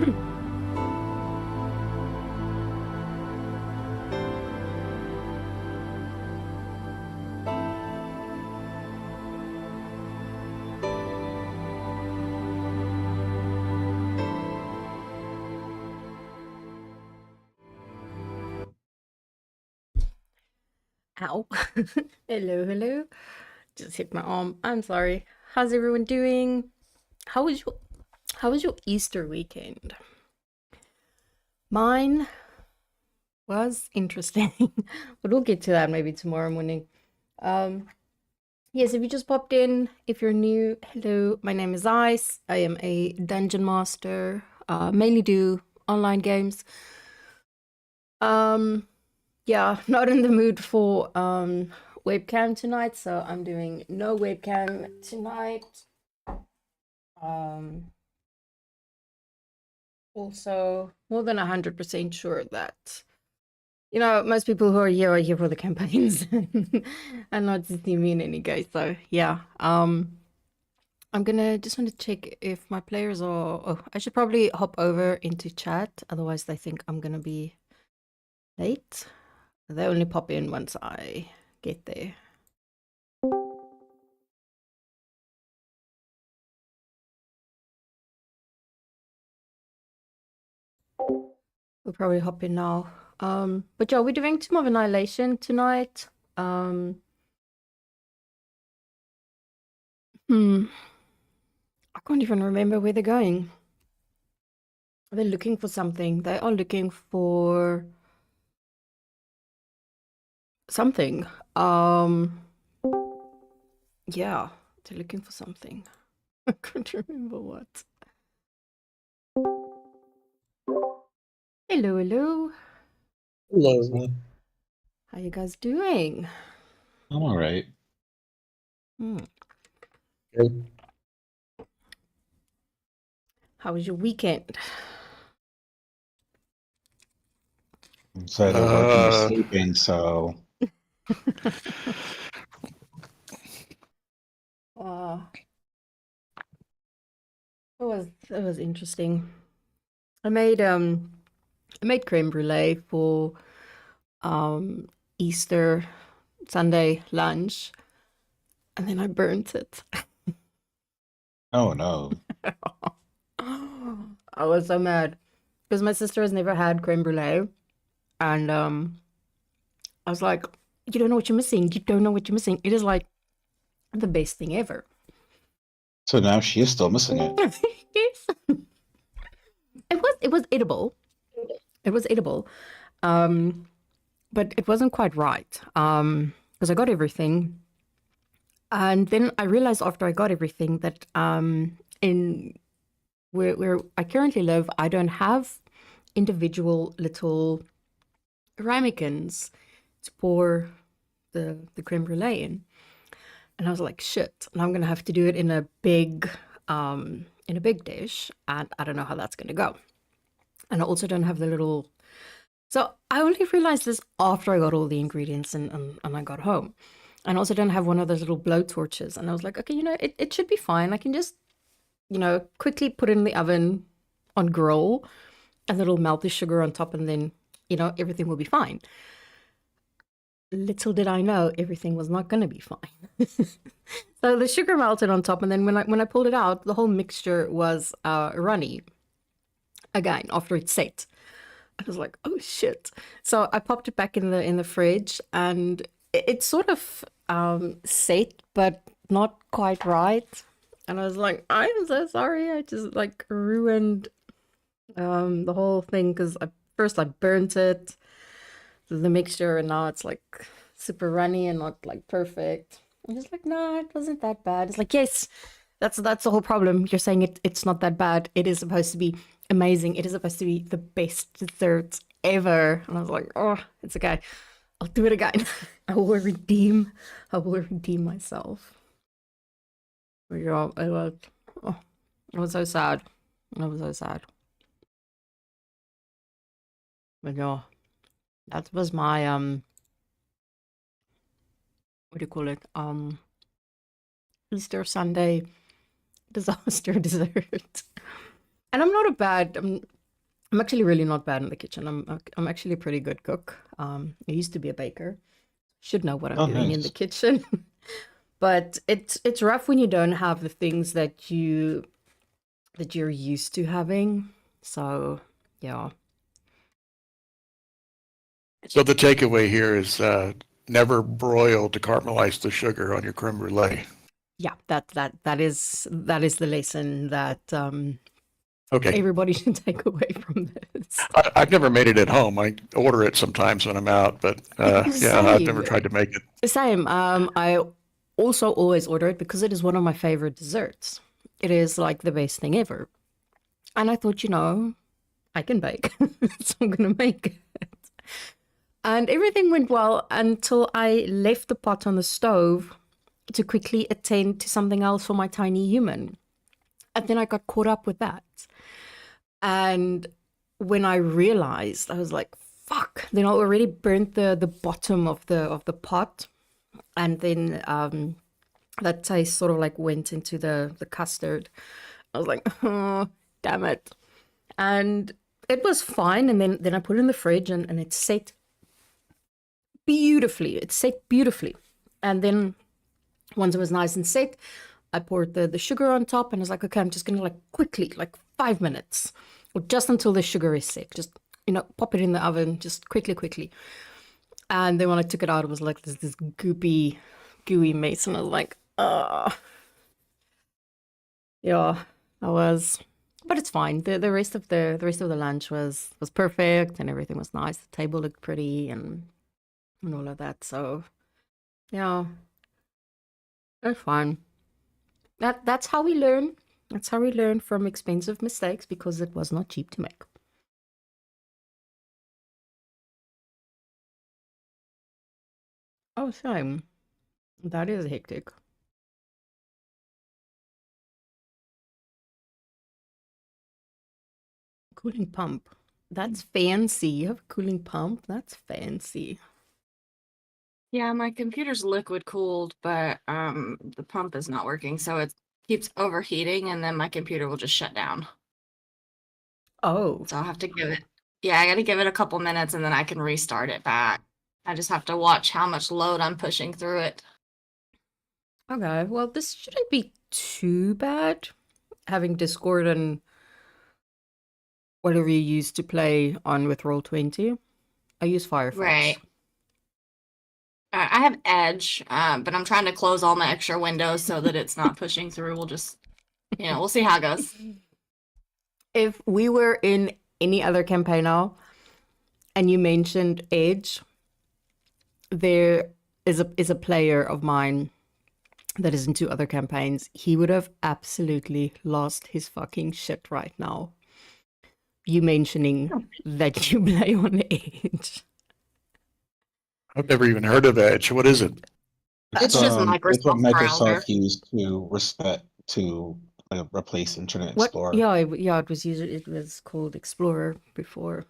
Ow. Hello, hello. Just hit my arm. I'm sorry. How's everyone doing? How was your Easter weekend? Mine was interesting, but we'll get to that maybe tomorrow morning. Um, yes, if you just popped in, if you're new, hello, my name is Ice. I am a dungeon master. Mainly do online games. Yeah, not in the mood for webcam tonight, so I'm doing no webcam tonight. Also more than 100% sure that most people who are here for the campaigns and not to see me in any case. So yeah, I'm gonna just want to check if my players are. Oh, I should probably hop over into chat, otherwise they think I'm gonna be late. They only pop in once I get there. We'll probably hop in now. But yeah, we're doing Tomb of Annihilation tonight. I can't even remember where they're going. They're looking for something. They are looking for something. Yeah, they're looking for something. I can't remember what. Hello, hello. Hello. How you guys doing? I'm all right. Good. How was your weekend? So either working or sleeping, so It was interesting. I made creme brulee for Easter Sunday lunch, and then I burnt it. oh no. I was so mad because my sister has never had creme brulee, and I was like, "You don't know what you're missing. You don't know what you're missing. It is like the best thing ever." So now she is still missing it. Yes, it was edible. It was edible, but it wasn't quite right. Because I got everything, and then I realized after I got everything that in where I currently live, I don't have individual little ramekins to pour the creme brulee in. And I was like, shit, and I'm gonna have to do it in a big dish, and I don't know how that's gonna go. And I also don't have the little. So I only realized this after I got all the ingredients and I got home. And I also don't have one of those little blow torches. And I was like, okay, it should be fine. I can just, quickly put it in the oven on grill, and it'll melt the sugar on top, and then, everything will be fine. Little did I know everything was not going to be fine. So the sugar melted on top, and then when I pulled it out, the whole mixture was runny again after it set. I was like, oh shit. So I popped it back in the fridge, and it sort of set, but not quite right. And I was like, I'm so sorry. I just like ruined the whole thing because first I burnt it, the mixture, and now it's like super runny and not like perfect. I'm just like, no, it wasn't that bad. It's like, yes, that's the whole problem. You're saying it's not that bad. It is supposed to be amazing. It is supposed to be the best dessert ever. And I was like, oh, it's okay. I'll do it again. I will redeem myself. Yeah, it was so sad. It was so sad. But yeah, that was my what do you call it? Easter Sunday disaster dessert. And I'm not a bad I'm actually really not bad in the kitchen. I'm actually a pretty good cook. I used to be a baker. Should know what I'm Oh, doing in the nice. kitchen. But it's rough when you don't have the things that you're used to having. So, yeah. So the takeaway here is never broil to caramelize the sugar on your creme brulee. Yeah, that is the lesson that Okay. everybody should take away from this. I've never made it at home. I order it sometimes when I'm out, but yeah, I've never Same. tried to make it. Same. I also always order it because it is one of my favorite desserts. It is like the best thing ever. And I thought, I can bake, so I'm gonna make it. And everything went well until I left the pot on the stove to quickly attend to something else for my tiny human. And then I got caught up with that. And when I realized, I was like, fuck. Then I already burnt the bottom of the pot. And then that taste sort of like went into the custard. I was like, oh, damn it. And it was fine. And then I put it in the fridge and it set beautifully. It set beautifully. And then once it was nice and set, I poured the sugar on top and I was like, okay, I'm just gonna like quickly, like 5 minutes, or just until the sugar is set. Just, pop it in the oven, just quickly. And then when I took it out, it was like this goopy, gooey mess. And I was like, yeah, but it's fine. The rest of the lunch was perfect and everything was nice. The table looked pretty and all of that. So yeah, it's fine. That's how we learn. That's how we learn from expensive mistakes because it was not cheap to make. Oh, same. That is hectic. Cooling pump. That's fancy. You have a cooling pump? That's fancy. Yeah, my computer's liquid cooled, but the pump is not working, so it keeps overheating and then my computer will just shut down. Oh, So I'll have to I got to give it a couple minutes and then I can restart it back. I just have to watch how much load I'm pushing through it. okay. Well, this shouldn't be too bad. Having Discord and whatever you use to play on with Roll20. I use Firefox. Right. I have Edge, but I'm trying to close all my extra windows so that it's not pushing through. We'll just, we'll see how it goes. If we were in any other campaign now, and you mentioned Edge, there is a player of mine that is in 2 other campaigns. He would have absolutely lost his fucking shit right now. You mentioning that you play on Edge. I've never even heard of Edge. What is it? It's just It's what Microsoft browser. Microsoft used to replace Internet What? Explorer. Yeah, it was called Explorer before.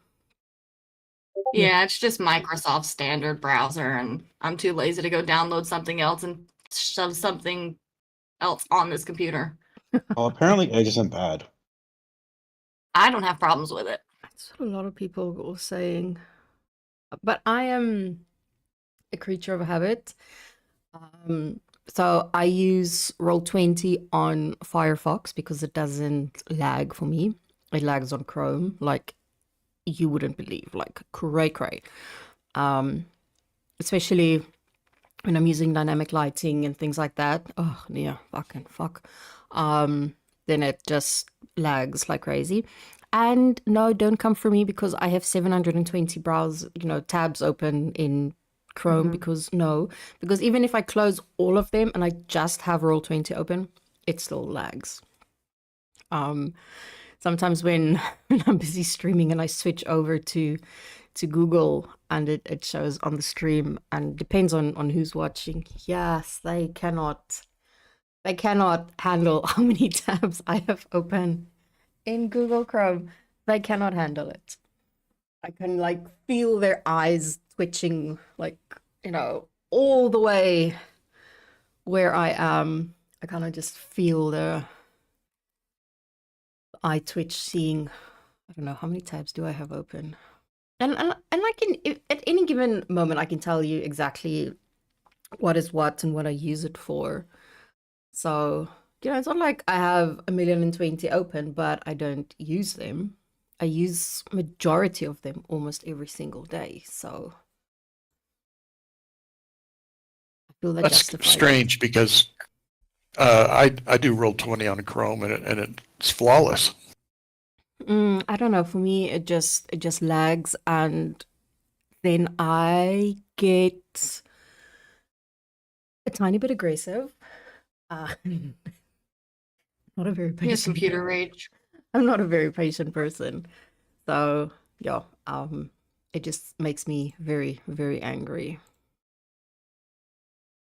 Yeah, it's just Microsoft standard browser, and I'm too lazy to go download something else and shove something else on this computer. Well, apparently Edge isn't bad. I don't have problems with it. That's what a lot of people were saying. But I am a creature of habit. So I use Roll20 on Firefox because it doesn't lag for me. It lags on Chrome like you wouldn't believe, like cray. Especially when I'm using dynamic lighting and things like that. Oh, yeah, fuck. Then it just lags like crazy. And no, don't come for me because I have 720 tabs open in Chrome because even if I close all of them and I just have Roll20 open, it still lags. Sometimes when I'm busy streaming and I switch over to Google and it shows on the stream and depends on who's watching. Yes, they cannot handle how many tabs I have open in Google Chrome. They cannot handle it. I can like feel their eyes twitching, like, all the way where I am. I kind of just feel the eye twitch, seeing don't know, how many tabs do I have open? And I can, at any given moment, I can tell you exactly what is what and what I use it for. So, it's not like I have 1,020,000 open, but I don't use them. I use majority of them almost every single day. So I feel that That's justifies it. strange because I do roll 20 on Chrome and it's flawless. I don't know. For me, it just lags, and then I get a tiny bit aggressive. Not a very He has patient. computer rage. I'm not a very patient person, so yeah. It just makes me very, very angry.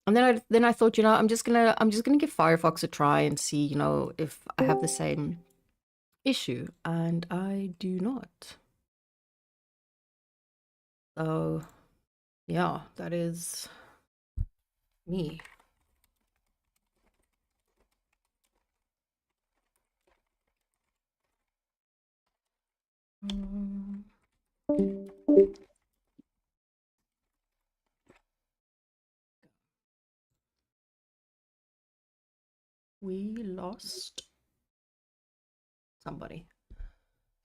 And then I thought, I'm just gonna give Firefox a try and see, if I have the same issue, and I do not. So yeah, that is me. We lost somebody.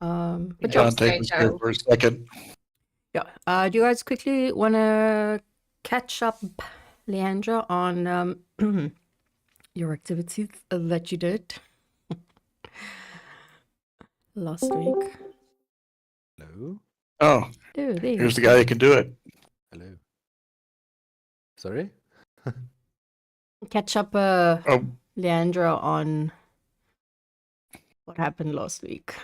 But John, Stay take us there Joe. for a second. yeah. Do you guys quickly want to catch up, Leandra, on your activities that you did last week? Hello? Oh, Oh, there you here's the go. guy that can do it. Hello. Sorry? Catch up, Oh, Leandra, on what happened last week.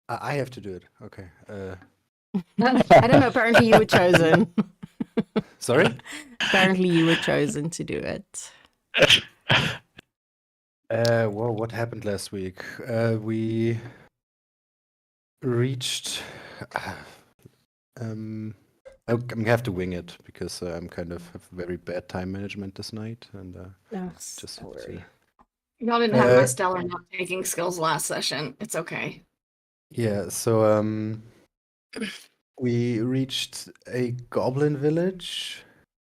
I have to do it. Okay. I don't know. Apparently, you were chosen. Sorry? Apparently, you were chosen to do it. Well, what happened last week? We reached. I'm gonna have to wing it because I'm kind of have very bad time management this night, and Yes, just don't have to. worry. Y'all didn't have my Uh, stellar note taking skills last session. It's okay. Yeah. So we reached a goblin village.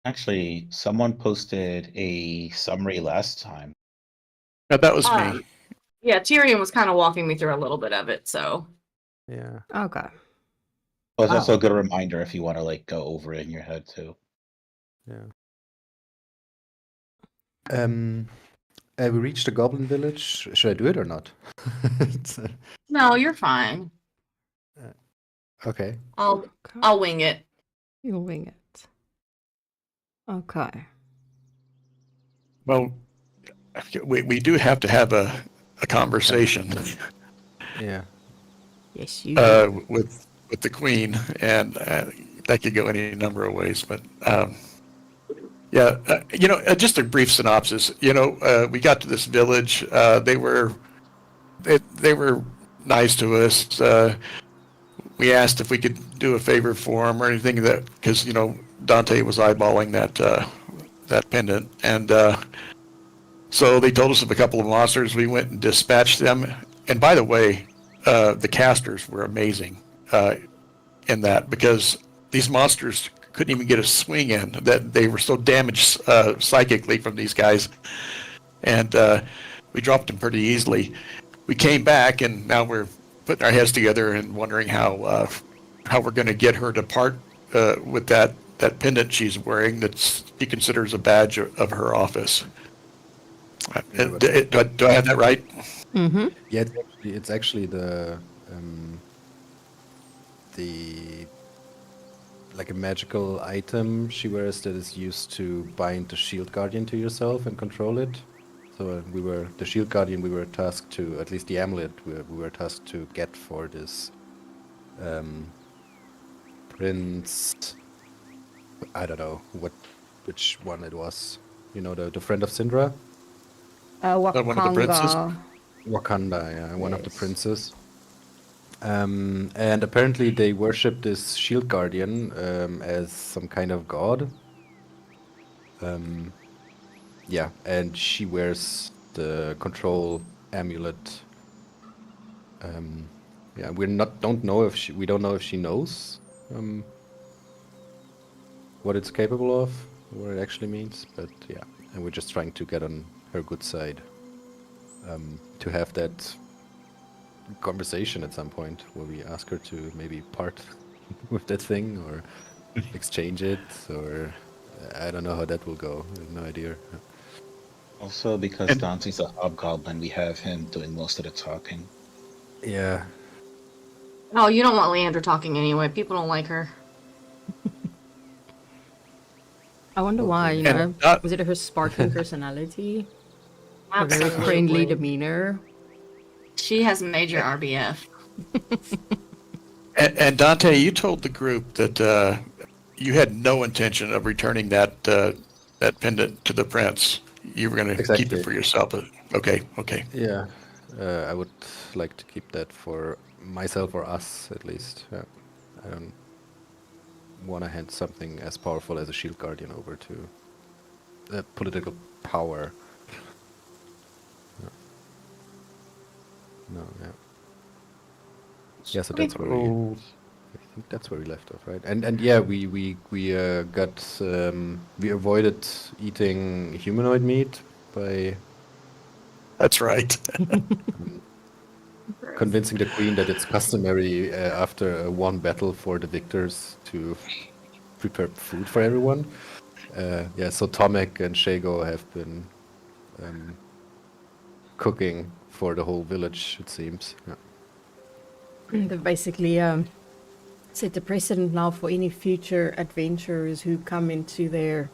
Actually, someone posted a summary last time. that was Um, me. Yeah, Tyrion was kind of walking me through a little bit of it, so Yeah. Okay. But it's also Oh. a good reminder if you want to go over it in your head too. Yeah. We reached a goblin village. Should I do it or not? no, you're fine. Okay. I'll Okay. I'll wing it. You'll wing it. Okay. Well, we do have to have a conversation Yeah. Yes, you do. with the Queen, and that could go any number of ways. But yeah, just a brief synopsis. We got to this village. They were nice to us. We asked if we could do a favor for them or anything because Dante was eyeballing that pendant, and so they told us of a couple of monsters. We went and dispatched them. And by the way, the casters were amazing in that because these monsters couldn't even get a swing in. That they were so damaged psychically from these guys, and we dropped them pretty easily. We came back, and now we're putting our heads together and wondering how we're going to get her to part with that pendant she's wearing that she considers a badge of her office. Yeah, but- Do I have that right? Mm-hmm. Yeah, it's actually the like a magical item she wears that is used to bind the shield guardian to yourself and control it. So the shield guardian we were tasked to, at least the amulet we were tasked to get for this prince. I don't know which one it was. The friend of Syndra? Wakanga. One of the princes? Wakanda, yeah, one of the Yes. princes. And apparently they worship this shield guardian as some kind of god. Yeah, and she wears the control amulet yeah, we don't know if she knows what it's capable of, what it actually means. But yeah, and we're just trying to get on her good side, to have that conversation at some point where we ask her to maybe part with that thing or exchange it, or I don't know how that will go. I have no idea. Also, because And- Dante's a hobgoblin, we have him doing most of the talking. Yeah, Oh, you don't want Leandra talking anyway. People don't like her. I wonder why, you And know. not- Was it her sparkling personality? Her very Absolutely. friendly demeanor? She has major RBF. And Dante, you told the group that you had no intention of returning that pendant to the prince. You were going to keep Exactly. it for yourself. Okay. yeah. I would like to keep that for myself or us at least. Yeah. I don't want to hand something as powerful as a shield guardian over to political power. No, yeah. Yeah, so that's where I think that's where we left off, right? And yeah, we avoided eating humanoid meat by That's right. convincing the queen that it's customary after one battle for the victors to prepare food for everyone. Yeah, so Tomek and Shago have been cooking for the whole village, it seems. Yeah. They've basically set the precedent now for any future adventurers who come into their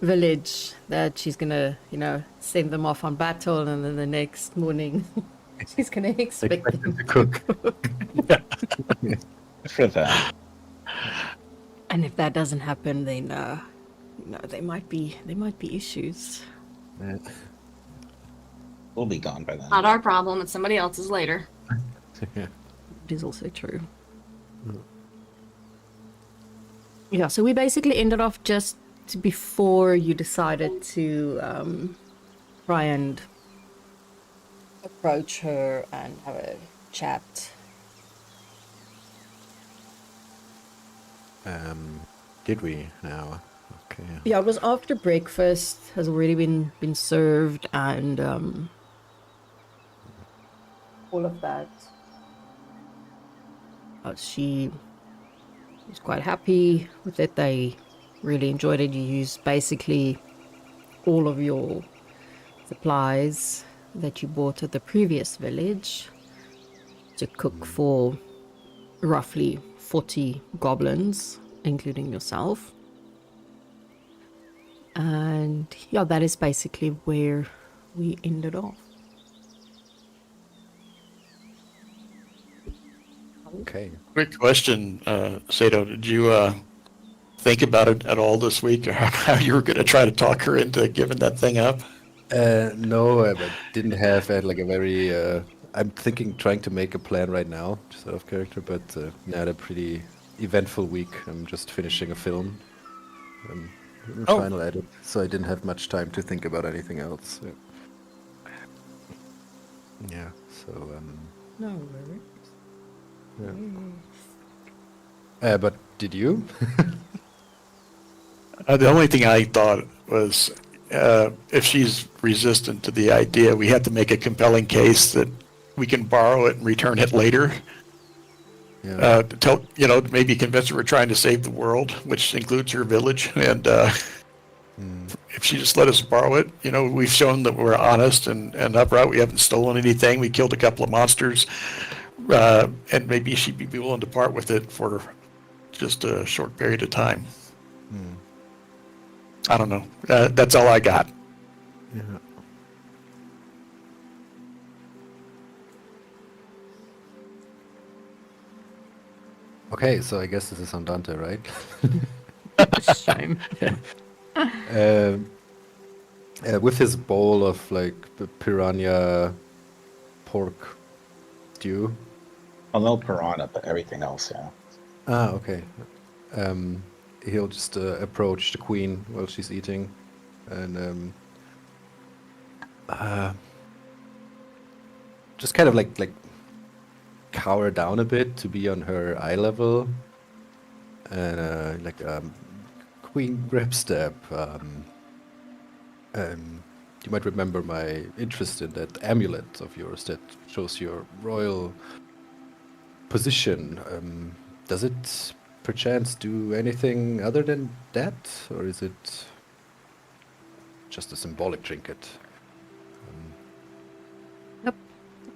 village that she's gonna, you know, send them off on battle, and then the next morning she's gonna expect them to cook. For them. And if that doesn't happen, then you know, there might be issues. Yeah. We'll be gone by then. Not our problem. It's somebody else's later. Yeah. It is also true. Yeah, so we basically ended off just before you decided to try and approach her and have a chat. Did we now? Okay. Yeah, it was after breakfast has already been served, and all of that. She was quite happy with it. They really enjoyed it. You used basically all of your supplies that you bought at the previous village to cook for roughly 40 goblins, including yourself. And yeah, that is basically where we ended off. Okay. Quick question, Sato. Did you think about it at all this week, or how you were going to try to talk her into giving that thing up? No, I didn't have like a very. I'm trying to make a plan right now, just out of character, but not a pretty eventful week. I'm just finishing a film. In the Oh. final edit, so I didn't have much time to think about anything else. Yeah. So. No worries. But did you? The only thing I thought was if she's resistant to the idea, we have to make a compelling case that we can borrow it and return it later. Yeah. Maybe convince her we're trying to save the world, which includes her village. And if she just let us borrow it, we've shown that we're honest and upright. We haven't stolen anything. We killed a couple of monsters. And maybe she'd be willing to part with it for just a short period of time. I don't know. That's all I got. Yeah. Okay, so I guess this is on Dante, right? Shame. With his bowl of like the piranha pork stew. Well, no piranha, but everything else, yeah. Ah, okay. He'll just approach the queen while she's eating, and just kind of like cower down a bit to be on her eye level, and Queen Gripstep. You might remember my interest in that amulet of yours that shows your royal position. Does it perchance do anything other than that, or is it just a symbolic trinket? Nope.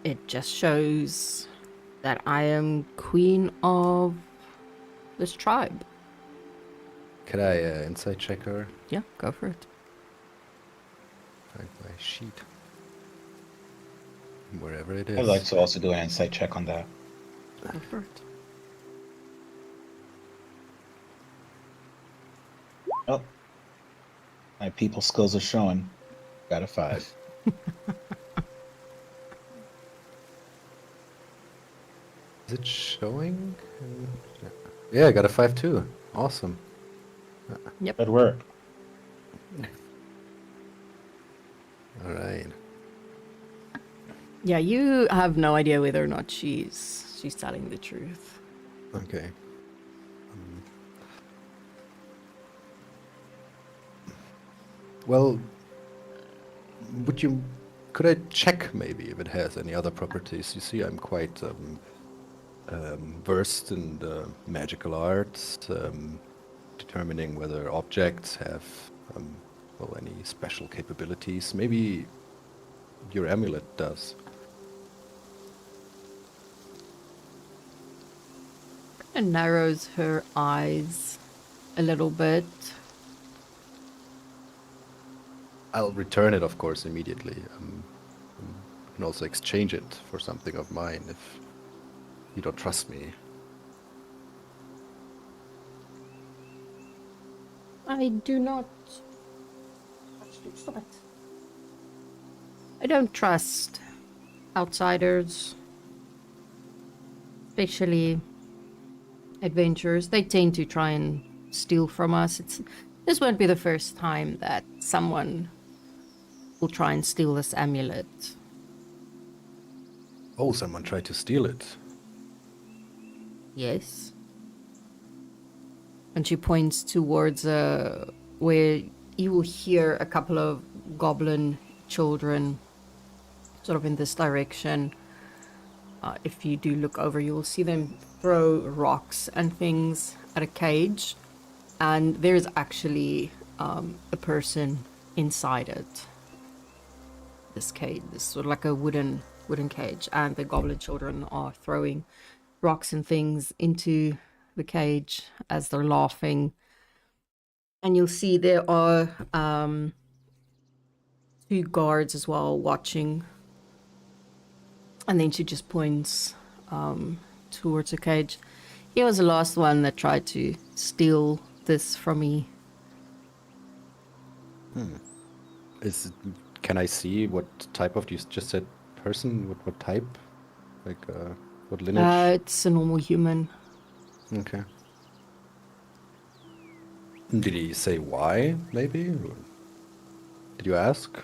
It just shows that I am queen of this tribe. Can I insight check her? Yeah, go for it. Find my sheet. Wherever it is. I'd like to also do an insight check on that. Go for it. Oh, my people skills are showing. Got a 5. Is it showing? Yeah, I got a 5 too. Awesome. Good work. All right. Yeah, you have no idea whether or not she's telling the truth. Okay. Well, could I check maybe if it has any other properties? You see, I'm quite versed in the magical arts, determining whether objects have, well, any special capabilities. Maybe your amulet does. And narrows her eyes a little bit. I'll return it, of course, immediately. I can also exchange it for something of mine if you don't trust me. I do not. I don't trust outsiders, especially adventurers. They tend to try and steal from us. This won't be the first time that someone will try and steal this amulet. Oh, someone tried to steal it. Yes. And she points towards where you will hear a couple of goblin children sort of in this direction. If you do look over, you will see them throw rocks and things at a cage. And there is actually a person inside it. This cage, this sort of like a wooden cage. And the goblin children are throwing rocks and things into the cage as they're laughing. And you'll see there are 2 guards as well watching. And then she just points towards the cage. He was the last one that tried to steal this from me. Can I see what type of, you just said person? What type? Like, what lineage? It's a normal human. Okay. Did he say why, maybe? Or did you ask?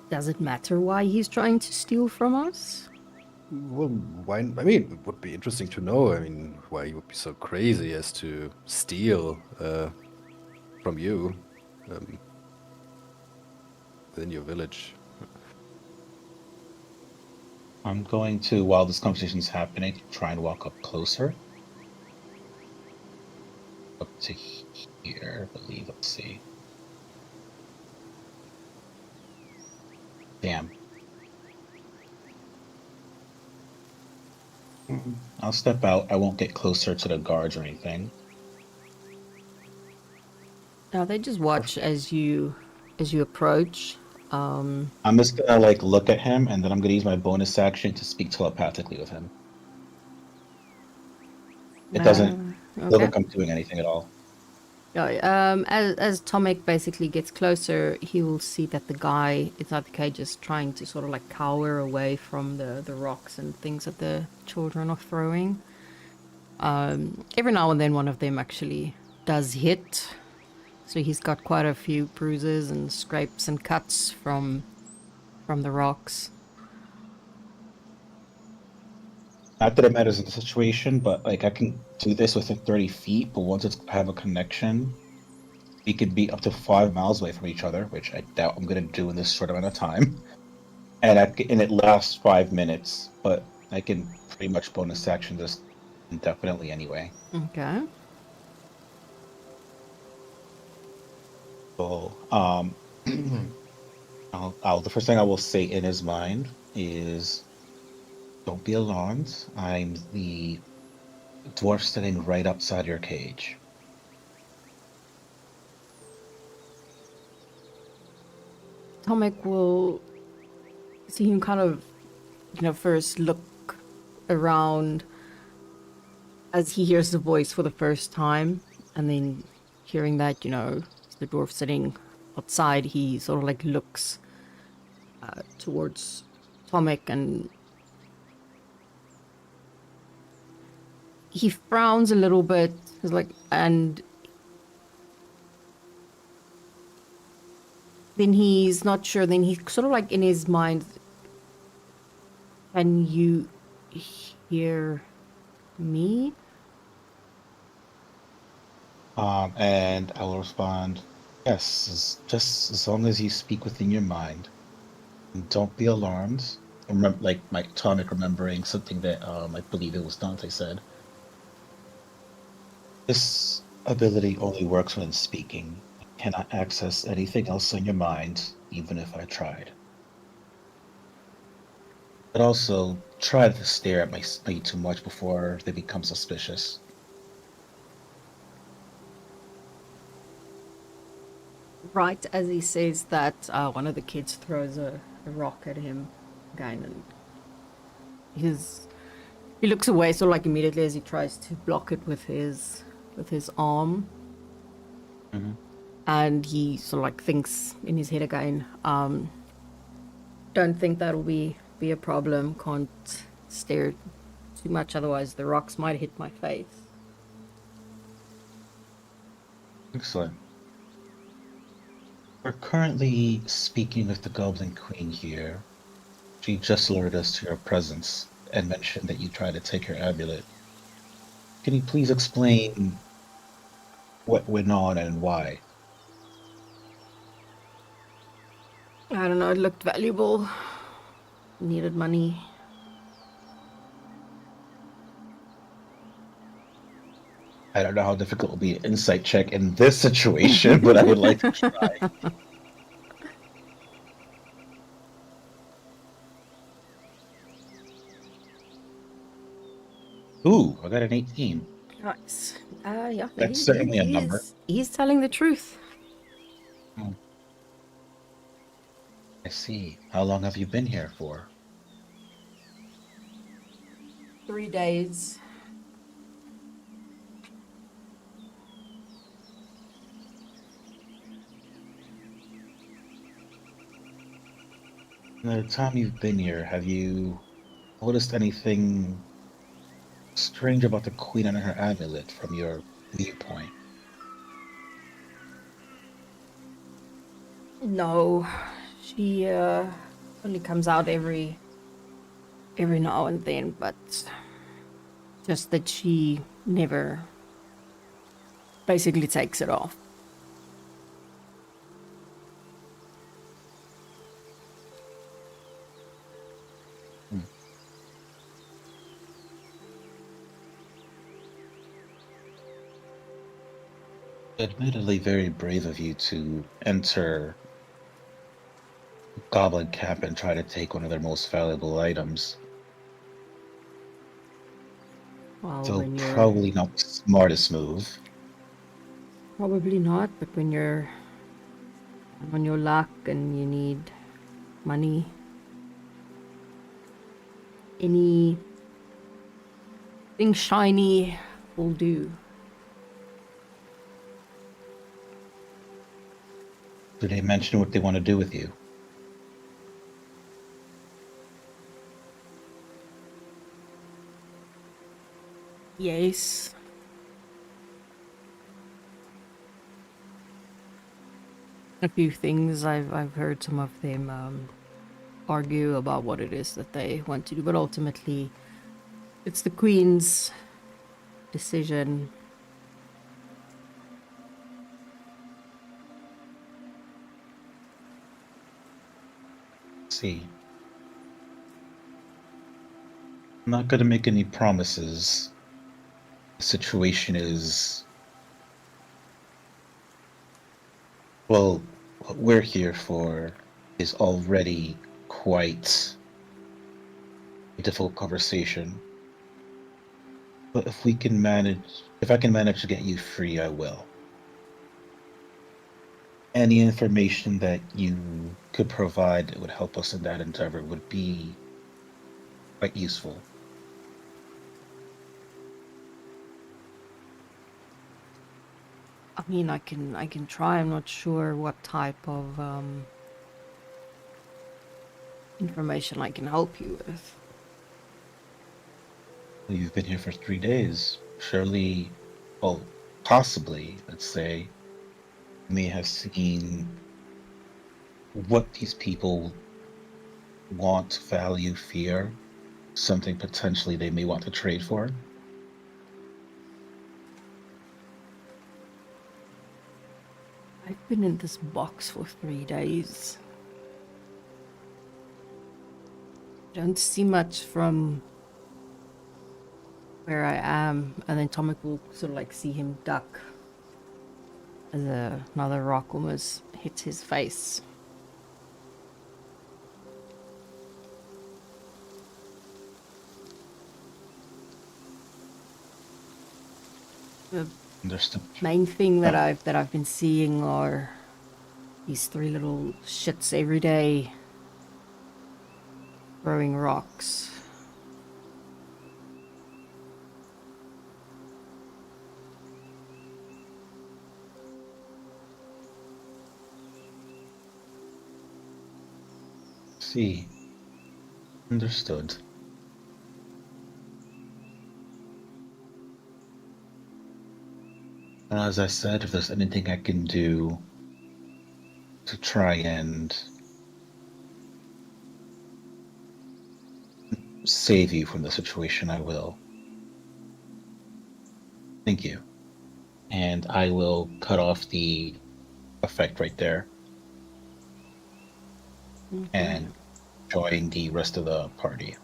Does it matter why he's trying to steal from us? Well, why? I mean, it would be interesting to know. I mean, why you would be so crazy as to steal from you within your village. I'm going to, while this conversation is happening, try and walk up closer. Up to here, I believe. Let's see. Damn. I'll step out. I won't get closer to the guards or anything. No, they just watch as you approach. I'm just gonna like look at him, and then I'm gonna use my bonus action to speak telepathically with him. It doesn't look Okay. like I'm doing anything at all. As Tomek basically gets closer, he will see that the guy inside the cage is trying to sort of like cower away from the rocks and things that the children are throwing. Every now and then one of them actually does hit. So he's got quite a few bruises and scrapes and cuts from the rocks. Not that it matters in the situation, but like I can do this within 30 feet, but once it's have a connection, we could be up to 5 miles away from each other, which I doubt I'm gonna do in this short amount of time. And and it lasts 5 minutes, but I can pretty much bonus action this indefinitely anyway. Okay. So, the first thing I will say in his mind is, "Don't be alarmed. I'm the dwarf sitting right outside your cage." Tomek will see him kind of, first look around as he hears the voice for the first time, and then hearing that, the dwarf sitting outside, he sort of like looks towards Tomek, and he frowns a little bit. He's like, and then he's not sure. Then he's sort of like in his mind, can you hear me? And I will respond, "Yes, just as long as you speak within your mind. And don't be alarmed." Remember, like my tonic remembering something that I believe it was Dante said. This ability only works when speaking. I cannot access anything else in your mind, even if I tried. But also, try to stare at my slate too much before they become suspicious. Right as he says that, one of the kids throws a rock at him again, and he looks away, sort of like immediately as he tries to block it with his arm, Mhm. and he sort of like thinks in his head again. Don't think that'll be a problem. Can't stare too much, otherwise the rocks might hit my face. Excellent. We're currently speaking with the Goblin Queen here. She just alerted us to your presence and mentioned that you tried to take her amulet. Can you please explain what went on and why? I don't know. It looked valuable. Needed money. I don't know how difficult it will be an insight check in this situation, but I would like to try. Ooh, I got an 18. Nice. Yeah. That's certainly a number. He's telling the truth. Hmm. I see. How long have you been here for? 3 days. In the time you've been here, have you noticed anything strange about the Queen and her amulet from your viewpoint? No, she only comes out every now and then, but just that she never basically takes it off. Admittedly, very brave of you to enter Goblin Camp and try to take one of their most valuable items. Well, So when you're probably not the smartest move. probably not, but when you're on your luck and you need money, anything shiny will do. Do they mention what they want to do with you? Yes. A few things. I've heard some of them argue about what it is that they want to do, but ultimately It's the Queen's decision. See. I'm not gonna make any promises. The situation is, well, what we're here for is already quite a difficult conversation. But if we can manage, if I can manage to get you free, I will. Any information that you could provide that would help us in that endeavor would be quite useful. I mean, I can try. I'm not sure what type of information I can help you with. You've been here for 3 days. Surely, well, possibly, let's say, you may have seen what these people want, value, fear, something potentially they may want to trade for. I've been in this box for 3 days. Don't see much from where I am, and then Tomek will sort of like see him duck as another rock almost hits his face. The Understood. main thing that I've been seeing are these three little shits every day throwing rocks. See. Understood. And as I said, if there's anything I can do to try and save you from the situation, I will. Thank you. And I will cut off the effect right there and join the rest of the party.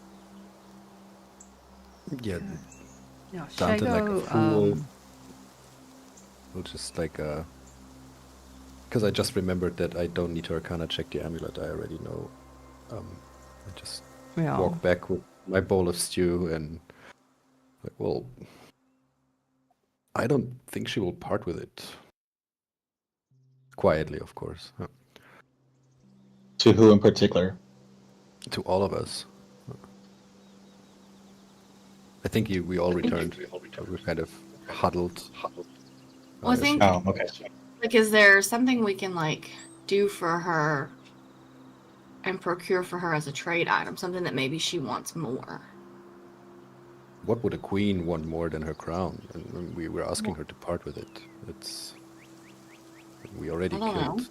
Yeah, Yeah, should I Dante like a go, fool. We'll just like because I just remembered that I don't need to Arcana check the amulet. I already know. I just yeah. walk back with my bowl of stew and like, well, I don't think she will part with it. Quietly, of course. To who in particular? To all of us. I think we all returned. We kind of huddled. Well, I think, Oh, okay. like, is there something we can, like, do for her and procure for her as a trade item? Something that maybe she wants more. What would a queen want more than her crown? And we were asking her to part with it. It's we already I don't killed know.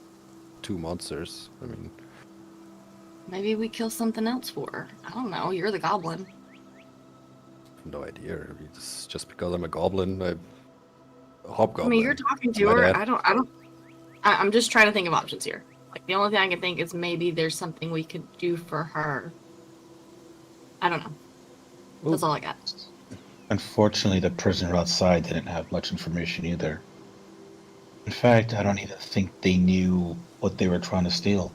2 monsters. I mean, Maybe we kill something else for her. I don't know. You're the goblin. no idea. I mean, just because I'm a goblin, I'm a hobgoblin. I mean, you're talking to My her. dad- I'm just trying to think of options here. Like, the only thing I can think is maybe there's something we could do for her. I don't know. That's all I got. Unfortunately, the prisoner outside didn't have much information either. In fact, I don't even think they knew what they were trying to steal.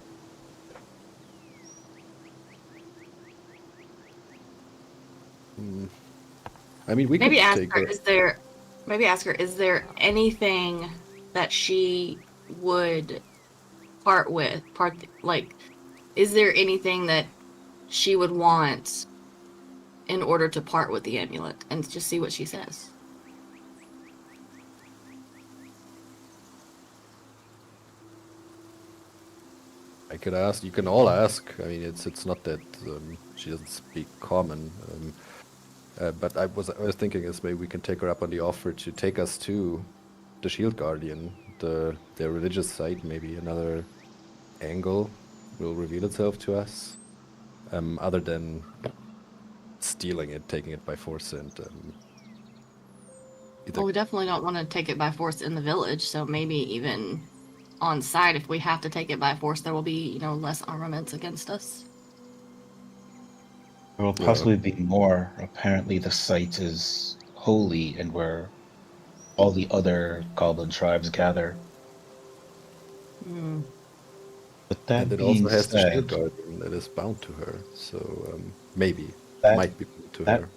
I mean, we Maybe could ask take her, her. is there anything that she would like, is there anything that she would want in order to part with the amulet, and just see what she says? I could ask. You can all ask. I mean, it's not that she doesn't speak common. But I was thinking is maybe we can take her up on the offer to take us to the Shield Guardian, their religious site. Maybe another angle will reveal itself to us, other than stealing it, taking it by force, and Well, we definitely don't want to take it by force in the village, so maybe even on site, if we have to take it by force, there will be, less armaments against us. There will possibly be more. Apparently, the site is holy and where all the other goblin tribes gather. But and that it being also has the shield said, guardian that is bound to her. So maybe that might be bound to that her.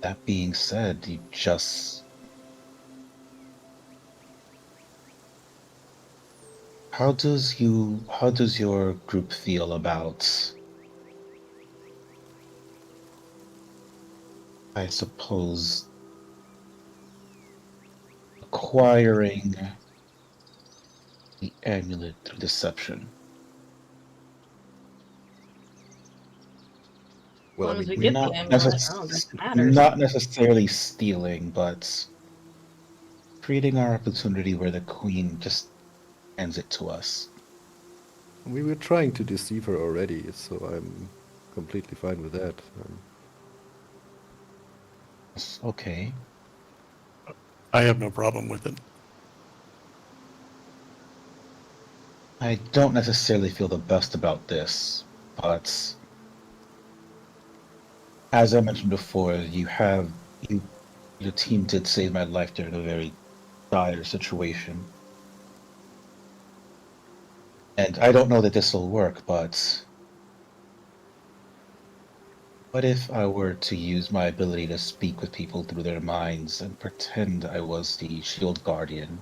that being said, you just how does your group feel about, I suppose, acquiring the amulet through deception? Well, As I long as we mean, get Not the amulet, I don't think it matters. not necessarily stealing, but creating our opportunity where the queen just hands it to us. we were trying to deceive her already, so I'm completely fine with that. Okay. I have no problem with it. I don't necessarily feel the best about this, but as I mentioned before, your team did save my life during a very dire situation. And I don't know that this will work, but what if I were to use my ability to speak with people through their minds and pretend I was the shield guardian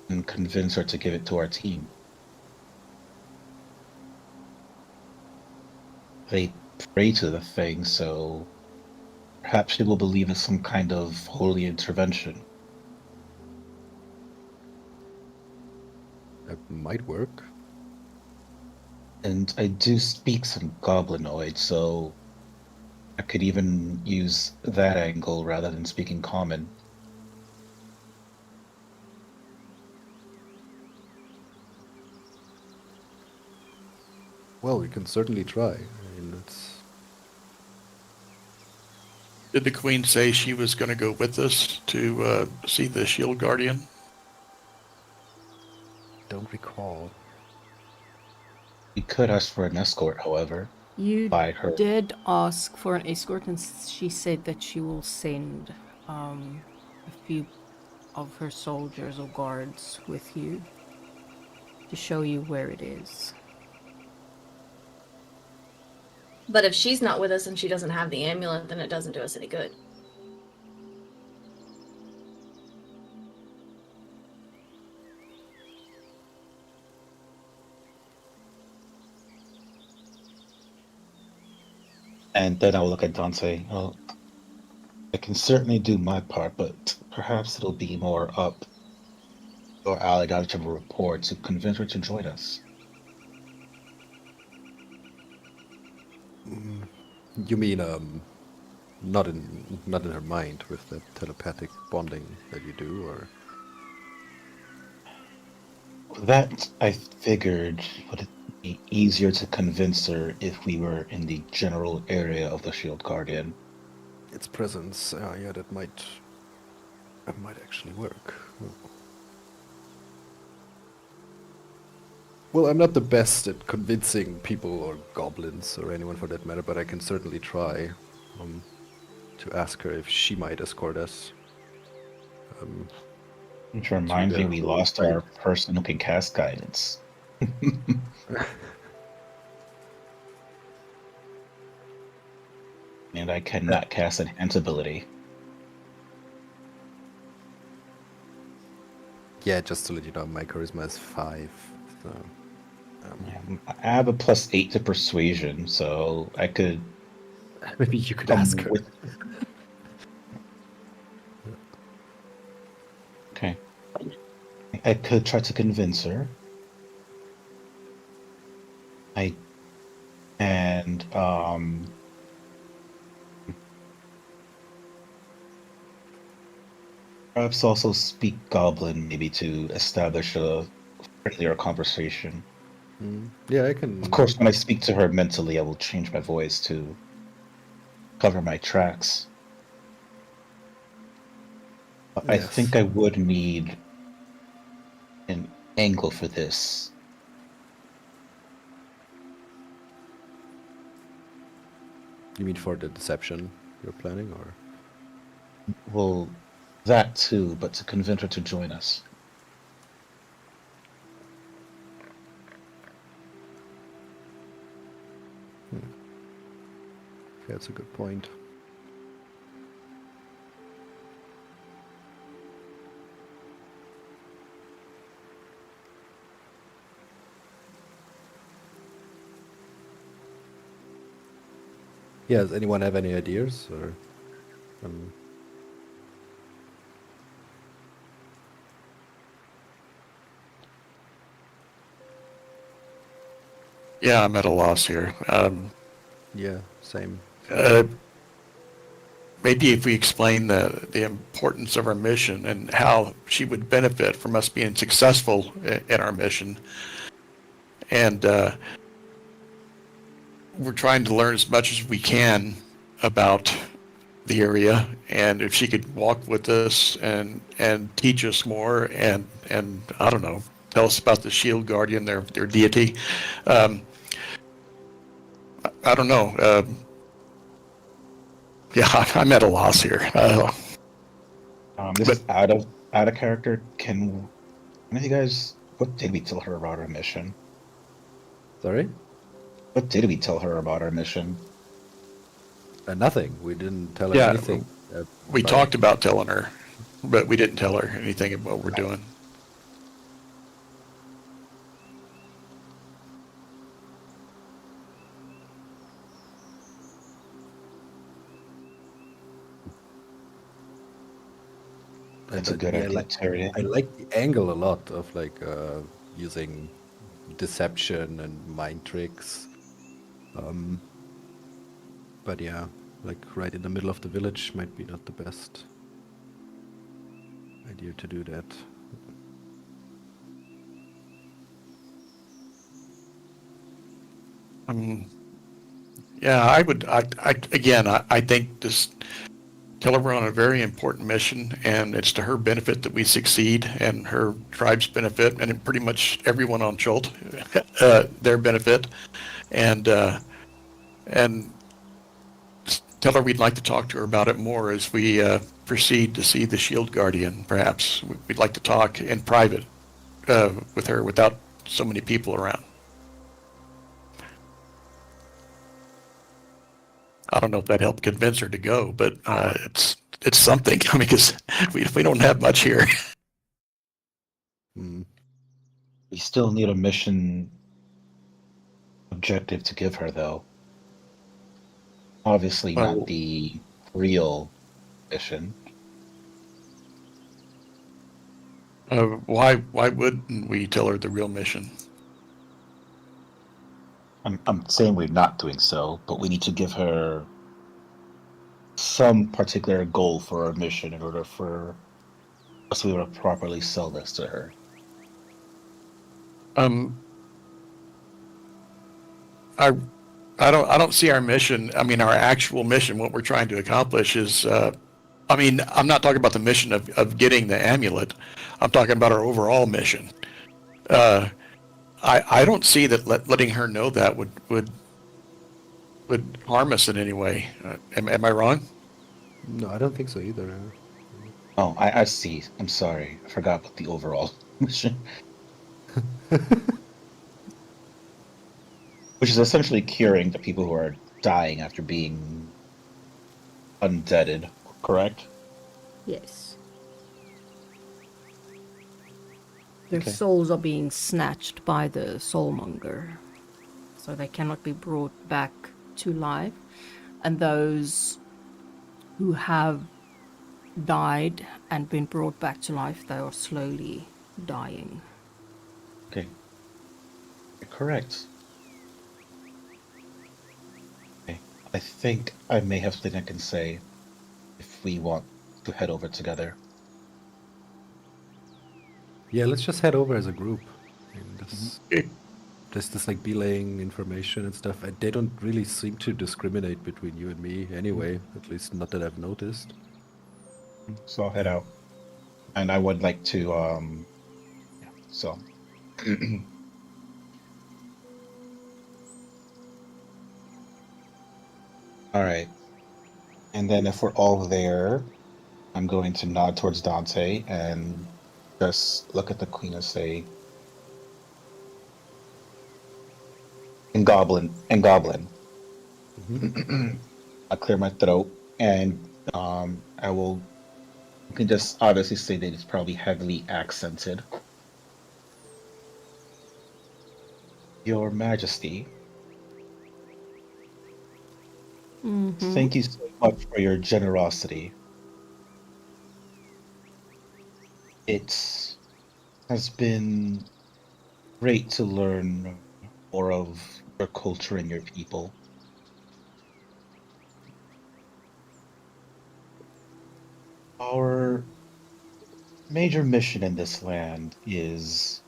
and convince her to give it to our team? They pray to the thing, so perhaps she will believe it's some kind of holy intervention. That might work. And I do speak some goblinoid, so I could even use that angle rather than speaking common. Well, we can certainly try. I mean, Did the queen say she was going to go with us to see the shield guardian? don't recall. We could ask for an escort, however, You by her. did ask for an escort, and she said that she will send a few of her soldiers or guards with you to show you where it is. But if she's not with us and she doesn't have the amulet, then it doesn't do us any good. And then I'll look at Dante. Well, I can certainly do my part, but perhaps it'll be more up your alley to have a report to convince her to join us. You mean not in her mind with that telepathic bonding that you do, or That, I figured, would be easier to convince her if we were in the general area of the Shield Guardian. its presence? Yeah, that might actually work. Well, I'm not the best at convincing people or goblins or anyone for that matter, but I can certainly try to ask her if she might escort us. Which reminds me, we the lost site. our person who can cast guidance. And I cannot cast Enhance ability. Yeah, just to let you know, my charisma is 5. So, I have a +8 to persuasion, so I could maybe you could come ask her. with. Okay. I could try to convince her. Perhaps also speak Goblin, maybe to establish a friendlier conversation. Yeah, I can. Of course, when I speak to her mentally, I will change my voice to cover my tracks. But I Yes. think I would need an angle for this. You mean for the deception you're planning, or? Well, that too, but to convince her to join us. That's a good point. Yeah, does anyone have any ideas, or? Yeah, I'm at a loss here. Yeah, same. Maybe if we explain the importance of our mission and how she would benefit from us being successful in our mission. And we're trying to learn as much as we can about the area, and if she could walk with us and teach us more, and I don't know, tell us about the Shield Guardian, their deity. I don't know. Yeah, I'm at a loss here. This But- is out of character. Can any of you guys? What did we tell her about our mission? Sorry? What did we tell her about our mission? Nothing. We didn't tell her Yeah, anything. We about talked it. about telling her, but we didn't tell her anything about what we're doing. That's a But good yeah, idea, like, Terry. I like the angle a lot of like using deception and mind tricks. But yeah, like right in the middle of the village might be not the best idea to do that. Yeah, I think this tell her we're on a very important mission, and it's to her benefit that we succeed, and her tribe's benefit, and pretty much everyone on Chult, their benefit, and tell her we'd like to talk to her about it more as we proceed to see the Shield Guardian. Perhaps we'd like to talk in private with her without so many people around. I don't know if that helped convince her to go, but it's something. I mean, because we don't have much here. Mm. We still need a mission objective to give her, though. Obviously, Well- not the real mission. Why wouldn't we tell her the real mission? I'm saying we're not doing so, but we need to give her some particular goal for our mission in order for us to be able to properly sell this to her. I don't see our mission. I mean, our actual mission, what we're trying to accomplish is, I mean, I'm not talking about the mission of getting the amulet. I'm talking about our overall mission. I don't see that letting her know that would harm us in any way. Am I wrong? No, I don't think so either. Oh, I see. I'm sorry. I forgot about the overall mission. Which is essentially curing the people who are dying after being undeaded, correct? Yes. Their Okay. souls are being snatched by the soulmonger, so they cannot be brought back to life. And those who have died and been brought back to life, they are slowly dying. Okay. You're correct. Okay. I think I may have something I can say if we want to head over together. Yeah, let's just head over as a group and just there's this like belaying information and stuff, and they don't really seem to discriminate between you and me anyway, at least not that I've noticed. So I'll head out. And I would like to, yeah, so. All right. And then if we're all there, I'm going to nod towards Dante and just look at the queen and say, and goblin. I clear my throat, and I will. You can just obviously say that it's probably heavily accented. Your Majesty, thank you so much for your generosity. It has been great to learn more of your culture and your people. Our major mission in this land is,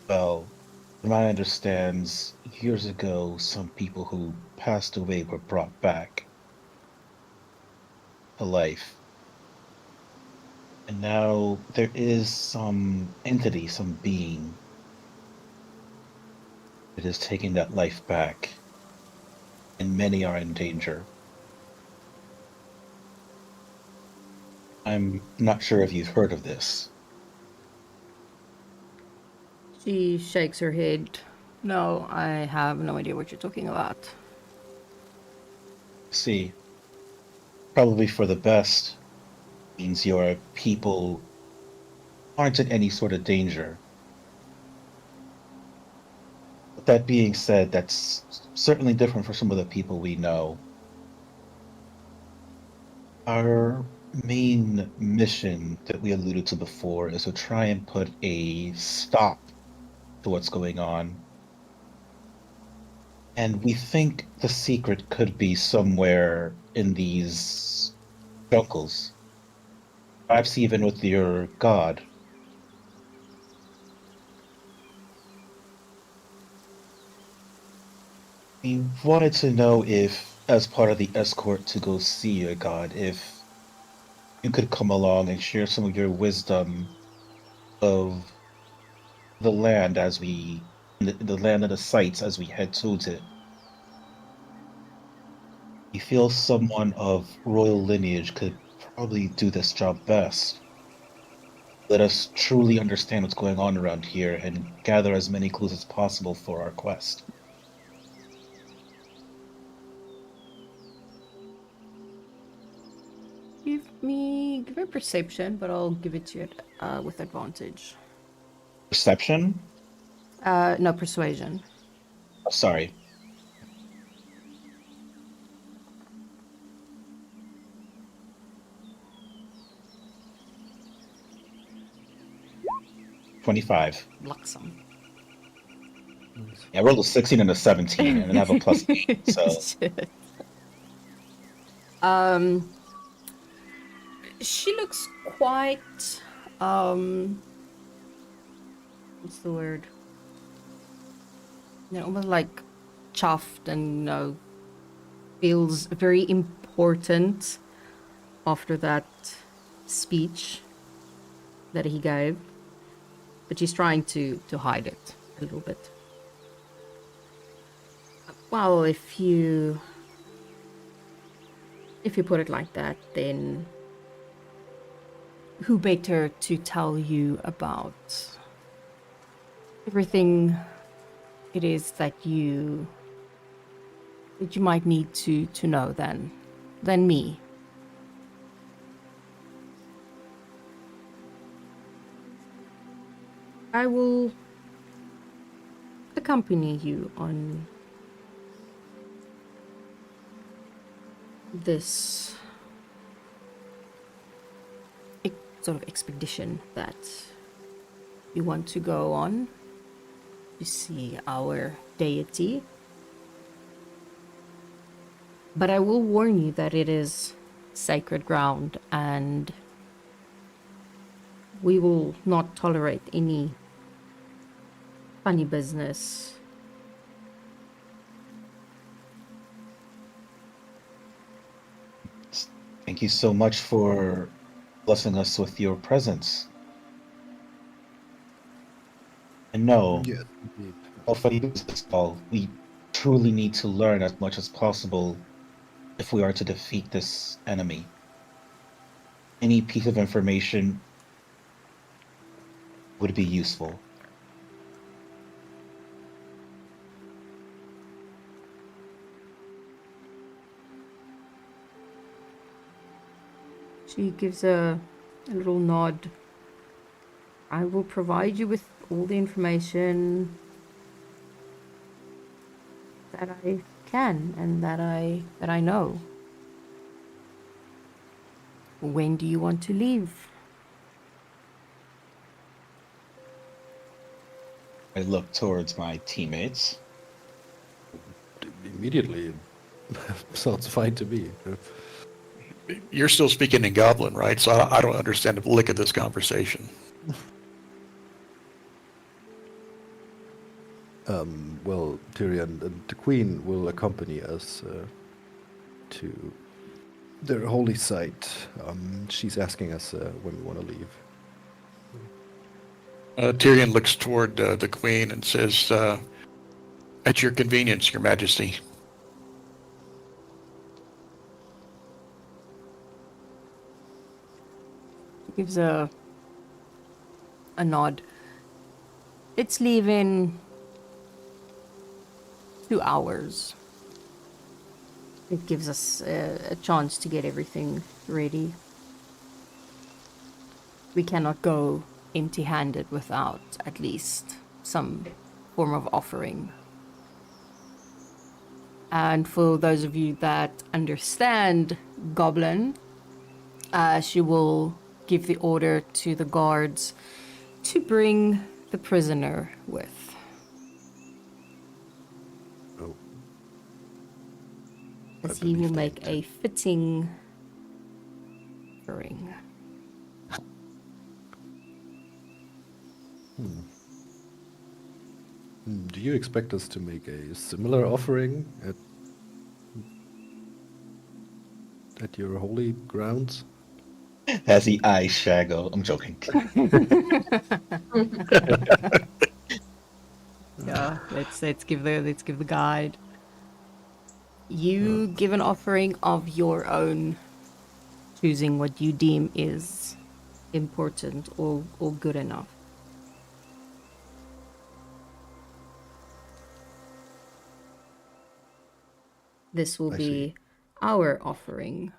well, from what I understand, years ago, some people who passed away were brought back to life. And now there is some entity, some being that is taking that life back, and many are in danger. I'm not sure if you've heard of this. She shakes her head. No, I have no idea what you're talking about. See, probably for the best, means your people aren't in any sort of danger. But that being said, that's certainly different for some of the people we know. Our main mission that we alluded to before is to try and put a stop to what's going on. And we think the secret could be somewhere in these jungles. Perhaps even with your god. We wanted to know if, as part of the escort to go see your god, if you could come along and share some of your wisdom of the land as the land and the sites as we head towards it. We feel someone of royal lineage could probably do this job best. Let us truly understand what's going on around here and gather as many clues as possible for our quest. Give me perception, but I'll give it to you with advantage. Perception? No, persuasion. Oh, sorry. $25. Luxem. Yeah, I rolled a 16 and a 17, and then I have a plus 8, so... Shit. She looks quite, what's the word? You know, almost like chuffed and, you know, feels very important after that speech that he gave. But she's trying to hide it a little bit. Well, if you put it like that, then who better to tell you about everything it is that you might need to know than me? I will accompany you on this sort of expedition that you want to go on to see our deity. But I will warn you that it is sacred ground and we will not tolerate any Funny business. Thank you so much for blessing us with your presence. And no, Yes, indeed. how funny is this all? We truly need to learn as much as possible if we are to defeat this enemy. Any piece of information would be useful. She gives a little nod. I will provide you with all the information that I can and that I know. When do you want to leave? I look towards my teammates. Immediately. Sounds fine to me. You're still speaking in Goblin, right? So I don't understand a lick of this conversation. Well, Tyrion, the Queen will accompany us to their holy site. She's asking us when we want to leave. Tyrion looks toward the Queen and says, "At your convenience, Your Majesty." Gives a nod. It's leaving 2 hours. It gives us a chance to get everything ready. We cannot go empty-handed without at least some form of offering. And for those of you that understand Goblin, she will give the order to the guards to bring the prisoner with. Oh. As I he will believe make that. a fitting offering. Do you expect us to make a similar offering at your holy grounds? As he eyes Shago. I'm joking. Yeah, let's give the guide. You give an offering of your own, choosing what you deem is important or good enough. This will I be see. our offering.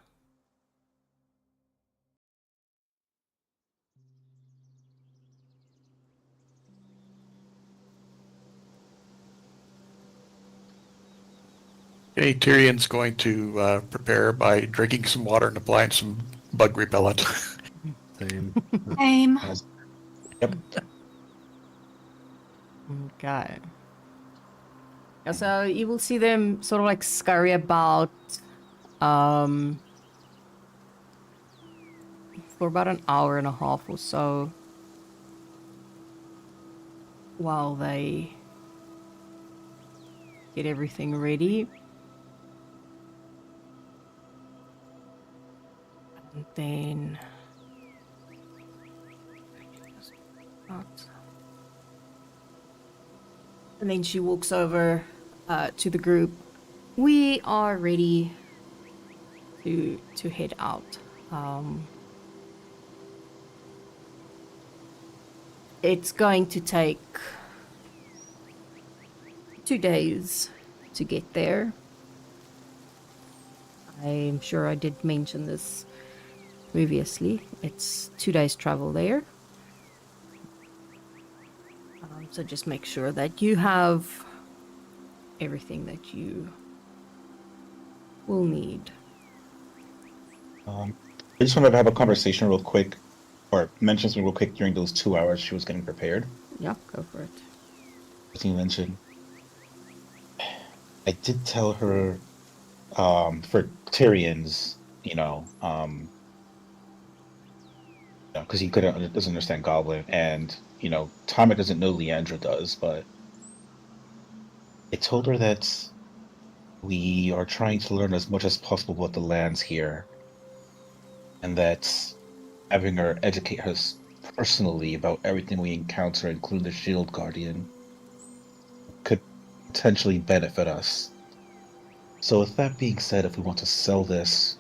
Okay, Tyrion's going to prepare by drinking some water and applying some bug repellent. Same. Same. Yep. Okay. Yeah, so you will see them sort of like scurry about for about an hour and a half or so while they get everything ready. And then she walks over to the group. We are ready to head out. It's going to take 2 days to get there. I'm sure I did mention this previously. It's 2 days travel there. So just make sure that you have everything that you will need. I just wanted to have a conversation real quick, or mention something real quick during those 2 hours she was getting prepared. Yeah, go for it. As you mentioned, I did tell her for Tyrion's, because he doesn't understand Goblin, and Tommy doesn't know Leandra does, but I told her that we are trying to learn as much as possible about the lands here, and that having her educate us personally about everything we encounter, including the Shield Guardian, could potentially benefit us. So with that being said, if we want to sell this,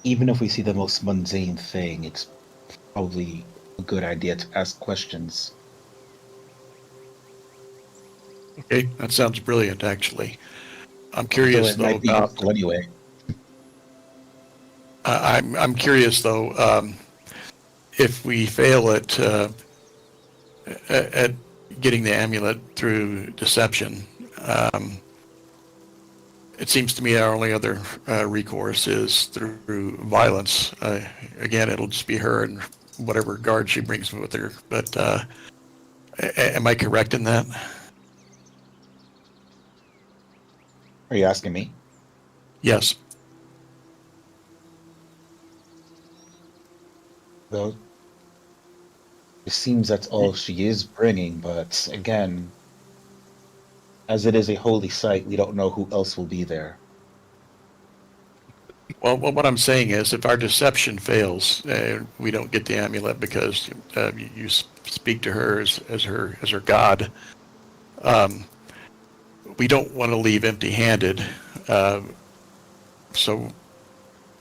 even if we see the most mundane thing, it's probably a good idea to ask questions. Okay, that sounds brilliant, actually. I'm Though curious it though might be about. useful anyway. I'm curious though, if we fail at getting the amulet through deception, it seems to me our only other recourse is through violence. Again, it'll just be her and whatever guard she brings with her. But am I correct in that? Are you asking me? Yes. Well, it seems that's all she is bringing, but again, as it is a holy site, we don't know who else will be there. Well, what I'm saying is, if our deception fails, we don't get the amulet because you speak to her as her god. We don't want to leave empty-handed. So,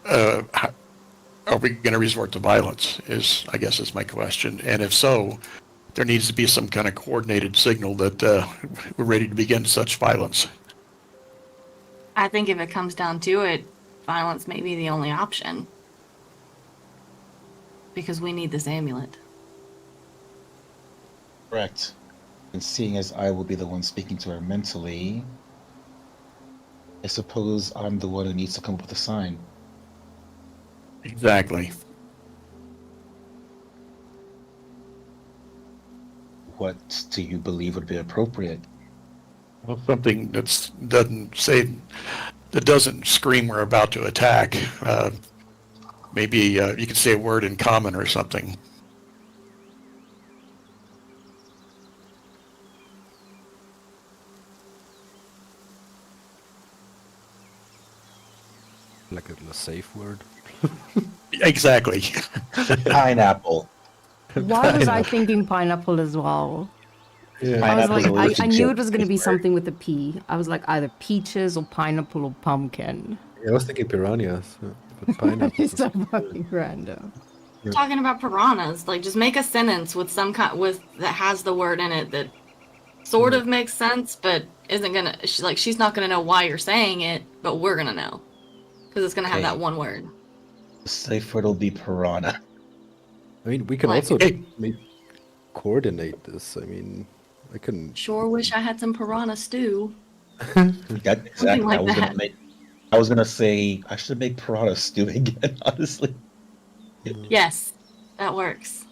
are we going to resort to violence? I guess is my question. And if so, there needs to be some kind of coordinated signal that we're ready to begin such violence. I think if it comes down to it, violence may be the only option. Because we need this amulet. Correct. And seeing as I will be the one speaking to her mentally, I suppose I'm the one who needs to come up with a sign. Exactly. What do you believe would be appropriate? Well, something that doesn't scream we're about to attack. Maybe you could say a word in common or something. Like a safe word. Exactly. Pineapple. Why was I thinking pineapple as well? Yeah. I was Pineapple's like, always I a knew joke it was going to be word. something with a P. I was like either peaches or pineapple or pumpkin. I was thinking piranhas, but pineapple. It's so fucking random. Talking about piranhas, like just make a sentence with some kind that has the word in it that sort of makes sense, but isn't gonna she's not gonna know why you're saying it, but we're gonna know because it's gonna have that Okay. one word. The safe word will be piranha. I mean, we can Like- also Hey. coordinate this. I mean, I can. Sure wish I had some piranha stew. That exactly. like I was that. gonna make. I was gonna say I should make piranha stew again. Honestly. Yes, that works.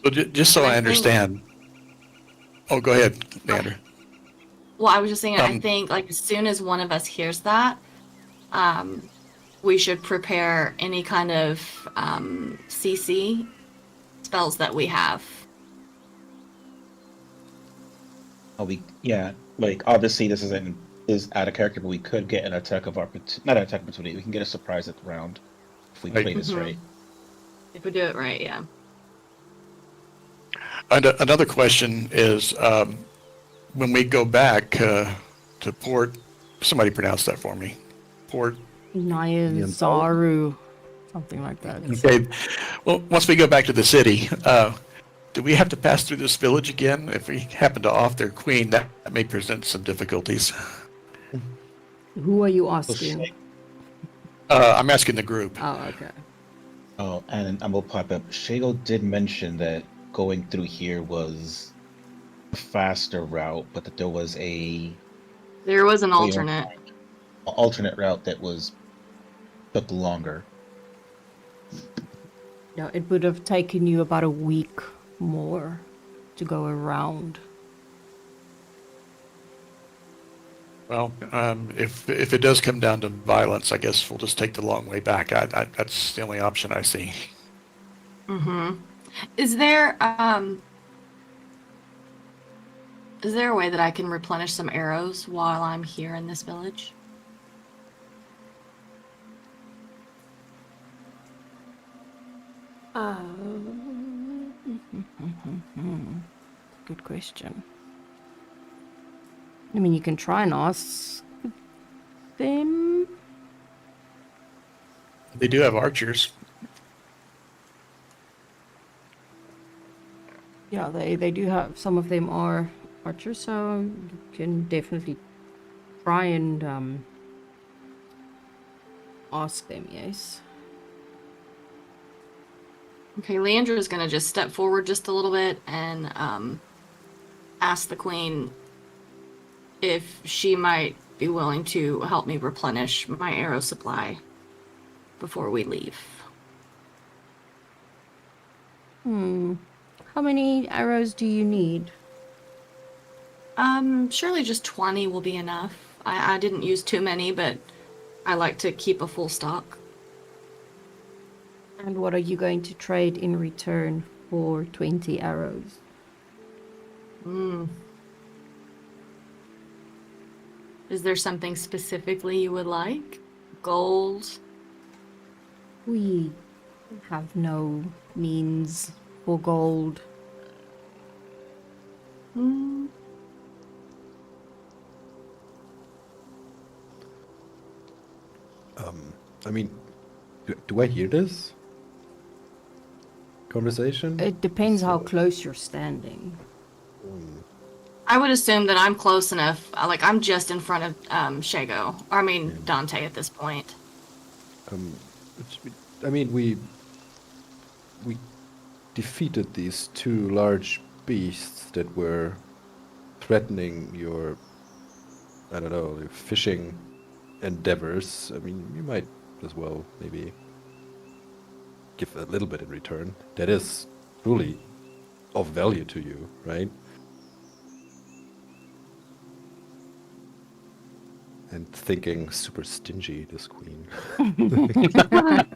So just so And I I think- understand. Oh, go ahead, Leander. Well, I was just saying, I Um, think like as soon as one of us hears that, we should prepare any kind of CC spells that we have. Like obviously this is out of character, but we could get an attack of opportunity. Not an attack opportunity. We can get a surprise at the round if we Right. play this Mhm. right. If we do it right, yeah. And another question is, when we go back to Port, somebody pronounce that for me. Port. Nyanzaru, something like that. Okay. Well, once we go back to the city, do we have to pass through this village again? If we happen to off their queen, that may present some difficulties. Who are you Oh, asking? shit. I'm asking the group. Oh, okay. Oh, and I'm gonna pop up. Shago did mention that going through here was a faster route, but that there was There was an Wait, alternate. alternate route that took longer. No, it would have taken you about a week more to go around. Well, if it does come down to violence, I guess we'll just take the long way back. That's the only option I see. Mm-hmm. Is there Is there a way that I can replenish some arrows while I'm here in this village? Good question. I mean, you can try and ask them. They do have archers. Yeah, they do have, some of them are archers, so you can definitely try and ask them, yes. Okay, Leandra's gonna just step forward just a little bit and ask the queen if she might be willing to help me replenish my arrow supply before we leave. How many arrows do you need? Surely just 20 will be enough. I didn't use too many, but I like to keep a full stock. And what are you going to trade in return for 20 arrows? Is there something specifically you would like? Gold? We have no means for gold. I mean, do I hear this conversation? It depends how close you're standing. I would assume that I'm close enough. Like, I'm just in front of Shago. Or, I mean, Dante at this point. I mean, we defeated these two large beasts that were threatening your, I don't know, your fishing endeavors. I mean, you might as well maybe give a little bit in return. That is truly of value to you, right? And thinking super stingy, this queen. The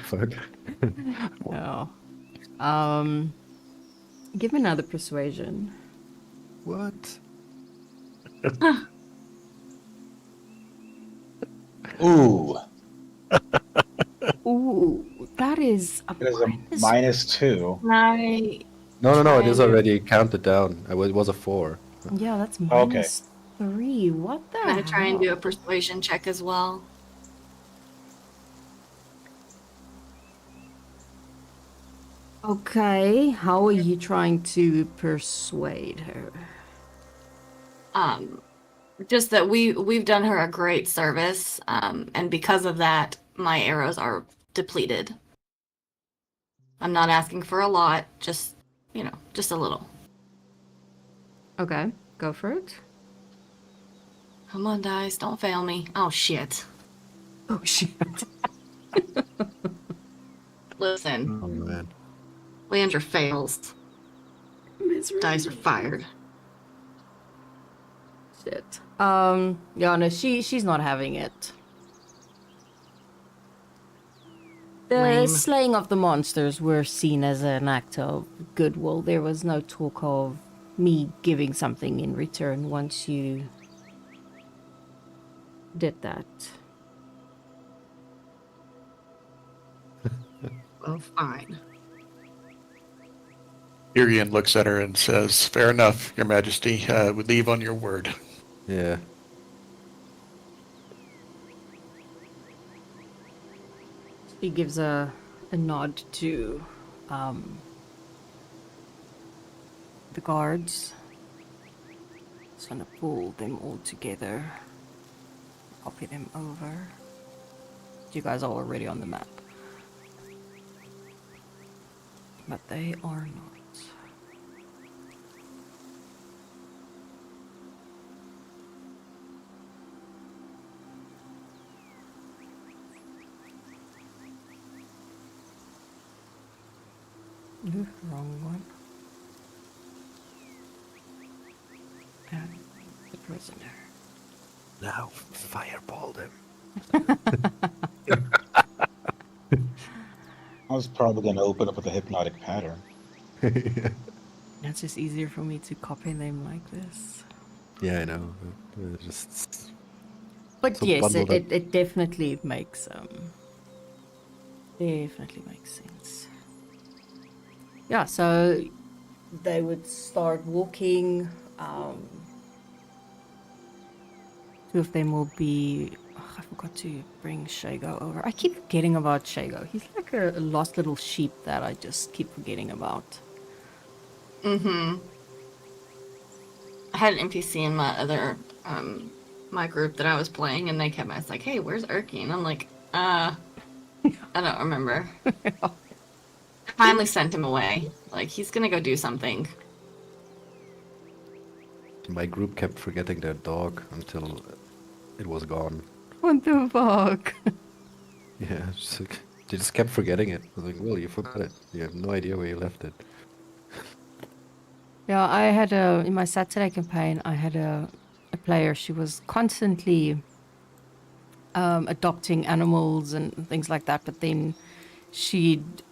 fuck? No. Give me another persuasion. What? Ooh, Ooh, that is a it is a -2. No, it is already counted down. It was a 4. Yeah, that's Okay. -3. What the I'm gonna try and do a hell? persuasion check as well. Okay, how are you trying to persuade her? Just that we've done her a great service, and because of that, my arrows are depleted. I'm not asking for a lot, just just a little. Okay, go for it. Come on, dice, don't fail me. Oh shit. Oh shit. Listen, Oh man. Leandra fails. Dice are fired. Shit. Yeah, no, she's not having it. The Lame. slaying of the monsters were seen as an act of goodwill. There was no talk of me giving something in return once you did that. Well, fine. Irian looks at her and says, "Fair enough, Your Majesty. We leave on your word." Yeah. She gives a nod to the guards. Just gonna pull them all together. Copy them over. You guys are already on the map. But they are not. Wrong one. And the prisoner. Now fireball them. I was probably going to open up with a hypnotic pattern. It's just easier for me to copy them like this. Yeah, I know. Just But so yes, bundled up. it definitely makes sense. Yeah, so they would start walking. Two of them will be. Oh, I forgot to bring Shago over. I keep forgetting about Shago. He's like a lost little sheep that I just keep forgetting about. I had an NPC in my other my group that I was playing, and they kept asking like, "Hey, where's Erky?" And I'm like, I don't remember. I finally sent him away. Like he's gonna go do something. My group kept forgetting their dog until it was gone. What the fuck? Yeah, just like, they just kept forgetting it. I was like, well, you forgot it. You have no idea where you left it. Yeah, I had in my Saturday campaign, I had a player. She was constantly adopting animals and things like that, but then she'd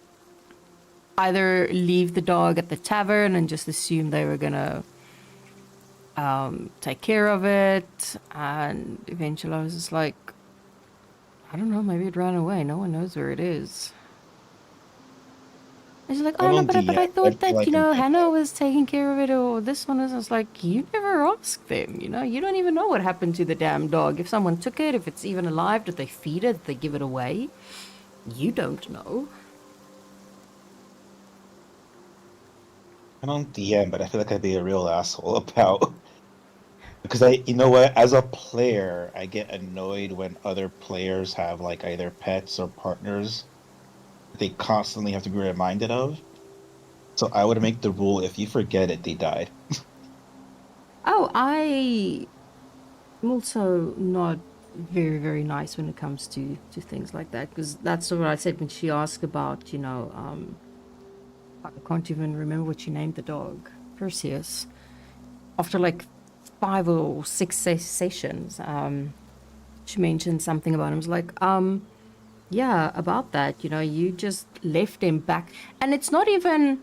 either leave the dog at the tavern and just assume they were gonna take care of it, and eventually I was just like, I don't know, maybe it ran away. No one knows where it is. And she's like, I oh no, don't but I DM, thought I that, feel like Hannah was taking care of it, or this one is. I was like, you never asked them, you don't even know what happened to the damn dog. If someone took it, if it's even alive, did they feed it, did they give it away? You don't know. I don't DM, but I feel like I'd be a real asshole about because you know what, as a player, I get annoyed when other players have like either pets or partners that they constantly have to be reminded of. So I would make the rule: if you forget it, they died. Oh, I'm also not very, very nice when it comes to things like that, because that's what I said when she asked about, I can't even remember what she named the dog, Perseus. After like 5 or 6 sessions, she mentioned something about him. I was like, yeah, about that, you just left him back. And it's not even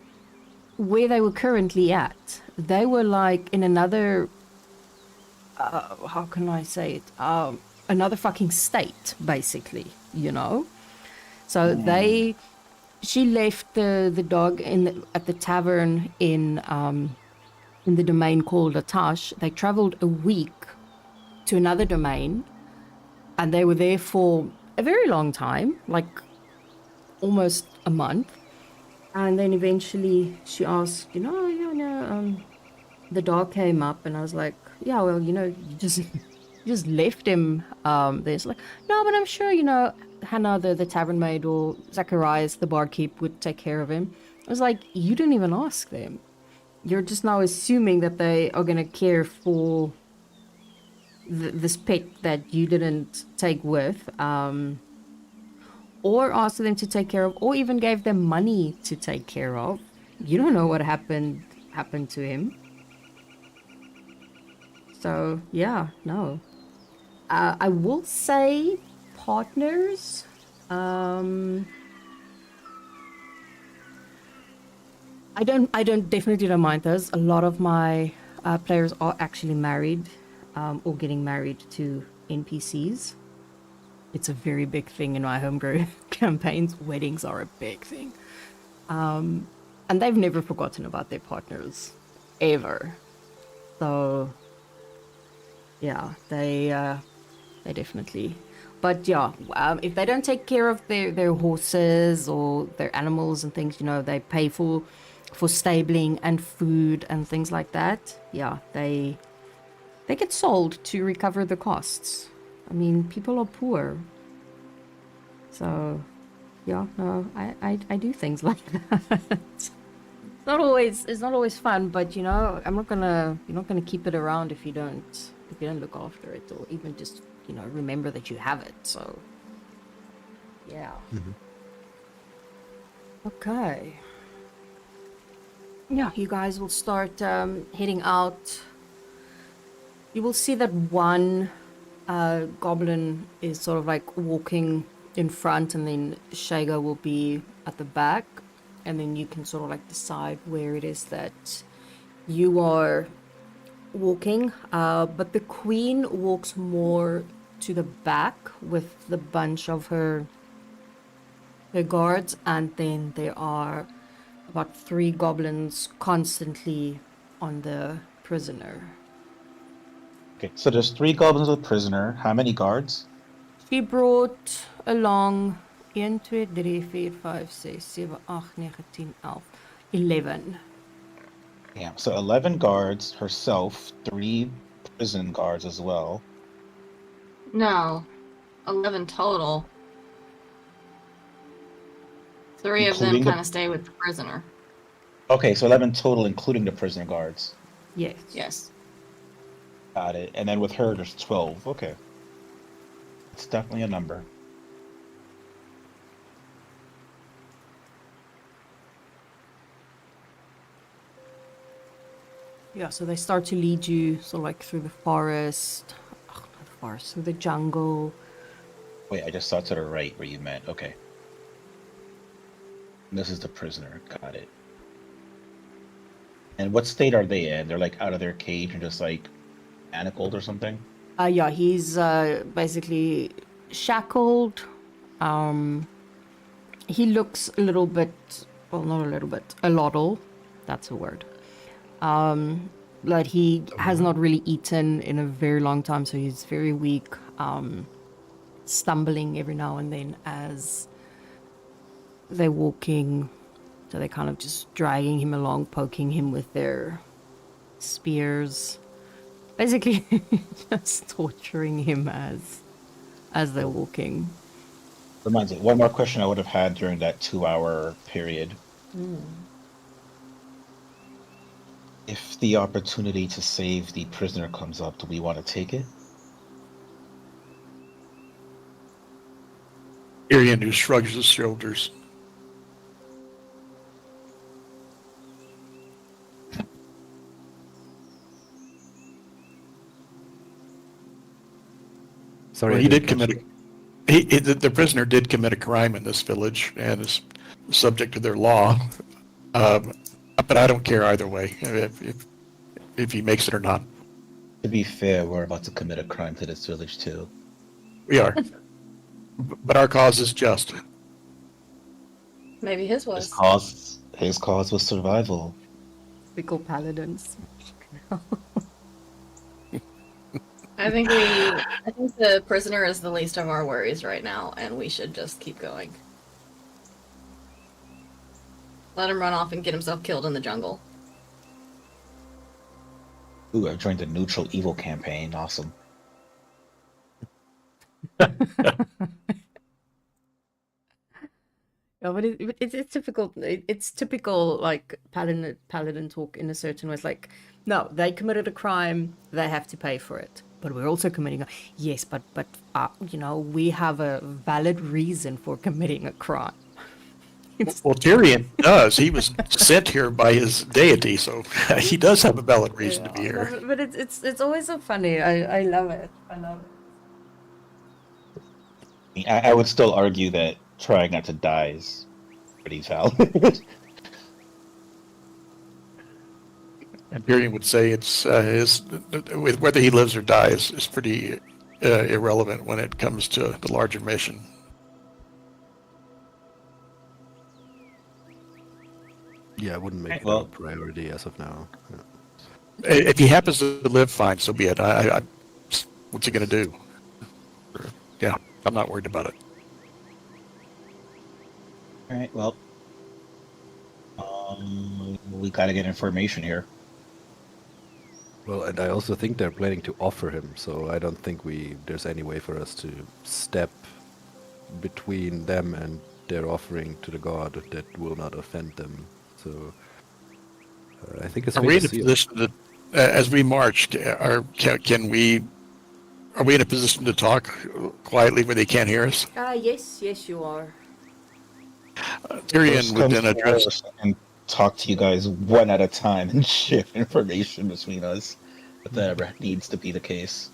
where they were currently at. They were like in another, how can I say it? Another fucking state, basically. So she left the dog at the tavern in the domain called Atash. They traveled a week to another domain, and they were there for a very long time, like almost a month. And then eventually she asked, the dog came up, and I was like, yeah, well, you just left him there. It's like, no, but I'm sure, Hannah, the tavern maid, or Zacharias, the barkeep, would take care of him. I was like, you didn't even ask them. You're just now assuming that they are going to care for this pet that you didn't take with, or ask them to take care of, or even gave them money to take care of. You don't know what happened to him. So yeah, no. I will say partners. I definitely don't mind those. A lot of my players are actually married, or getting married to NPCs. It's a very big thing in my homebrew campaigns. Weddings are a big thing. And they've never forgotten about their partners, ever. So, yeah, they definitely. But yeah, if they don't take care of their horses or their animals and things, they pay for stabling and food and things like that. Yeah, they get sold to recover the costs. I mean, people are poor. So, yeah, no, I do things like that. It's not always fun, but you're not gonna keep it around if you don't look after it, or even just remember that you have it. So, yeah. Okay. Yeah, you guys will start heading out. You will see that one goblin is sort of like walking in front, and then Shago will be at the back, and then you can sort of like decide where it is that You are walking, but the queen walks more to the back with the bunch of her guards, and then there are about 3 goblins constantly on the prisoner. Okay, so there's 3 goblins with prisoner. How many guards? She brought along 1, 2, 3, 4, 5, 6, 7, 8, 9, 10, 11. 11. Yeah, so 11 guards, herself, 3 prison guards as well. No, 11 total. 3 of them Including the- kind of stay with the prisoner. Okay, so 11 total, including the prisoner guards. Yes. Yes. Got it. And then with her, there's 12. Okay. It's definitely a number. Yeah, so they start to lead you sort of like through the forest. Oh, not the forest, through the jungle. Wait, I just saw to the right where you meant. Okay. This is the prisoner. Got it. And what state are they in? They're like out of their cage and just like manacled or something? Yeah, he's basically shackled. He looks a little bit, well, not a little bit, a lottle. That's a word. But he has not really eaten in a very long time, so he's very weak. Stumbling every now and then as they're walking. So they're kind of just dragging him along, poking him with their spears. Basically, just torturing him as they're walking. Reminds me, one more question I would have had during that 2-hour period. If the opportunity to save the prisoner comes up, do we want to take it? Tyrion just shrugs his shoulders. Sorry, Well, I he didn't did catch commit the prisoner did commit a crime in this village and is subject to their law. But I don't care either way, if he makes it or not. To be fair, we're about to commit a crime to this village too. We are. But our cause is just. Maybe his His was. cause was survival. Typical paladins. I think the prisoner is the least of our worries right now, and we should just keep going. Let him run off and get himself killed in the jungle. Ooh, I've joined the neutral evil campaign. Awesome. Yeah, but it's typical. It's typical like paladin talk in a certain way. It's like, no, they committed a crime. They have to pay for it. But we're also committing a yes, but you know, we have a valid reason for committing a crime. Well, Tyrion does. He was sent here by his deity, so he does have a valid reason to be here. But it's always so funny. I love it. I love it. I would still argue that trying not to die is pretty valid. And Tyrion would say it's whether he lives or dies is pretty irrelevant when it comes to the larger mission. Yeah, I wouldn't make it Well- a priority as of now. Yeah. If he happens to live, fine, so be it. What's he going to do? Yeah, I'm not worried about it. All right, well, we gotta get information here. Well, and I also think they're planning to offer him, so I don't think there's any way for us to step between them and their offering to the god that will not offend them. So I think it's Are we in fate a sealed. position that, as we march, are we in a position to talk quietly where they can't hear us? Yes, you are. Tyrion First would comes then to address. first and talk to you guys one at a time and share information between us. If that ever needs to be the case.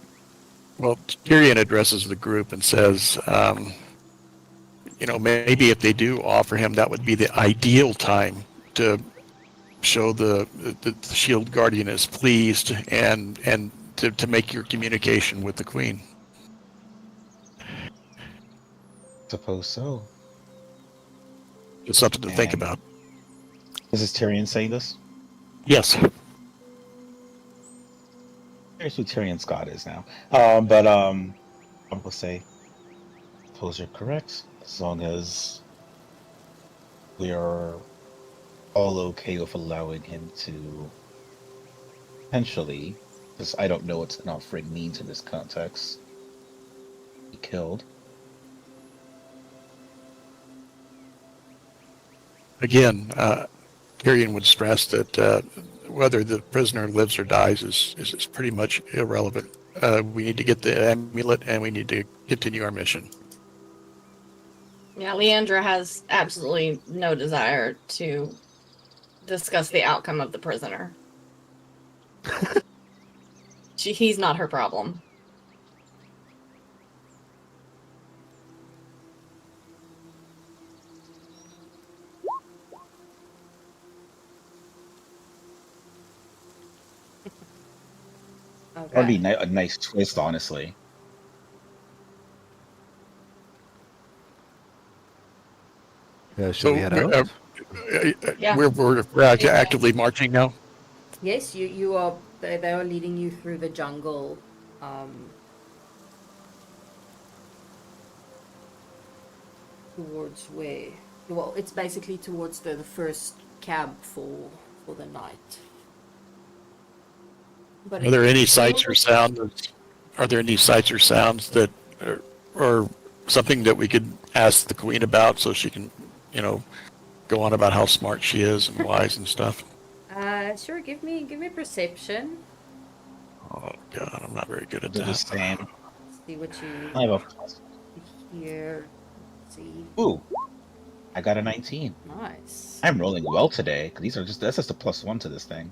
Well, Tyrion addresses the group and says, maybe if they do offer him, that would be the ideal time to show the shield guardian is pleased and to make your communication with the queen. Suppose so. It's something to think And about. this is Tyrion saying this? Yes. Here's who Tyrion Scott is now. I will say, suppose you're correct, as long as we are all okay with allowing him to potentially, because I don't know what an offering means in this context, be killed. Again, Tyrion would stress that whether the prisoner lives or dies is pretty much irrelevant. We need to get the amulet, and we need to continue our mission. Yeah, Leandra has absolutely no desire to discuss the outcome of the prisoner. He's not her problem. That'd be a nice twist, honestly. Should we head out? Yeah. We're actively marching now. Yes, you are. They are leading you through the jungle. Towards where? Well, it's basically towards the first camp for the night. But Are there any it's sights or sounds? Are there any sights or sounds that, or something that we could ask the queen about, so she can, go on about how smart she is and wise and stuff? Sure. Give me perception. Oh God, I'm not very good at Do the that. same. See what you I have a. hear. See. Ooh, I got a 19. Nice. I'm rolling well today. 'Cause that's just a +1 to this thing.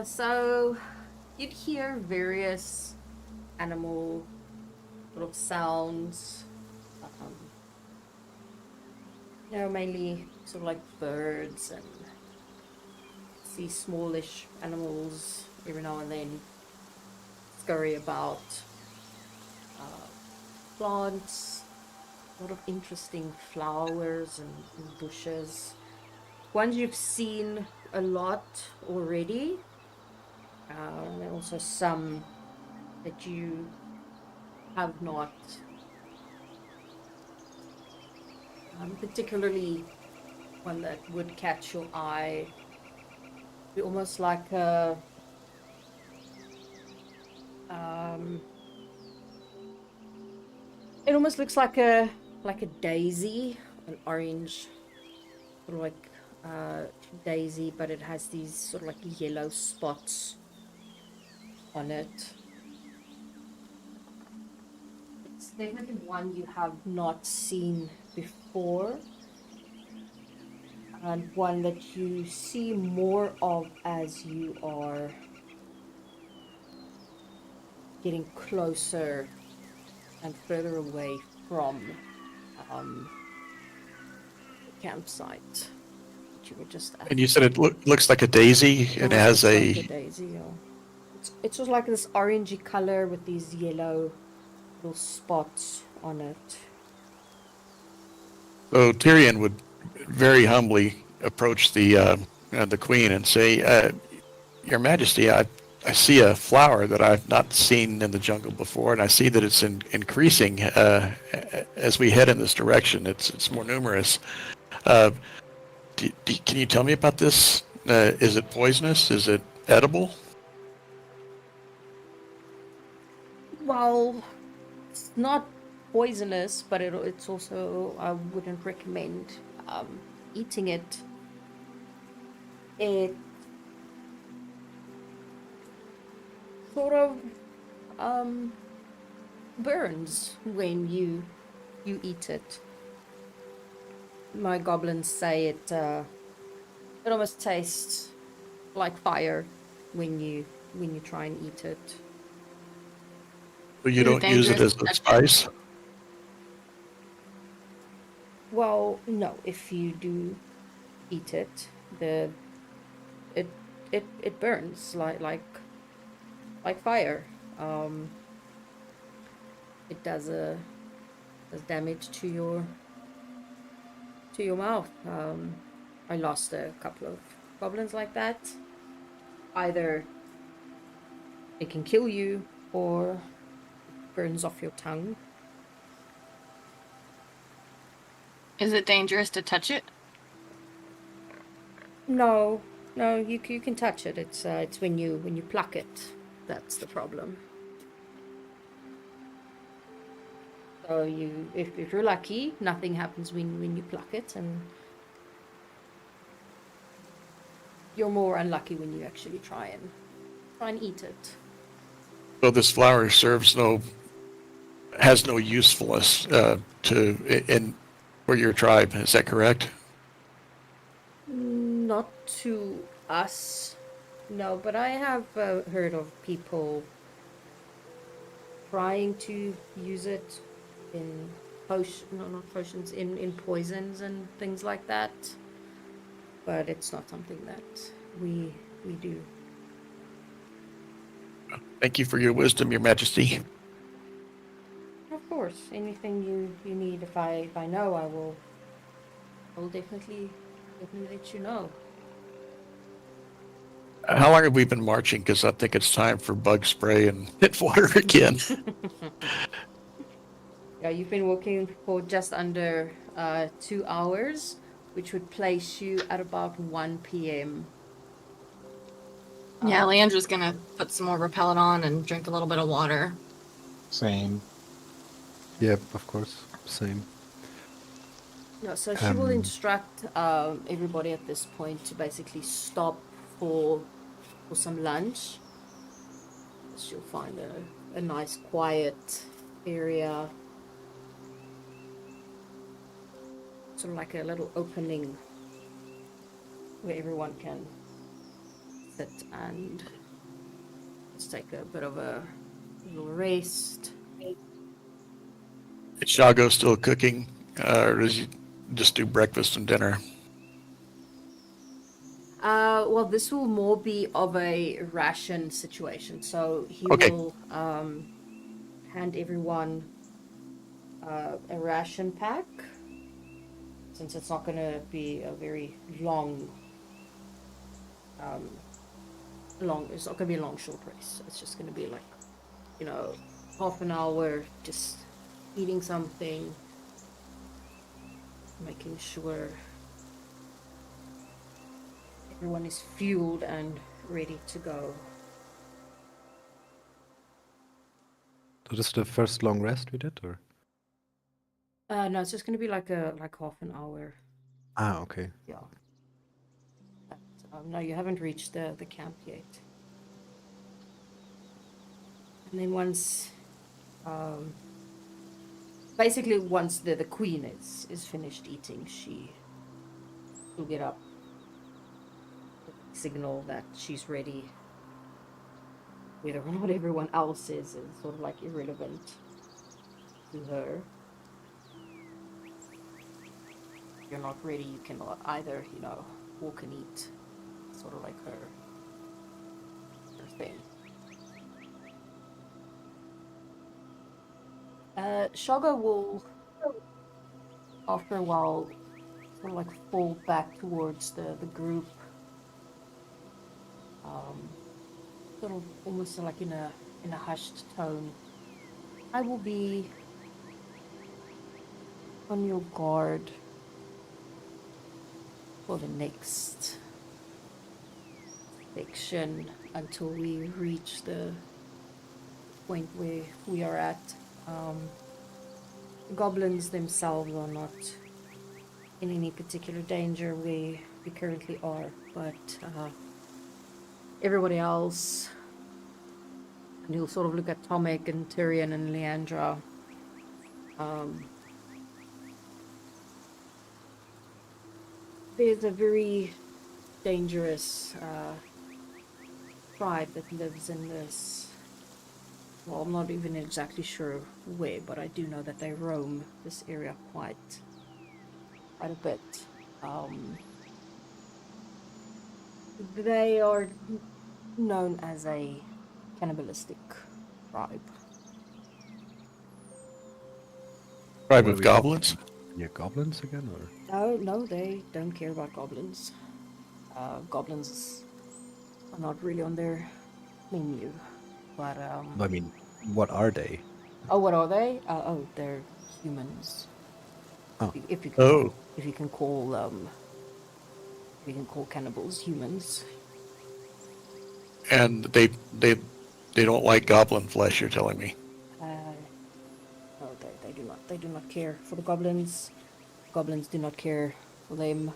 So you'd hear various animal sort of sounds. Mainly sort of like birds, and see smallish animals every now and then scurry about. Plants, a lot of interesting flowers and bushes. Ones you've seen a lot already, and then also some that you have not. Particularly one that would catch your eye. Be almost like a it almost looks like a daisy, an orange, sort of like daisy, but it has these sort of like yellow spots on it. It's definitely one you have not seen before, and one that you see more of as you are getting closer and further away from the campsite that you were just at. And you said it looks like a daisy. It has Looks a. like a daisy, yeah. It's just like this orangey color with these yellow little spots on it. So Tyrion would very humbly approach the queen and say, "Your Majesty, I see a flower that I've not seen in the jungle before, and I see that it's increasing as we head in this direction. It's more numerous. Can you tell me about this? Is it poisonous? Is it edible?" Well, it's not poisonous, but it's also, I wouldn't recommend eating it. It sort of burns when you eat it. My goblins say it almost tastes like fire when you try and eat it. So you Is it don't use it as dangerous? a spice? Well, no. If you do eat it, it it burns like fire. It does damage to your mouth. I lost a couple of goblins like that. Either it can kill you or burns off your tongue. Is it dangerous to touch it? No, no, you can touch it. It's when you pluck it that's the problem. So if you're lucky, nothing happens when you pluck it, and you're more unlucky when you actually try and eat it. So this flower has no usefulness for your tribe. Is that correct? Not to us, no, but I have heard of people trying to use it in not potions, in poisons and things like that. But it's not something that we do. Thank you for your wisdom, Your Majesty. Of course, anything you need, if I know, I will definitely let you know. How long have we been marching? Because I think it's time for bug spray and hit water again. Yeah, you've been walking for just under 2 hours, which would place you at about 1 p.m. Yeah, Leandra's gonna put some more repellent on and drink a little bit of water. Same. Yep, of course. Same. No, so she will instruct everybody at this point to basically stop for some lunch. She'll find a nice quiet area, sort of like a little opening where everyone can sit and just take a bit of a little rest. Is Shago still cooking, or does he just do breakfast and dinner? Well, this will more be of a ration situation. So he Okay. will hand everyone a ration pack, since it's not going to be a very long. It's not going to be a long short race. It's just going to be like, half an hour, just eating something, making sure everyone is fueled and ready to go. So this is the first long rest we did, or? No, it's just going to be like half an hour. Ah, okay. Yeah. But, no, you haven't reached the camp yet. And then once the queen is finished eating, she will get up, signal that she's ready. Whether or not everyone else is sort of like irrelevant to her. If you're not ready, you can either, walk and eat, sort of like her thing. Shaga will, after a while, sort of like fall back towards the group. Sort of almost like in a hushed tone. I will be on your guard for the next section until we reach the point where we are at. The goblins themselves are not in any particular danger where we currently are, but everybody else, and he'll sort of look at Tomek and Tyrion and Leandra. There's a very dangerous tribe that lives in this. Well, I'm not even exactly sure where, but I do know that they roam this area quite quite a bit. They are known as a cannibalistic tribe. Tribe What are of we talking goblins? about? Yeah, goblins again, or? No, they don't care about goblins. Goblins are not really on their menu. But I mean, what are they? oh, what are they? They're humans. Oh, If you can, Oh, if you can call if you can call cannibals humans. and they don't like goblin flesh. You're telling me? Uh, no, they do not. They do not care for the goblins. Goblins do not care for them.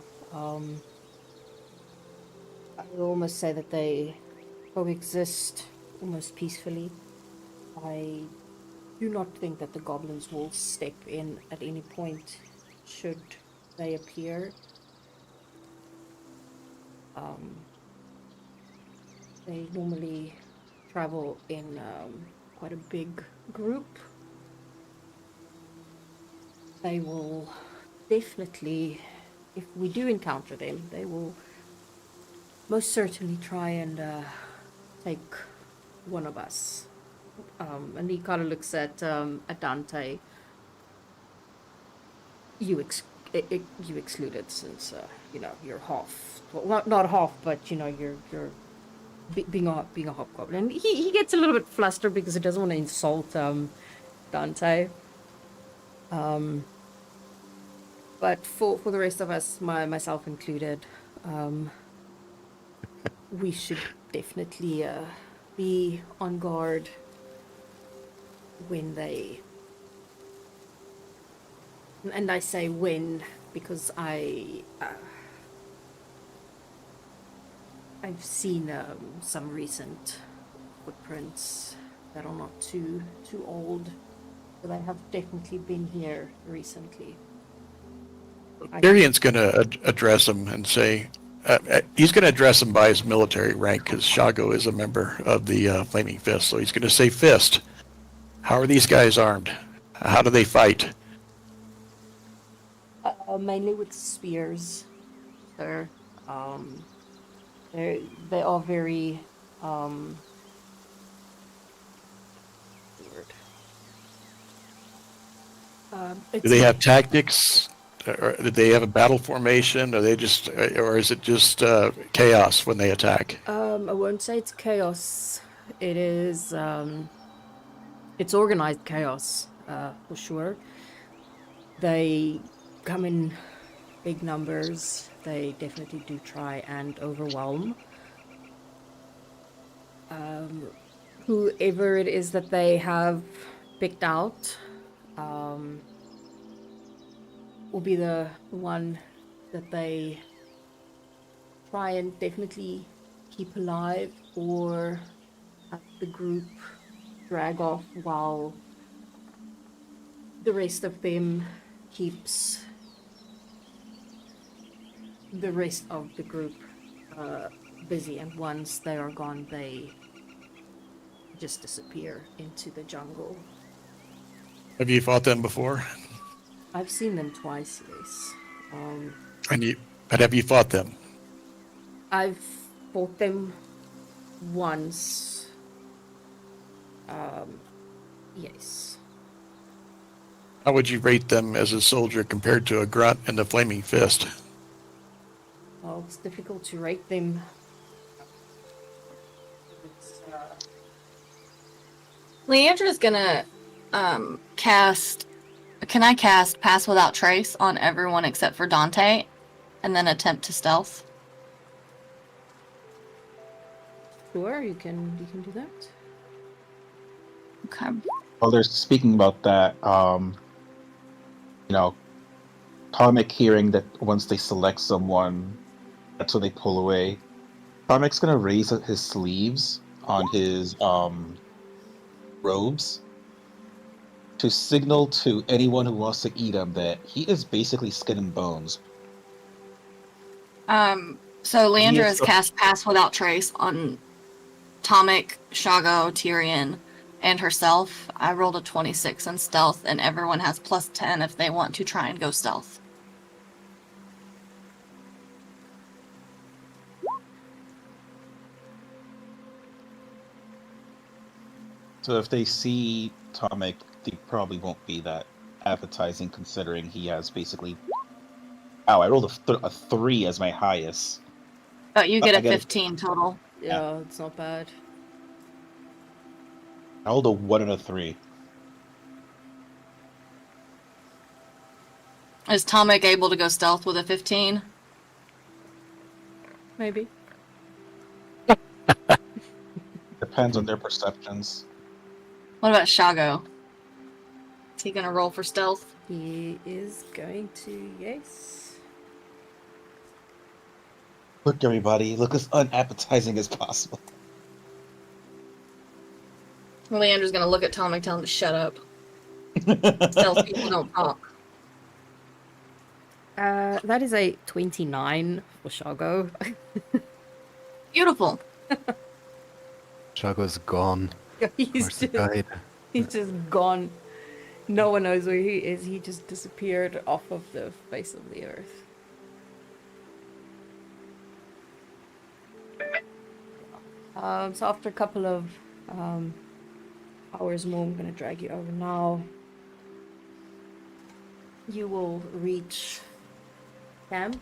I would almost say that they coexist almost peacefully. I do not think that the goblins will step in at any point should they appear. They normally travel in quite a big group. They will definitely, if we do encounter them, they will most certainly try and take one of us. And he kind of looks at Dante. You you excluded since you know you're half. Well, not half, but you know you're being a hobgoblin. He gets a little bit flustered because he doesn't want to insult Dante. But for the rest of us, myself included, we should definitely be on guard when they. And I say when because I've seen some recent footprints that are not too old, but I have definitely been here recently. Tyrion's going to address him and say, he's going to address him by his military rank because Shago is a member of the Flaming Fist. So he's going to say, Fist, how are these guys armed? How do they fight? Mainly with spears, sir. They are very weird. Do It's they not. have tactics? Or do they have a battle formation? Or they just, or is it just chaos when they attack? I won't say it's chaos. It is. It's organized chaos, for sure. They come in big numbers. They definitely do try and overwhelm whoever it is that they have picked out. Will be the one that they try and definitely keep alive or have the group drag off while the rest of them keeps the rest of the group busy, and once they are gone they just disappear into the jungle. Have you fought them before? I've seen them twice, yes. But have you fought them? I've fought them once. Yes. How would you rate them as a soldier compared to a grunt and the Flaming Fist? Well, it's difficult to rate them. It's, Leandra's gonna cast. Can I cast Pass Without Trace on everyone except for Dante, and then attempt to stealth? sure, you can do that. Okay. While they're speaking about that, you know, Comic hearing that once they select someone, that's when they pull away. Comic's gonna raise his sleeves on his robes to signal to anyone who wants to eat him that he is basically skin and bones. So Leandra Yes. has cast Pass Without Trace on Tomic, Shago, Tyrion, and herself. I rolled a 26 in stealth, and everyone has +10 if they want to try and go stealth. So if they see Tomek, they probably won't be that appetizing, considering he has basically. Ow! I rolled a 3 as my highest. But you get I a get 15 total. Yeah, it's not bad. I rolled a 1 and a 3. Is Tomek able to go stealth with a 15? Maybe. Depends on their perceptions. What about Shago? Is he gonna roll for stealth? He is going to, yes. Look, everybody, look as unappetizing as possible. Leander's gonna look at Tomek, tell him to shut up. Stealth people don't talk. That is a 29 for Shago. Beautiful. Chago's gone. Where's the guide? He's just gone. No one knows where he is. He just disappeared off of the face of the earth. So after a couple of hours more, I'm gonna drag you over now. You will reach camp.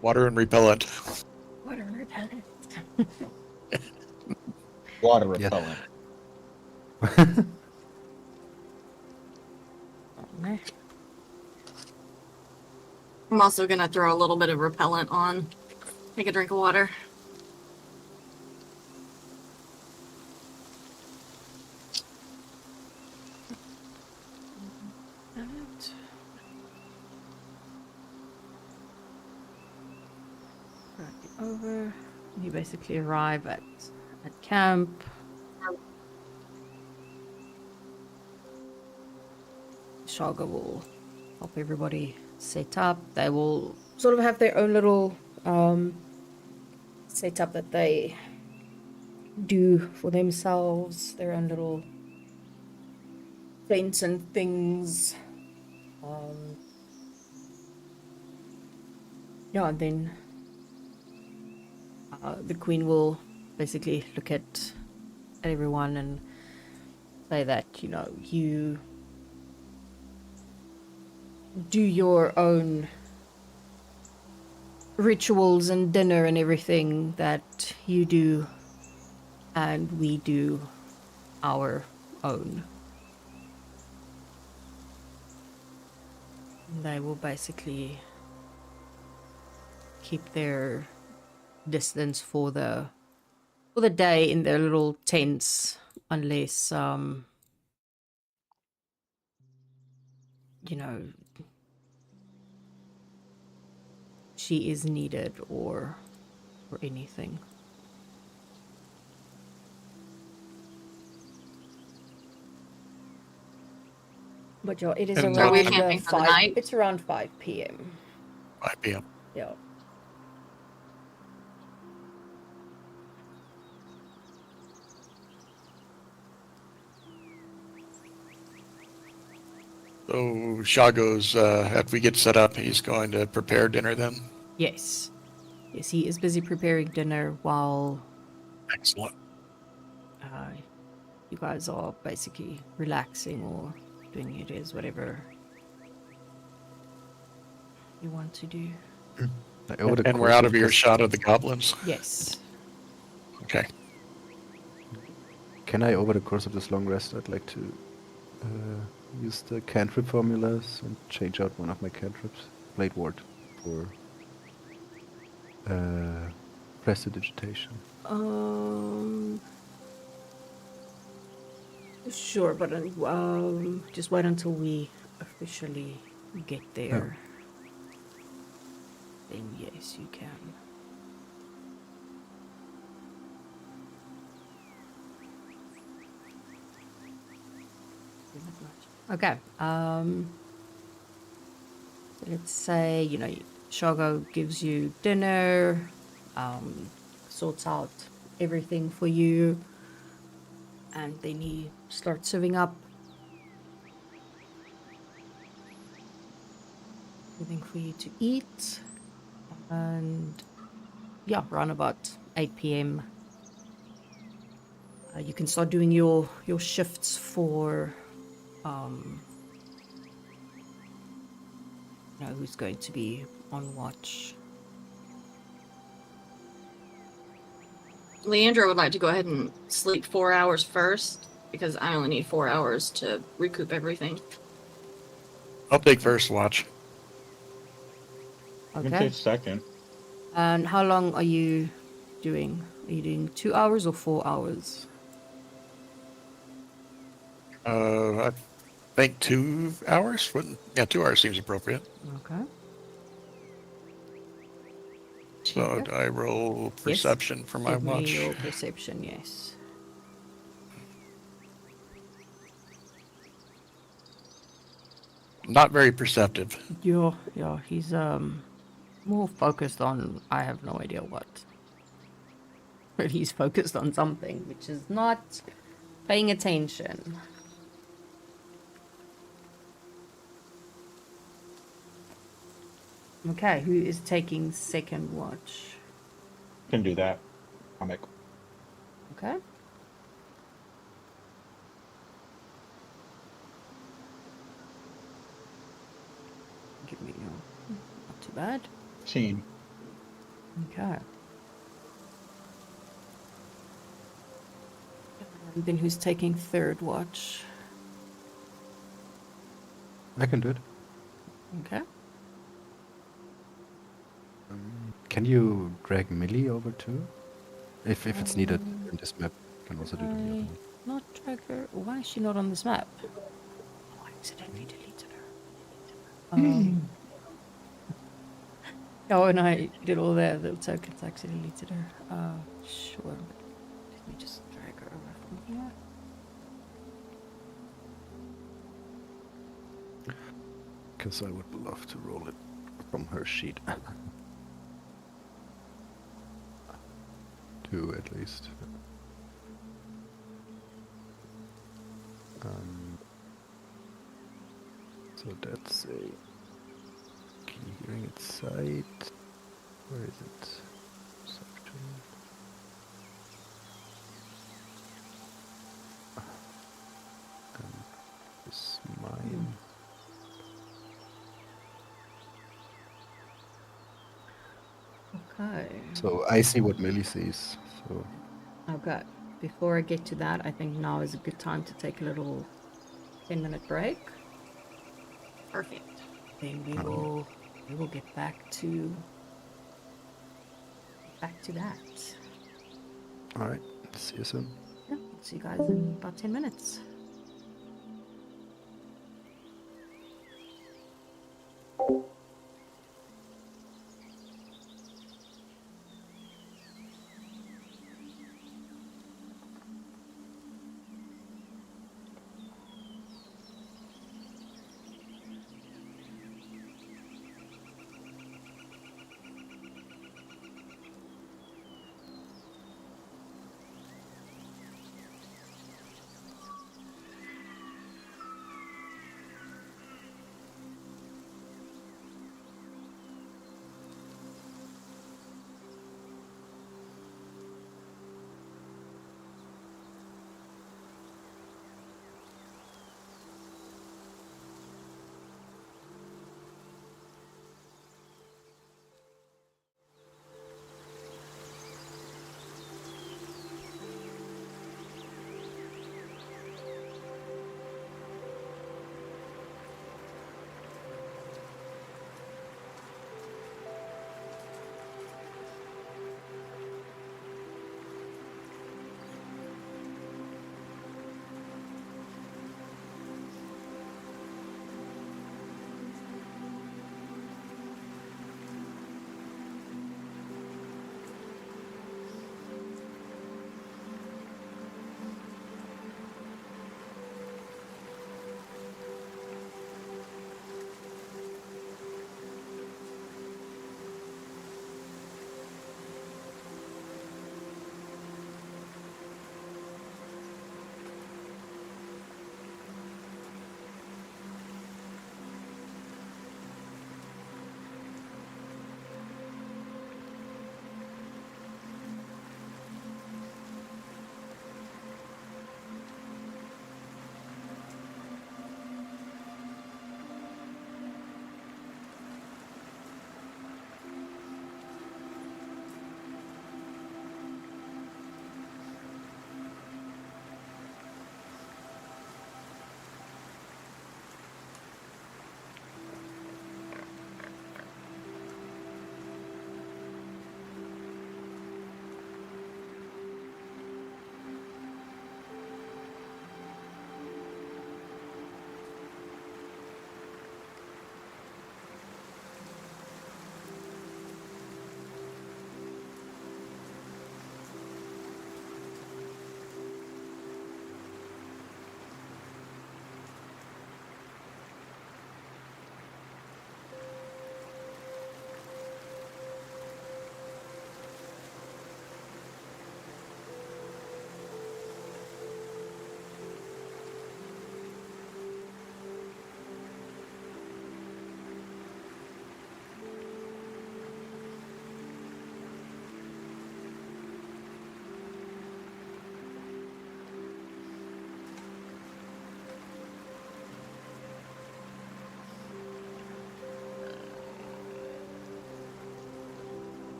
Water and repellent. Water repellent. Water Yeah. repellent. I'm also gonna throw a little bit of repellent on. Take a drink of water. Drag you over. You basically arrive at camp. Shaga will help everybody set up. They will sort of have their own little setup that they do for themselves, their own little fence and things. Yeah, and then the queen will basically look at everyone and say that, you know, you do your own rituals and dinner and everything that you do, and we do our own. They will basically keep their distance for the day in their little tents, unless you know, she is needed or anything. But yeah, it is And are we around camping for the 5. night? It's around 5 p.m. 5 p.m. Yeah. So Shago's, after we get set up, he's going to prepare dinner then? Yes. Yes, he is busy preparing dinner while Excellent. you guys are basically relaxing or doing it is whatever you want to do. Like, over the And we're course out of this- earshot of the goblins? Yes. Okay. Can I, over the course of this long rest, I'd like to use the cantrip formulas and change out one of my cantrips, Blade Ward, for prestidigitation. Sure, but just wait until we officially get there. Then yes, you can. Okay. So let's say, you know, Shago gives you dinner, sorts out everything for you, and then he starts serving up everything for you to eat. And yeah, around about 8 p.m. You can start doing your shifts for who's going to be on watch. Leandra would like to go ahead and sleep 4 hours first because I only need 4 hours to recoup everything. I'll take first watch. I can Okay. take second. And how long are you doing? Are you doing 2 hours or 4 hours? I think 2 hours. Yeah, 2 hours seems appropriate. Okay. So Okay. I roll perception for my Give me watch. your perception, yes. Not very perceptive. Yeah, he's more focused on I have no idea what. But he's focused on something, which is not paying attention. Okay, who is taking second watch? Can do that. Comic. Okay. Give me your... Not too bad. Team. Okay. And then who's taking third watch? I can do it. Okay. Can you drag Millie over too? If it's needed in this map, you can also do it on the other one. Not drag her. Why is she not on this map? Oh, I accidentally deleted her. Oh, and I did all the little tokens. I actually deleted her. Sure. But let me just drag her over from here. Because I would love to roll it from her sheet. Two at least. So that's a key hearing at sight. Where is it? Section. And this mine. Okay. So I see what Millie sees. So Okay. Before I get to that, I think now is a good time to take a little 10-minute break. Perfect. Then we will get back to that. all right. See you soon. Yeah, see you guys in about 10 minutes.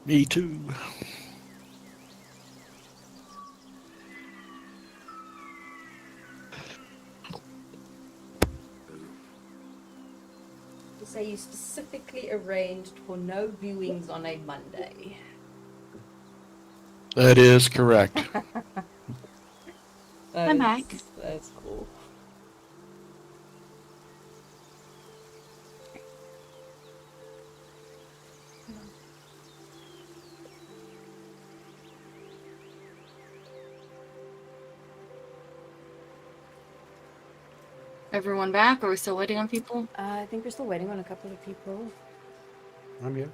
Me too. You say you specifically arranged for no viewings on a Monday. That is correct. I'm back. That's cool. Everyone back? Or are we still waiting on people? I think we're still waiting on a couple of people. I'm here.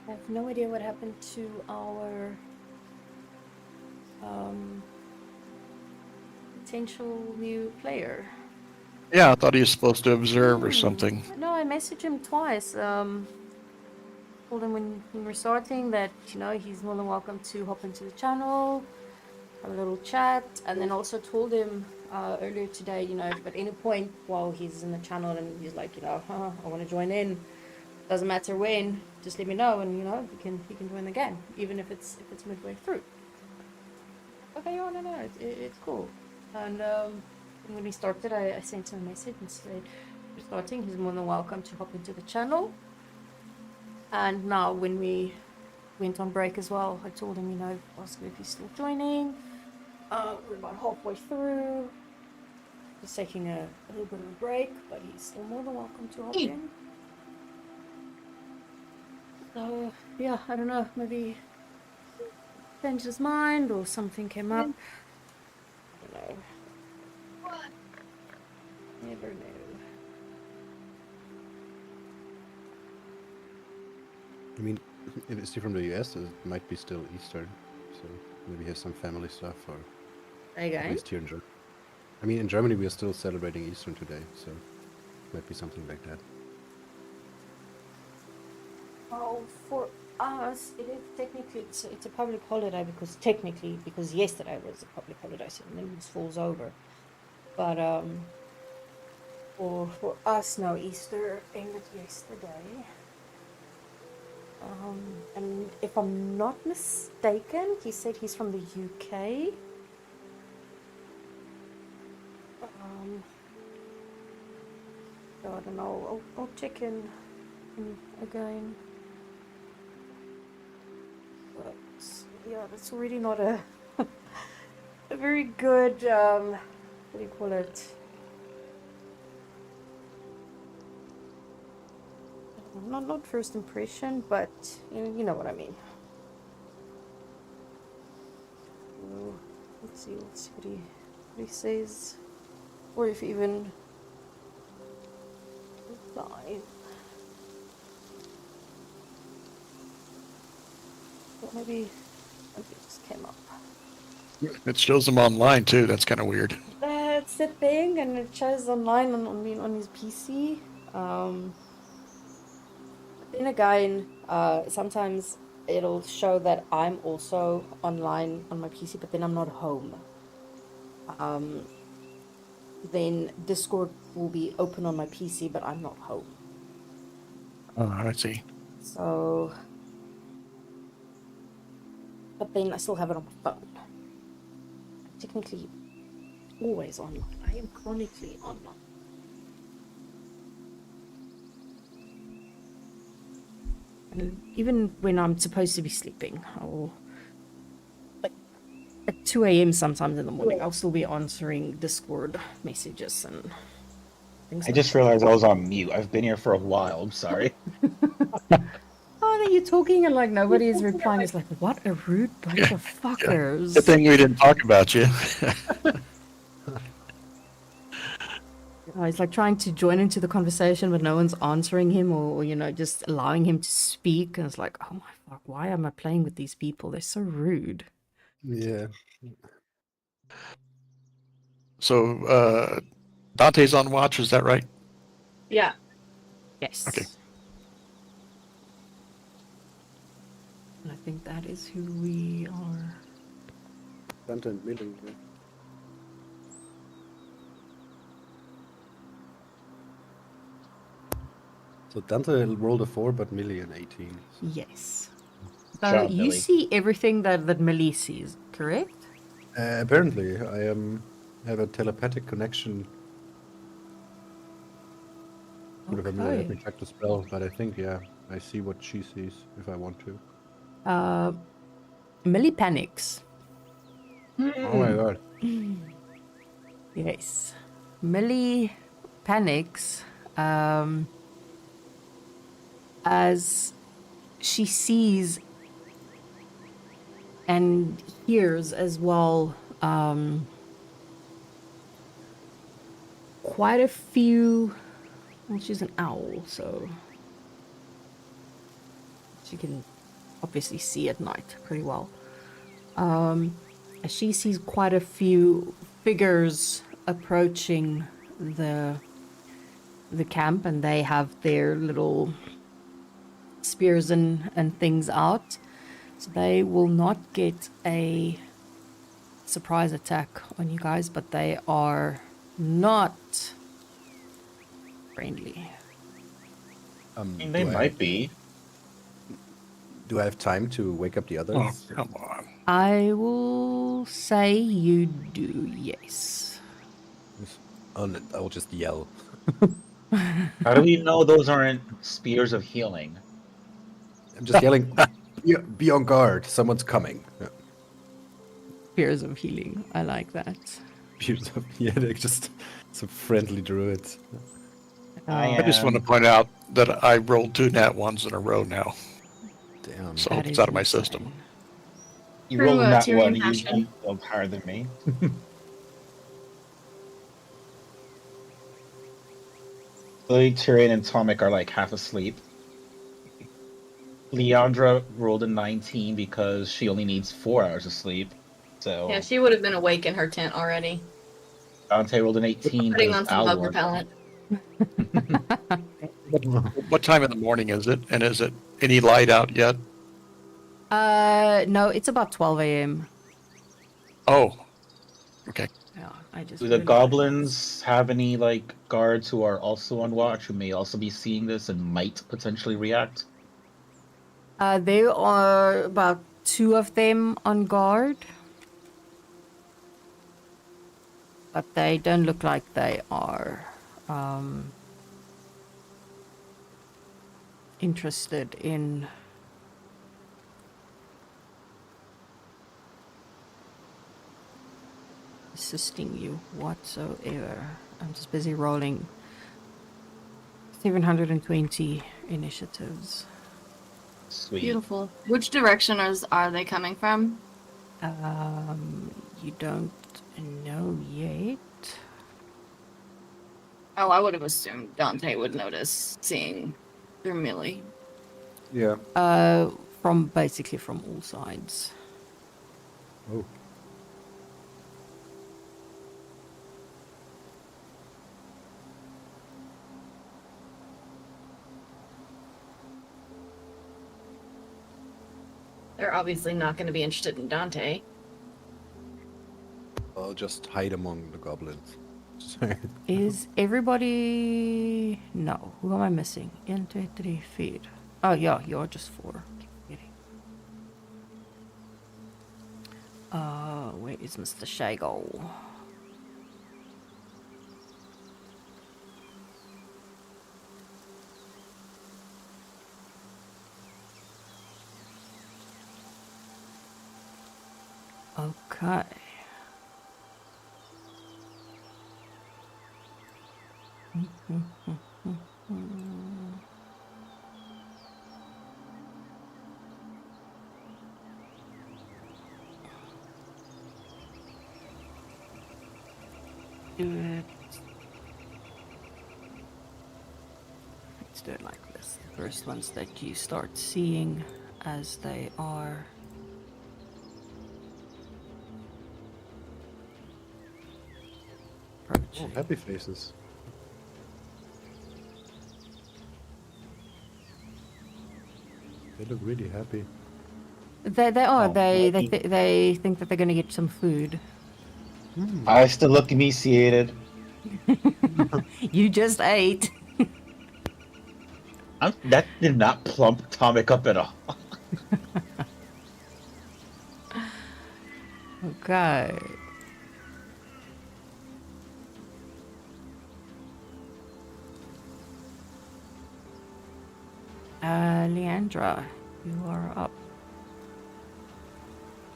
I have no idea what happened to our potential new player. Yeah, I thought he was supposed to observe or something. No, I messaged him twice. Told him when we were starting that, you know, he's more than welcome to hop into the channel, have a little chat, and then also told him earlier today, you know, if at any point while he's in the channel and he's like, you know, I want to join in, doesn't matter when, just let me know, and you know, he can join the game, even if it's midway through. Okay, no, it's cool. And when we started, I sent him a message and said, we're starting, he's more than welcome to hop into the channel. And now when we went on break as well, I told him, you know, ask him if he's still joining. We're about halfway through. Just taking a little bit of a break, but he's still more than welcome to hop in. So, yeah, I don't know, maybe changed his mind or something came up. I don't know. Never know. I mean, if it's from the US, it might be still Eastern, so maybe he has some family stuff, or at Okay. least here in Germany. I mean, in Germany we are still celebrating Eastern today, so might be something like that. Oh, for us, it is technically, it's a public holiday because yesterday was a public holiday, so then it falls over. But for us now, Easter ended yesterday. And if I'm not mistaken, he said he's from the UK. So I don't know. I'll check in again. But yeah, that's already not a a very good what do you call it? Not first impression, but you know what I mean. So, let's see what he says, or if even replies. But maybe it just came up. It shows him online too. That's kind of weird. That's the thing, and it shows online on his PC. Then again, sometimes it'll show that I'm also online on my PC, but then I'm not home. Then Discord will be open on my PC, but I'm not home. Oh, I see. So, but then I still have it on my phone. I'm technically always online. I am chronically online. And even when I'm supposed to be sleeping, I'll, like, at 2 a.m. sometimes in the morning, I'll still be answering Discord messages and things I like just realized I was on mute. I've been here for a while. I'm sorry. oh, then you're talking and like nobody is replying. It's like, what a rude bunch of fuckers. Good thing we didn't talk about you. Oh, he's like trying to join into the conversation, but no one's answering him or you know, just allowing him to speak. And it's like, oh my fuck, why am I playing with these people? They're so rude. Yeah. So, Dante's on watch, is that right? Yeah. Yes. Okay. And I think that is who we are. Content building. Yeah. So Dante rolled a 4, but Millie an 18. Yes. Good So job, you Millie. see everything that Millie sees, correct? Apparently, I have a telepathic connection. Would have Amelia let me Okay. check the spell, but I think, yeah, I see what she sees if I want to. Millie panics. Oh my god. Yes. Millie panics as she sees and hears as well quite a few. Well, she's an owl, so she can obviously see at night pretty well. As she sees quite a few figures approaching the camp, and they have their little spears and things out, so they will not get a surprise attack on you guys, but they are not friendly. I mean, they might be. Do I have time to wake up the others? Oh, come on. I will say you do, yes. I will just yell. How do we know those aren't spears of healing? I'm just yelling, be on guard, someone's coming. Yeah. Spears of healing, I like that. Beautiful. Yeah, they're just some friendly druids. I just want to point out that I rolled 2 nat 1s in a row now, Damn. so That it's is out of my insane. system. You True, rolled that Tyrion one. You passion. rolled higher than me. Lily, Tyrion, and Tomic are like half asleep. Leandra rolled a 19 because she only needs 4 hours of sleep. So Yeah, she would have been awake in her tent already, Dante rolled an 18 putting because on some bug Alwar. repellent. What time in the morning is it? And is it any light out yet? No, it's about 12 a.m. Oh, okay. Yeah, I just Do the realized. goblins have any like guards who are also on watch who may also be seeing this and might potentially react? There are about 2 of them on guard. But they don't look like they are interested in assisting you whatsoever. I'm just busy rolling 720 initiatives. Sweet. Beautiful. Which direction are they coming from? You don't know yet. Oh, I would have assumed Dante would notice seeing through Millie. Yeah. From basically from all sides. Oh. They're obviously not going to be interested in Dante. I'll just hide among the goblins. Sorry. Is everybody... No, who am I missing? 1, 2, 3, 4. Oh yeah, you're just 4. Keep forgetting. Where is Mr. Shago? Okay. Do it. Let's do it like this. The first ones that you start seeing as they are Oh, approaching. happy faces. They look really happy. They are. Oh, They think that they're going to get some food. I still look emaciated. You just ate. That did not plump Atomic up at all. Okay. Leandra, you are up.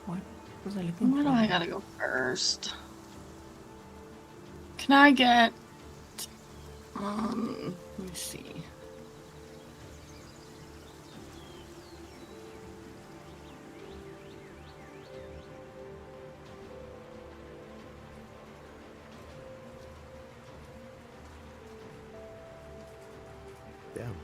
What was I looking Why for? do I gotta go first? Can I get let me see. Damn.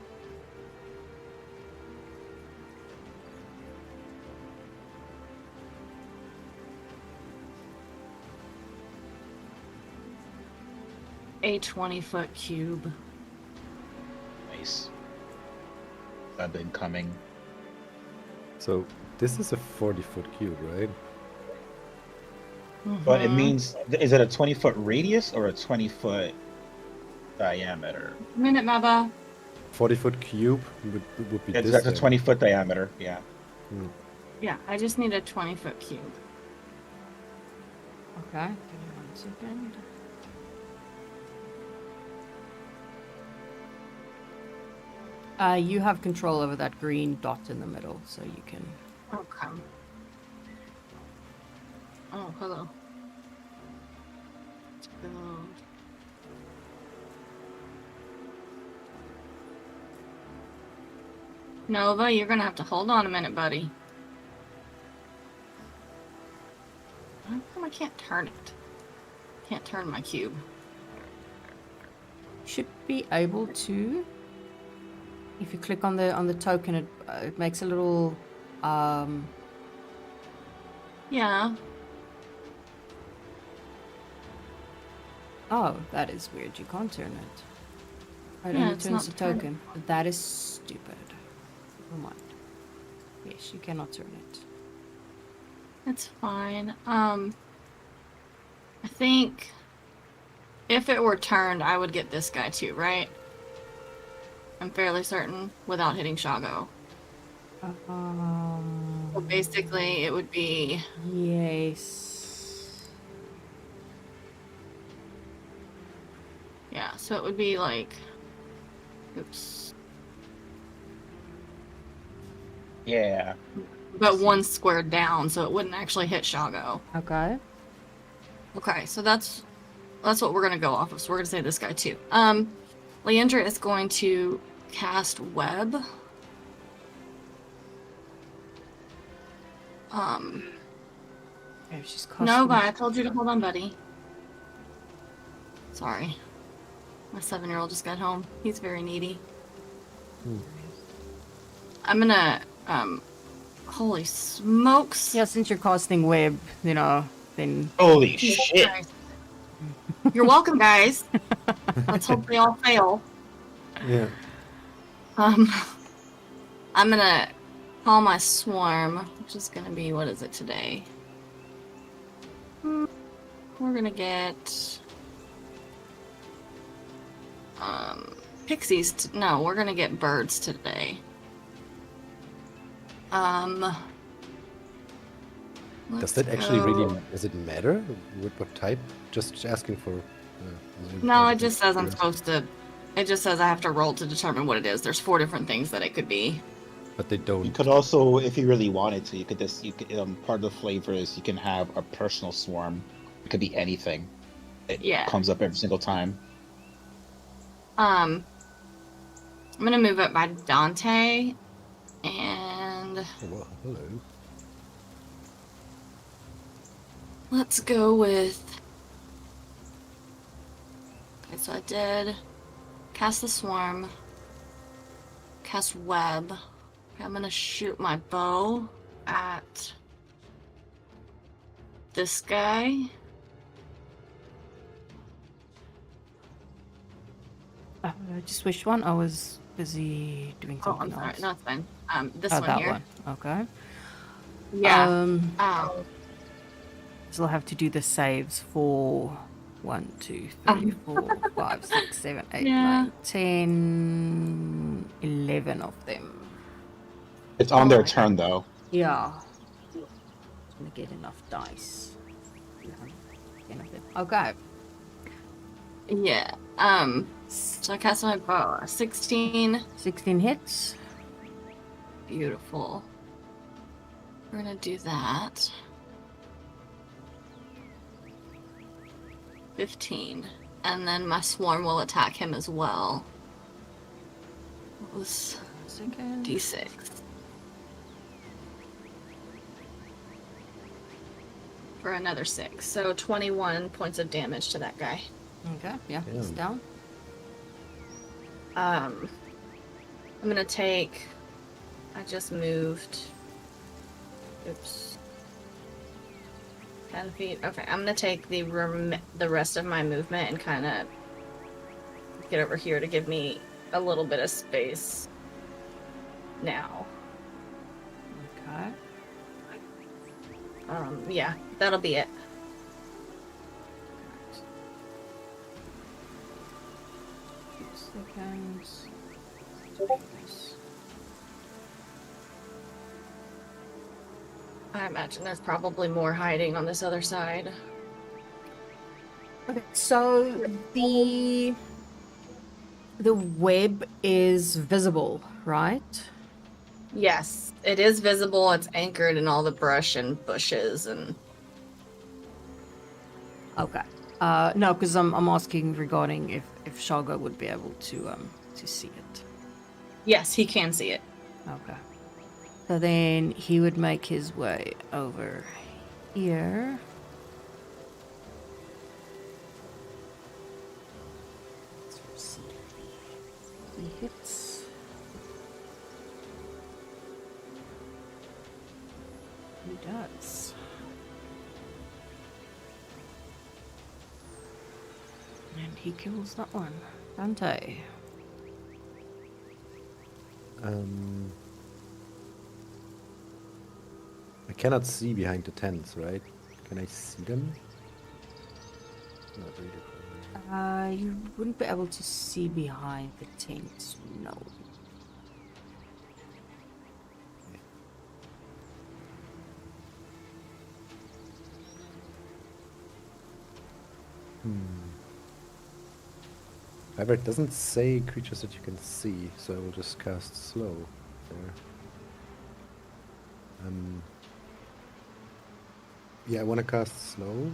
A 20-foot cube. Nice. I've been coming. So this is a 40-foot cube, right? But it Mhm. means, is it a 20-foot radius or a 20-foot diameter? Minute, Maba. 40-foot cube would be It's this that's a then. 20-foot diameter, yeah. Yeah, I just need a 20-foot cube. Okay, give me 1 second. You have control over that green dot in the middle, so you can. Okay. Oh, hello. Let's go. Nova, you're gonna have to hold on a minute, buddy. How come I can't turn it? Can't turn my cube. Should be able to. If you click on the token, it makes a little. Yeah. Oh, that is weird. You can't turn it. It Yeah, only it's turns not the turning. token. That is stupid. Never mind. Yes, you cannot turn it. It's fine. I think if it were turned, I would get this guy too, right? I'm fairly certain, without hitting Shago. So basically, it would be Yes. yeah. So it would be like, oops, Yeah. but one square down, so it wouldn't actually hit Shago. Okay. Okay, so that's what we're gonna go off of. So we're gonna say this guy too. Leandra is going to cast web. Maybe she's No, costing. but I told you to hold on, buddy. Sorry. My 7-year-old just got home. He's very needy. I'm gonna, holy smokes. Yeah, since you're casting web, then Holy Jesus shit. Christ. You're welcome, guys. Let's hope they all fail. Yeah. I'm gonna call my swarm, which is gonna be, what is it today? We're gonna get pixies. No, we're gonna get birds today. Does that actually really? Does it matter what type? Just asking for. No, it just says I'm supposed to. It just says I have to roll to determine what it is. There's 4 different things that it could be. But they don't. You could also, if you really wanted to, you could part of the flavor is you can have a personal swarm. It could be anything. It Yeah. comes up every single time. I'm gonna move it by Dante, and Oh, well, hello. let's go with. Okay, so I did cast the swarm, cast web. Okay, I'm gonna shoot my bow at this guy. just which one? I was busy doing Oh, something I'm sorry. else. No, it's fine. This Oh, one that here. one. Okay. Yeah. So I'll have to do the saves for 1, 2, 3, 4, 5, 6, 7, 8, Yeah. 9, 10, 11. 11 of them. It's on their turn though. Yeah. Just gonna get enough dice. Yeah, 10 of them. Okay. Yeah. So I cast my bow. 16. 16 hits. Beautiful. We're gonna do that. 15. And then my swarm will attack him as well. What was Second. D6? For another 6. So 21 points of damage to that guy. Okay, yeah, he's Damn. down. I'm gonna take. I just moved. Oops. 10 feet. Okay, I'm gonna take the rest of my movement and kind of get over here to give me a little bit of space. Now. Okay. Yeah, that'll be it. Seconds. I imagine there's probably more hiding on this other side. Okay, so the web is visible, right? Yes, it is visible. It's anchored in all the brush and bushes and. Okay. No, because I'm asking regarding if Shaga would be able to see it. Yes, he can see it. Okay. So then he would make his way over here. Let's see. He hits. He does. And he kills that one. Dante. I cannot see behind the tents, right? Can I see them? Not really. Probably. You wouldn't be able to see behind the tents, no. However, it doesn't say creatures that you can see, so I will just cast slow there. Yeah, I want to cast slow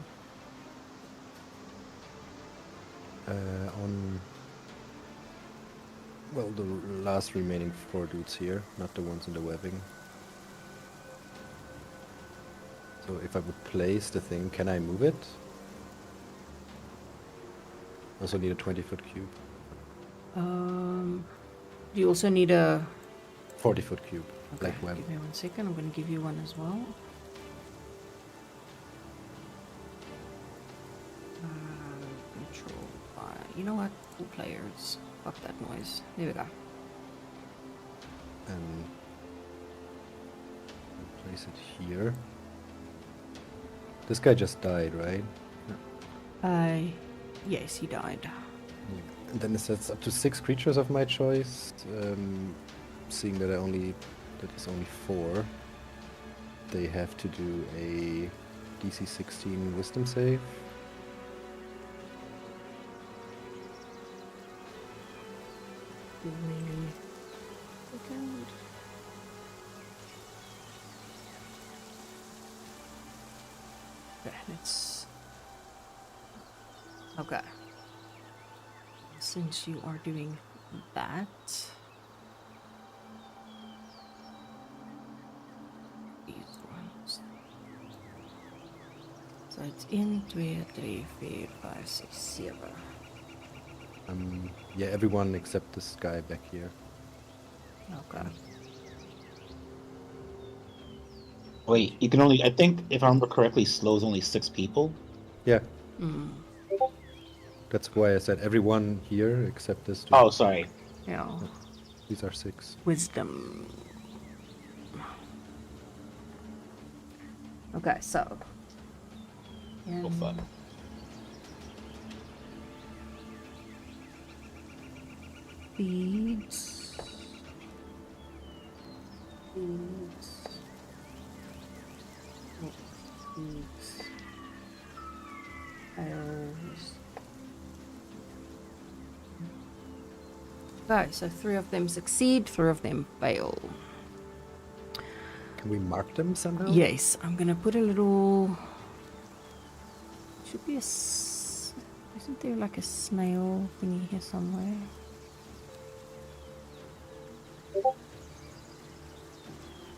on, well, the last remaining 4 dudes here, not the ones in the webbing. So if I would place the thing, can I move it? Also need a 20-foot cube. You also need a... 40-foot cube, Okay, like web. give me 1 second. I'm going to give you one as well. Control by... You know what? 2 players. Fuck that noise. There we go. And I'll place it here. This guy just died, right? Yes, he died. And then it says up to 6 creatures of my choice. Seeing that that is only 4, they have to do a DC 16 Wisdom save. Give me a second. Okay, let's... Okay. Since you are doing that... These ones. So it's in 2, 3, 4, 5, 6, 7. Yeah, everyone except this guy back here. Okay. Wait, you can only. I think if I remember correctly, slows only 6 people. Yeah, Mm, that's why I said everyone here except this dude. Oh, sorry. yeah. These are 6. Wisdom. Okay, so. Oh fuck. Beads. Okay, so 3 of them succeed, 3 of them fail. Can we mark them somehow? Yes, I'm gonna put a little. Should be Isn't there like a snail thingy here somewhere?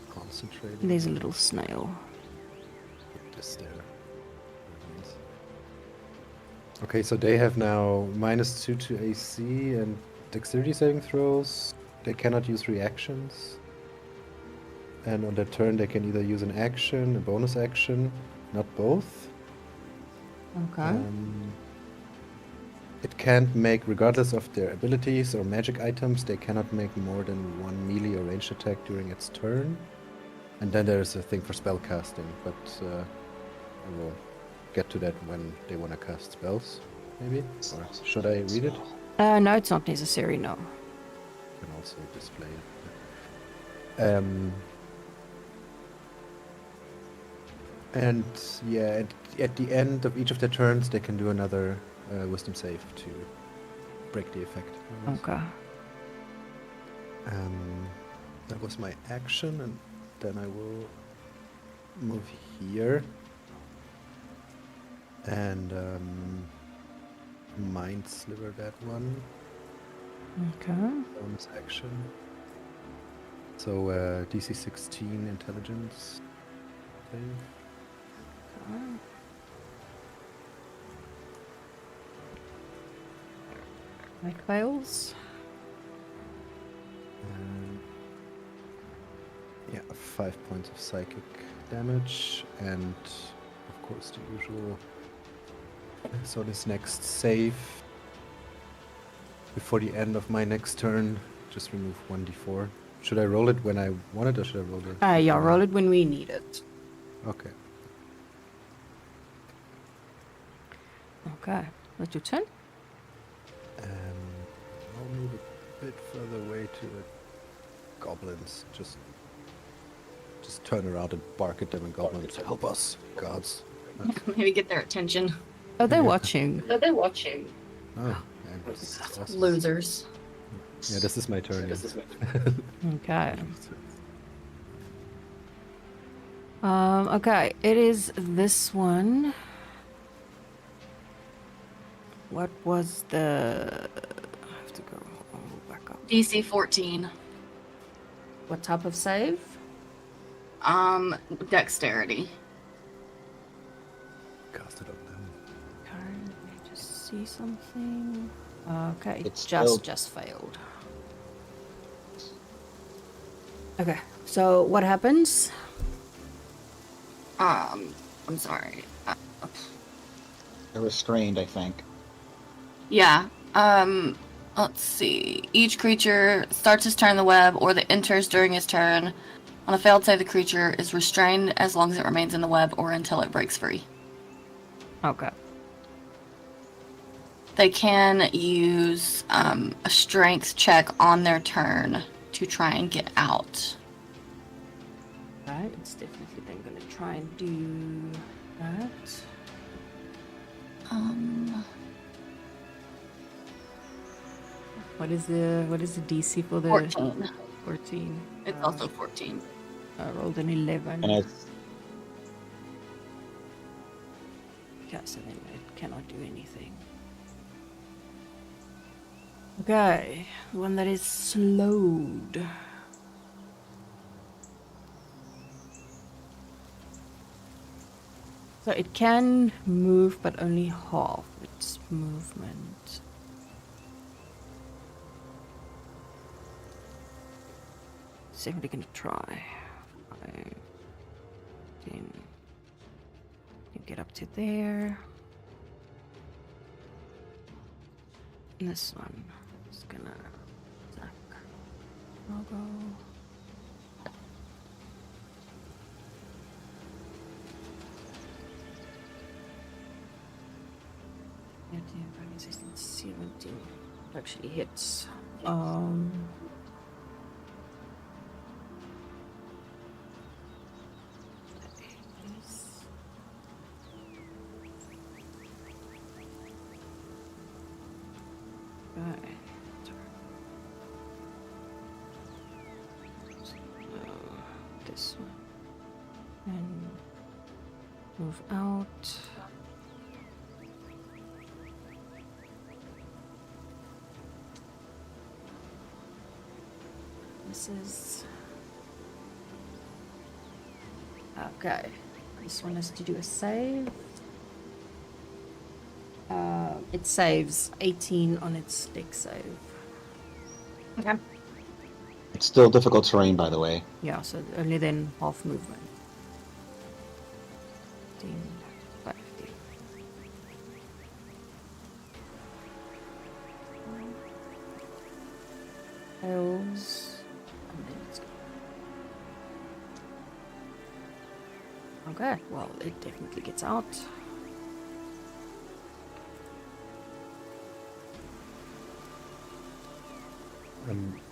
Concentrate. There's a little snail. Put this there. Nice. Okay, so they have now -2 to AC and dexterity saving throws. They cannot use reactions. And on their turn, they can either use an action, a bonus action, not both. Okay. It can't make, regardless of their abilities or magic items, they cannot make more than 1 melee or ranged attack during its turn. And then there's a thing for spell casting, but I will get to that when they want to cast spells, maybe? Or should I read it? No, it's not necessary, no. I can also display it. And yeah, at the end of each of their turns, they can do another wisdom save to break the effect. Okay. That was my action, and then I will move here and mind sliver that one. Okay. Bonus action. So DC 16 intelligence save. That fails. Yeah, 5 points of psychic damage, and of course the usual. So this next save, before the end of my next turn, just remove 1d4. Should I roll it when I want it, or should I roll it? Yeah, before? roll it when we need it. Okay. Okay. That's your turn. I'll move a bit further away to the goblins. Just turn around and bark at them and goblins. Help us, gods. Maybe get their attention. Oh, they're watching. Oh, man, this is awesome. Losers. Yeah, this is my turn. Okay. Okay, it is this one. What was the... I have to go back up. DC 14. What type of save? Dexterity. Cast it on them. Okay, let me just see something. Okay, It's just failed. Okay, so what happens? I'm sorry. They're restrained, I think. Yeah. Let's see. Each creature starts his turn in the web or that enters during his turn. On a failed save, the creature is restrained as long as it remains in the web or until it breaks free. Okay. They can use a strength check on their turn to try and get out. Right, it's definitely then gonna try and do that. What is the DC for the 14. 14? It's also 14. I rolled an 11. And it's Okay, so then it cannot do anything. Okay, the one that is slowed. So it can move, but only half its movement. Definitely gonna try. 5, 10. You get up to there. And this one is gonna attack. Logo. Yeah, 16, 17. It actually hits. this one. And move out. This is... Okay. This one has to do a save. It saves 18 on its deck save. Okay. It's still difficult terrain, by the way. Yeah, so only then half movement. 10, 15. Fails. And then it's go. Okay, well, it definitely gets out.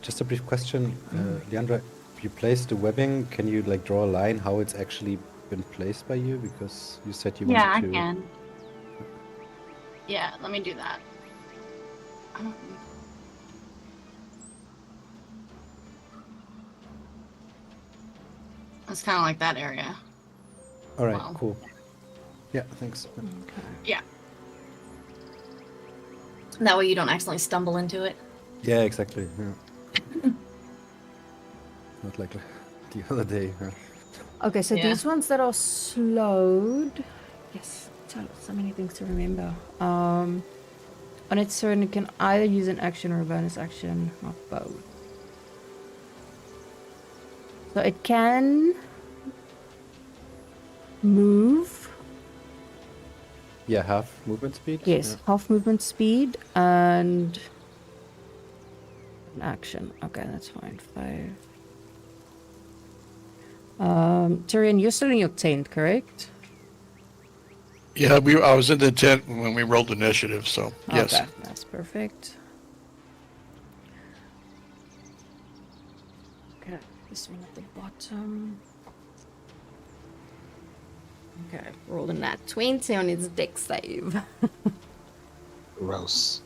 Just a brief question, Leandra. If you place the webbing, can you like draw a line how it's actually been placed by you? Because you said you Yeah, I wanted to. can. Yeah, let me do that. It's kind of like that area. All right, Wow. cool. Yeah, thanks. Yeah. That way you don't accidentally stumble into it. Yeah, exactly. Yeah. Not like the other day. Yeah. Okay, so Yeah. these ones that are slowed. Yes, so many things to remember. On its turn, it can either use an action or a bonus action, not both. So it can move. Yeah, half movement speed. Yes, half movement speed and an action. Okay, that's fine. 5. Tyrion, you're still in your tent, correct? Yeah, I was in the tent when we rolled initiative, so yes. Okay, that's perfect. Okay, this one at the bottom. Okay, rolling that 20 on its deck save. Gross.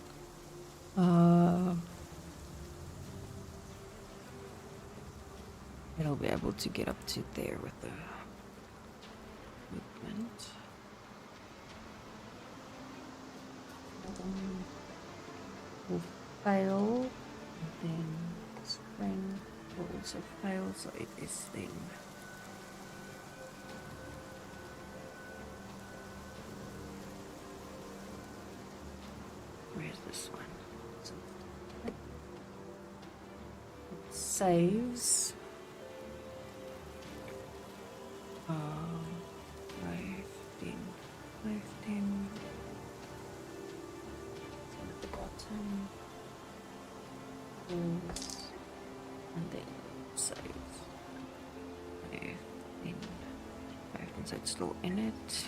It'll be able to get up to there with the movement. Will fail, and then spring will also fail, so it is then. Where's this one? So, it saves. 15. At the bottom. And then save. 15. So it's still in it.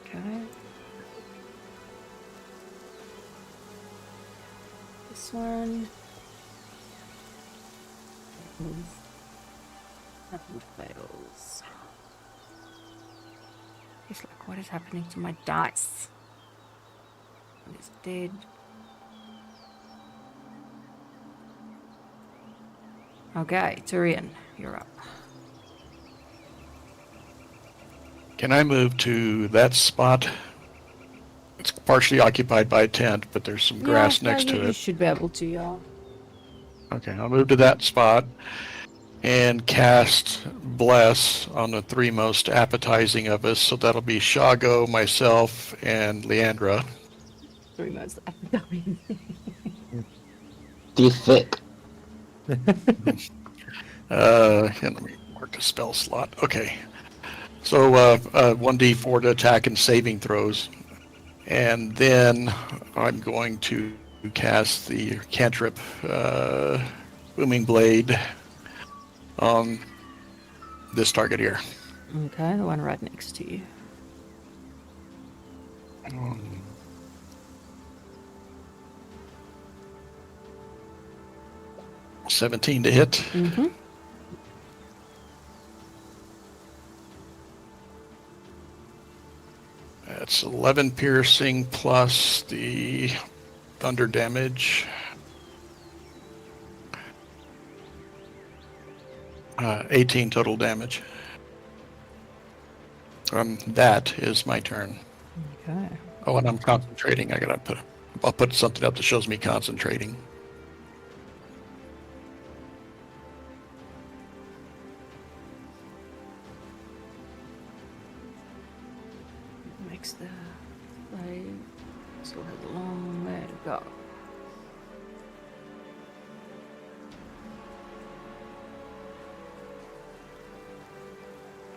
Okay. This one. That one fails. It's like, what is happening to my dice? One is dead. Okay, Tyrion, you're up. Can I move to that spot? It's partially occupied by a tent, but there's some grass next to You it. should be able to, yeah. Okay, I'll move to that spot and cast Bless on the three most appetizing of us. So that'll be Shago, myself, and Leandra. 3 months appetizing. Be thick. And let me mark the spell slot. Okay. So 1d4 to attack and saving throws. And then I'm going to cast the cantrip Booming Blade on this target here. Okay, the one right next to you. 17 to hit. Mm-hmm. That's 11 piercing plus the thunder damage. 18 total damage. That is my turn. Okay. Oh, and I'm concentrating. I'll put something up that shows me concentrating. Makes the play. Still has a long way to go.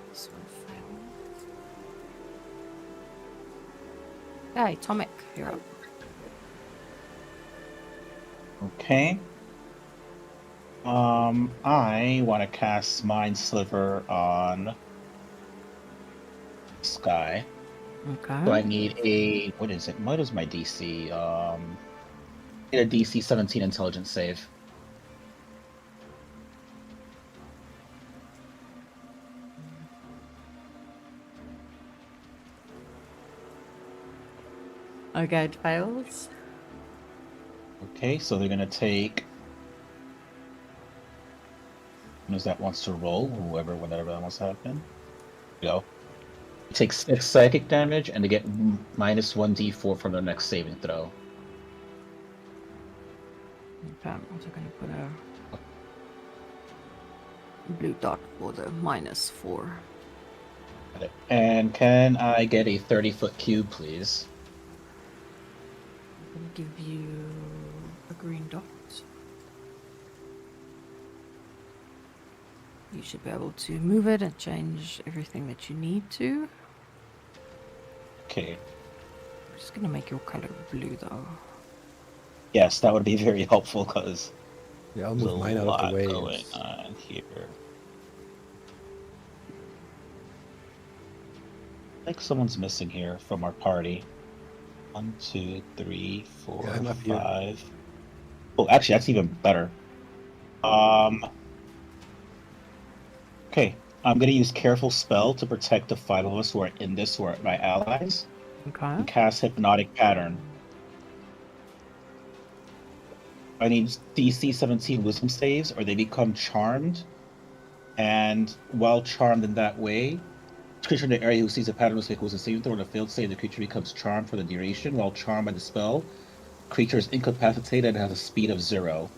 This one failed. Okay, Tomek, you're up. Okay. I want to cast Mind Sliver on Sky. Okay. So I need a what is it? What is my DC? Need a DC 17 Intelligence save. Okay, it fails. Okay, so they're gonna take. Who that wants to roll? Whenever that wants to happen. Go. Take 6 psychic damage, and they get minus 1d4 from their next saving throw. Okay, I'm also gonna put a blue dot for the -4. Got it. And can I get a 30-foot cube, please? I'm gonna give you a green dot. You should be able to move it and change everything that you need to. Okay. I'm just gonna make your color blue though. Yes, that would be very helpful because Yeah, I'll there's move a mine out of lot the way. going on here. Like someone's missing here from our party. 1, 2, 3, 4, Yeah, I'm up here. 5. Oh, actually, that's even better. Okay, I'm gonna use Careful Spell to protect the 5 of us who are in this, who are my allies, Okay. and cast Hypnotic Pattern. I need DC 17 Wisdom saves, or they become charmed. And while charmed in that way, each creature in the area who sees a pattern mistake was a saving throw on a failed save, the creature becomes charmed for the duration. While charmed by the spell, creature is incapacitated and has a speed of 0.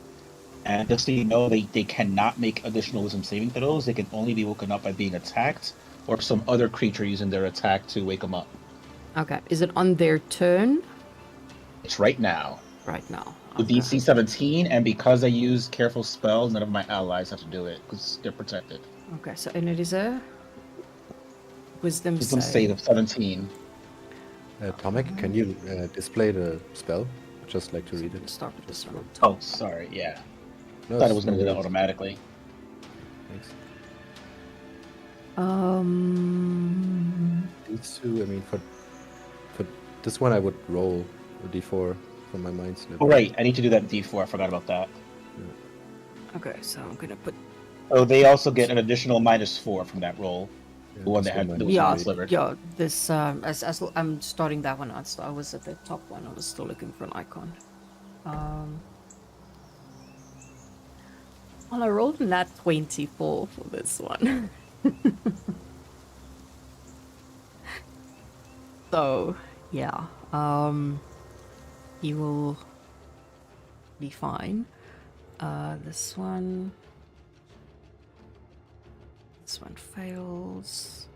And just so you know, they cannot make additional wisdom saving throws. They can only be woken up by being attacked or some other creature using their attack to wake them up. Okay. Is it on their turn It's right now. right now? With Okay. DC 17, and because I use Careful Spell, none of my allies have to do it because they're protected. Okay, so and it is a wisdom Wisdom save. save of 17. Tomek, can you display the spell? I'd just like to read it. Start with this one. Oh, sorry, yeah. No, I thought it it's was going no to do that worries. automatically. Thanks. Um. These two, I mean, for this one, I would roll a d4 from my mind slip. Oh, right, I need to do that in D4. I forgot about that. Okay, so I'm gonna put. Oh, they also get an additional -4 from that roll. Yeah, The one this that had one the minus Yeah, Mind three. Sliver. yeah. This as I'm starting that one out. So I was at the top one. I was still looking for an icon. Well, I rolled nat 24 for this one. So yeah, he will be fine. This one fails.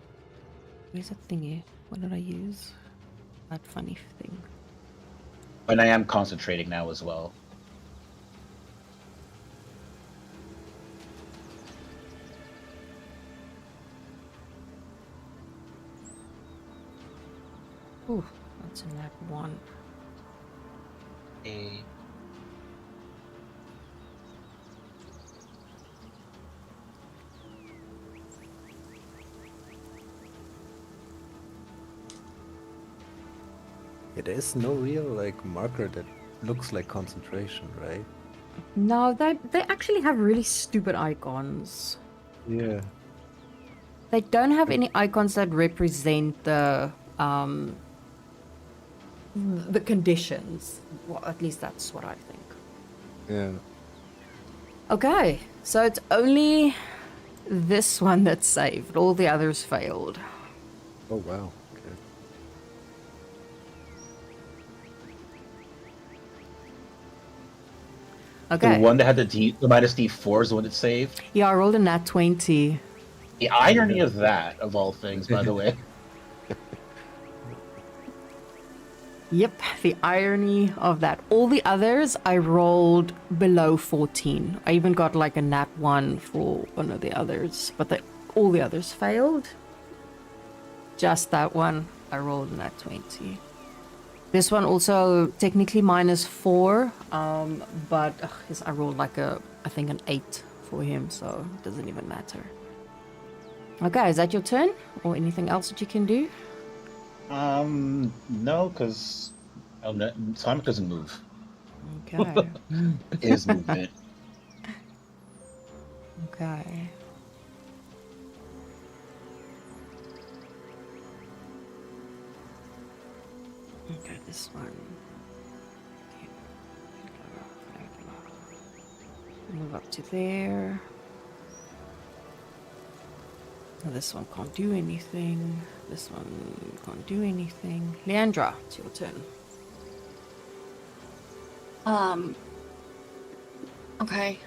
Where's that thingy? What did I use? That funny thing. And I am concentrating now as well. Ooh, that's a nat 1. A Yeah, there is no real like marker that looks like concentration, right? No, they actually have really stupid icons. Yeah. They don't have any icons that represent the conditions. Well, at least that's what I think. Yeah. Okay, so it's only this one that's saved. All the others failed. Oh wow. Okay. Okay. The one that had the minus D4 is the one that saved. Yeah, I rolled a nat 20. The irony of that, of all things, by the way. Yep, the irony of that. All the others, I rolled below 14. I even got like a nat 1 for one of the others, but all the others failed. Just that one, I rolled a nat 20. This one also technically minus 4, but I rolled like I think an 8 for him, so it doesn't even matter. Okay, is that your turn? Or anything else that you can do? No, because Sonic doesn't move. Okay. It is movement. Okay. Okay, this one. Move up to there. This one can't do anything. This one can't do anything. Leandra, it's your turn. Okay.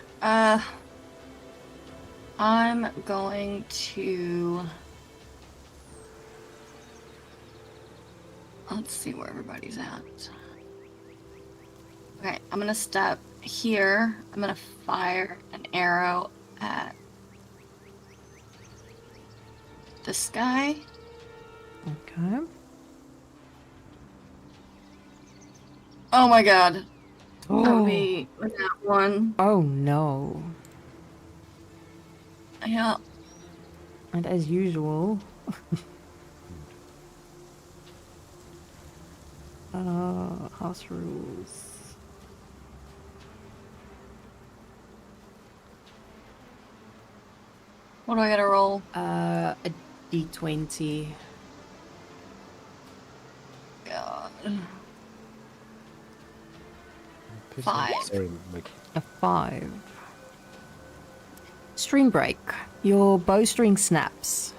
I'm going to... Let's see where everybody's at. Okay, I'm gonna step here. I'm gonna fire an arrow at this guy. Okay. Oh my god. That Oh. would be that one. Oh no. Yeah. And as usual. House rules. What do I gotta roll? A d20. God. Okay, 5. Sorry, Mike. A 5. String break. Your bowstring snaps.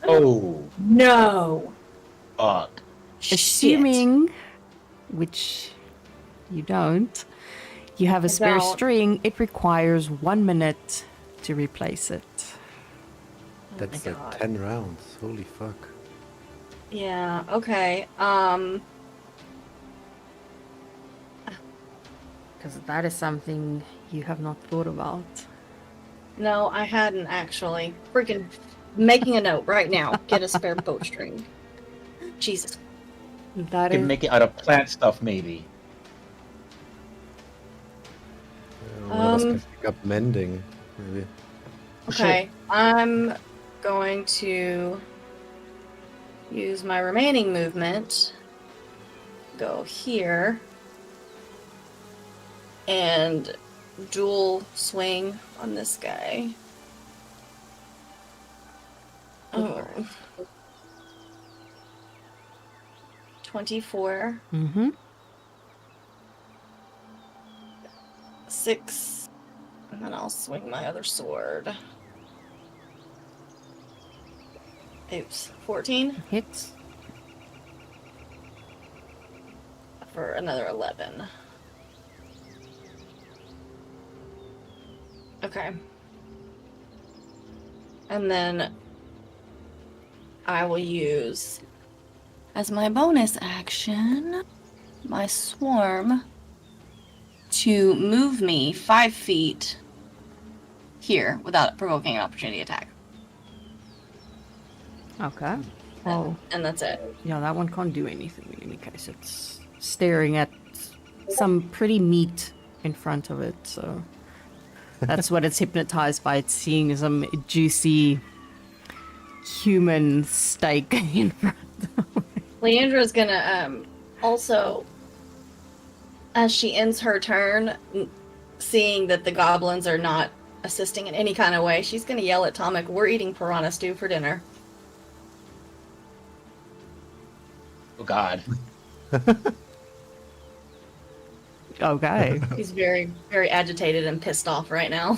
Oh, No. fuck. Assuming, which you don't, you have a spare don't. string, it requires 1 minute to replace it. That's my like God. 10 rounds. Holy fuck. Yeah, okay. Because that is something you have not thought about. No, I hadn't actually. Freaking making a note right now. Get a spare bowstring. Jesus. That You can is... make it out of plant stuff, maybe. One of us can pick up mending, maybe. Okay, I'm going to use my remaining movement. Go here. And dual swing on this guy. Oh. 24. Mm-hmm. 6. And then I'll swing my other sword. Oops. 14 Hits. for another 11. Okay. And then I will use, as my bonus action, my swarm to move me 5 feet here without provoking an opportunity attack. Okay. Oh, And that's it. yeah, that one can't do anything in any case. It's staring at some pretty meat in front of it, so that's what it's hypnotized by. It's seeing some juicy human steak in front of it. Leandra's gonna also, as she ends her turn, seeing that the goblins are not assisting in any kind of way, she's gonna yell at Tomek, "We're eating piranha stew for dinner." Oh God. Okay. He's very, very agitated and pissed off right now.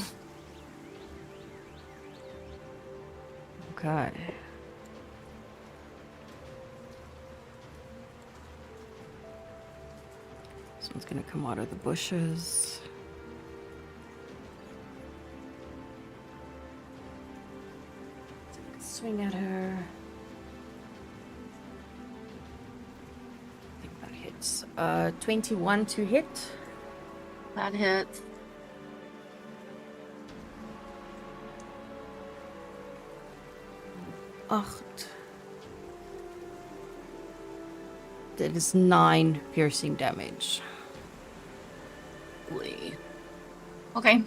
Okay. This one's gonna come out of the bushes. Take a swing at her. I think that hits. 21 to hit. That hits. Acht. That is 9 piercing damage. Lee. Okay.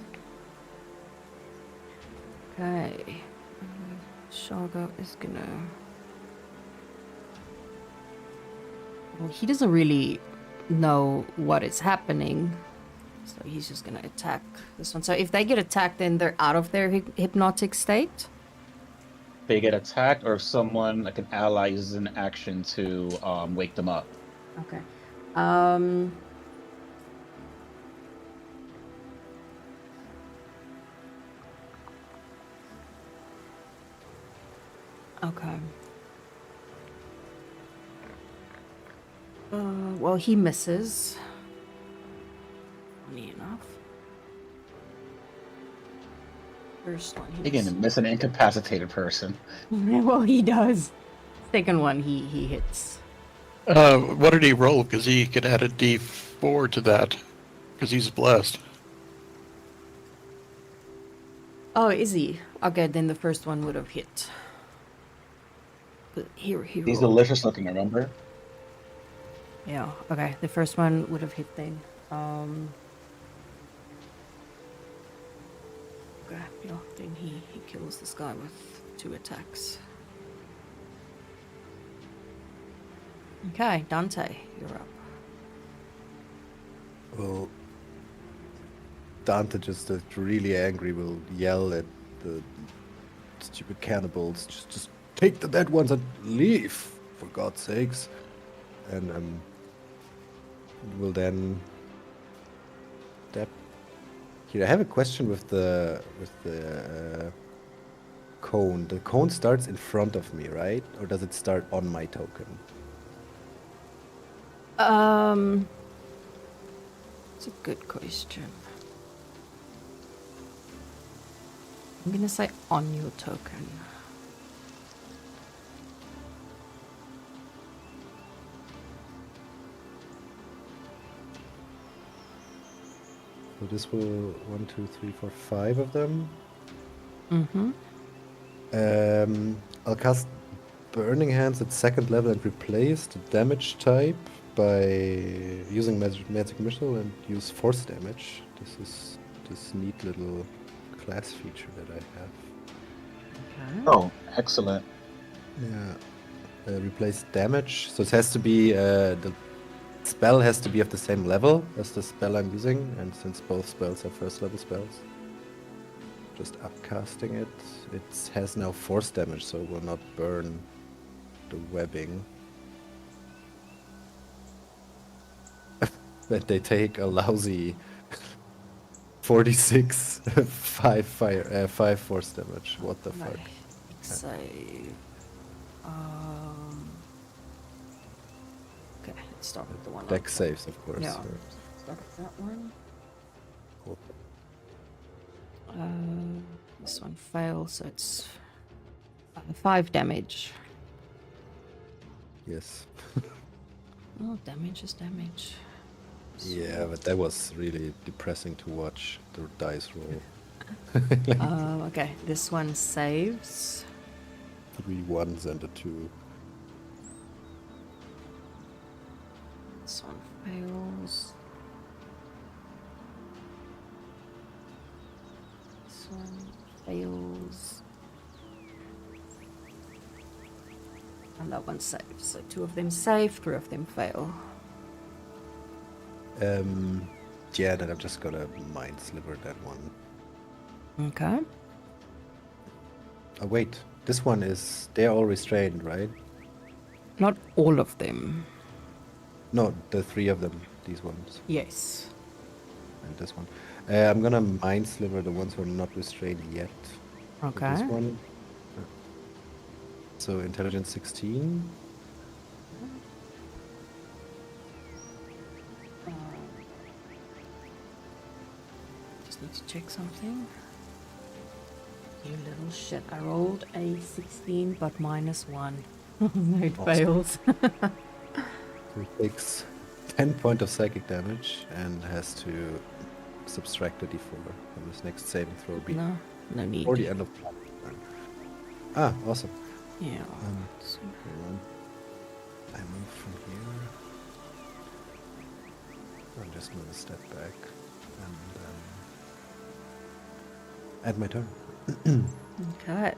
Okay. Shaga is gonna. Well, he doesn't really know what is happening, so he's just gonna attack this one. So if they get attacked, then they're out of their hypnotic state. They get attacked, or if someone, like an ally, uses an action to wake them up. Okay. Okay. Well, he misses. Funny enough. First one. He Again, miss an incapacitated person. Well, he does. Second one, he hits. What did he roll? Because he could add a D4 to that, because he's blessed. Oh, is he? Okay, then the first one would have hit. But here, He's rolled. delicious looking, remember? Yeah, okay, the first one would have hit then. Okay, yeah, then he kills this guy with 2 attacks. Okay, Dante, you're up. Well, Dante, just really angry, will yell at the stupid cannibals. Just take the dead ones and leave, for God's sakes. And will then step. Here, I have a question with the cone. The cone starts in front of me, right? Or does it start on my token? It's a good question. I'm gonna say on your token. So this will 1, 2, 3, 4, 5 of them. Mm-hmm. I'll cast Burning Hands at 2nd level and replace the damage type by using magic missile and use force damage. This is this neat little class feature that I have. Okay. Oh, excellent. Yeah. Replace damage. So it has to be the spell has to be of the same level as the spell I'm using, and since both spells are 1st level spells, just upcasting it. It has now force damage, so it will not burn the webbing. But they take a lousy 46 5 force damage. What the fuck? Right. Save. Okay, let's start with the one. Deck on top. saves, of course. Yeah. so- Start with that one. Cool. This one fails, so it's 5 damage. Yes. Oh, damage is damage. Yeah, but that was really depressing to watch the dice roll. Okay, this one saves. 3 1s and a 2. This one fails. This one fails. And that one saves. So 2 of them save, 3 of them fail. Yeah, then I'm just gonna mind sliver that one. Okay. Oh wait, this one is, they're all restrained, right? Not all of them. No, the 3 of them, these ones, Yes. and this one. I'm gonna mind sliver the ones who are not restrained yet. With Okay. this one. So intelligence 16. Just need to check something. You little shit. I rolled a 16, but minus 1. It Awesome. fails. So he takes 10 points of psychic damage and has to subtract a d4 from his next saving throw No, no need. before the end of the turn. Ah, awesome. Yeah. Hang on. I move from here. I'm just gonna step back and end my turn. Okay.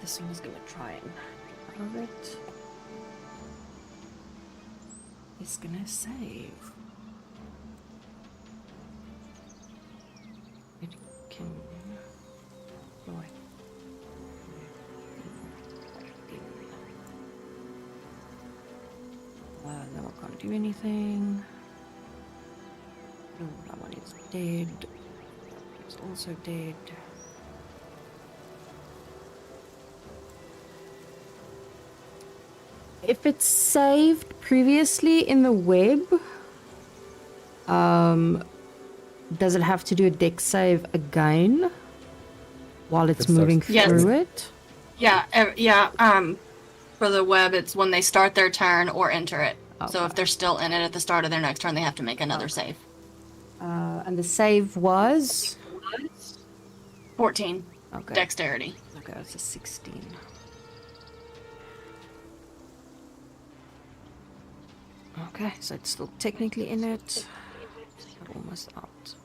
This one is gonna try and get out of it. It's gonna save. It can. Oh, wait. No, I can't do anything. No, that one is dead. It's also dead. If it's saved previously in the web, does it have to do a dex save again while it's It starts- moving Yes. through it? Yeah. For the web, it's when they start their turn or enter it. So Okay. if they're still in it at the start of their next turn, they have to make another save. And the save was 14. okay. Dexterity. Okay, it's a 16. Okay, so it's still technically in it. But almost out.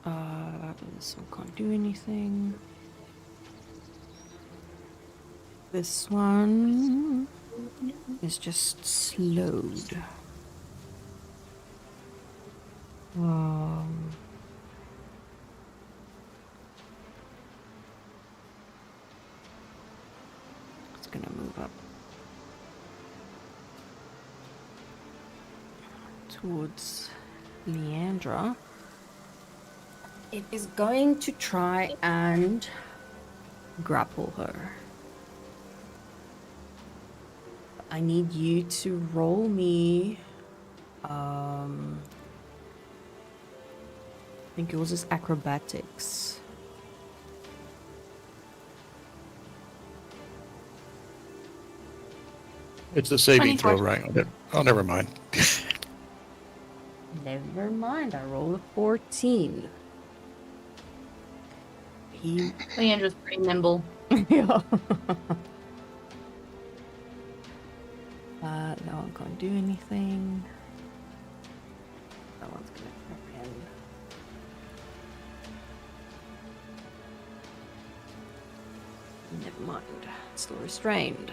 This one can't do anything. This one is just slowed. It's gonna move up towards Leandra. It is going to try and grapple her. I need you to roll me. I think yours is acrobatics. It's a saving 24. throw, right? Oh, never mind. Never mind, I rolled a 14. He. Leandra's pretty nimble. Yeah. That one can't do anything. That one's gonna trip him. Never mind. Still restrained.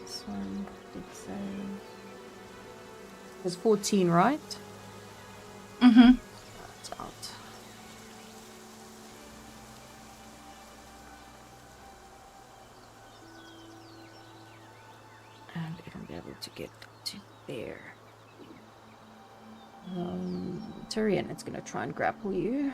This one did say. It was 14, right? Mm-hmm. That's out. And it'll be able to get to there. Tyrion, it's gonna try and grapple you.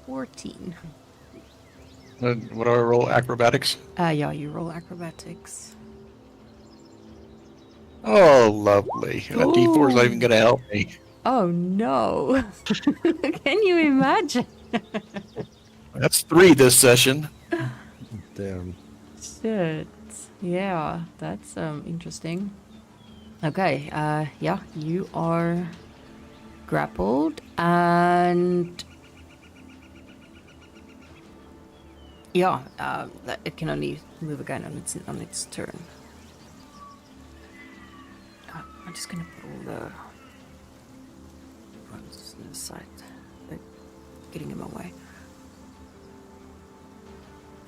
14. What do I roll? Acrobatics? Yeah, you roll acrobatics. Oh, lovely. That D4 is not even going to help me. Oh no! Can you imagine? That's 3 this session. Damn. Shit. Yeah, that's interesting. Okay, yeah, you are grappled and yeah, it can only move again on its turn. I'm just gonna put all the ones on the side, like getting in my way.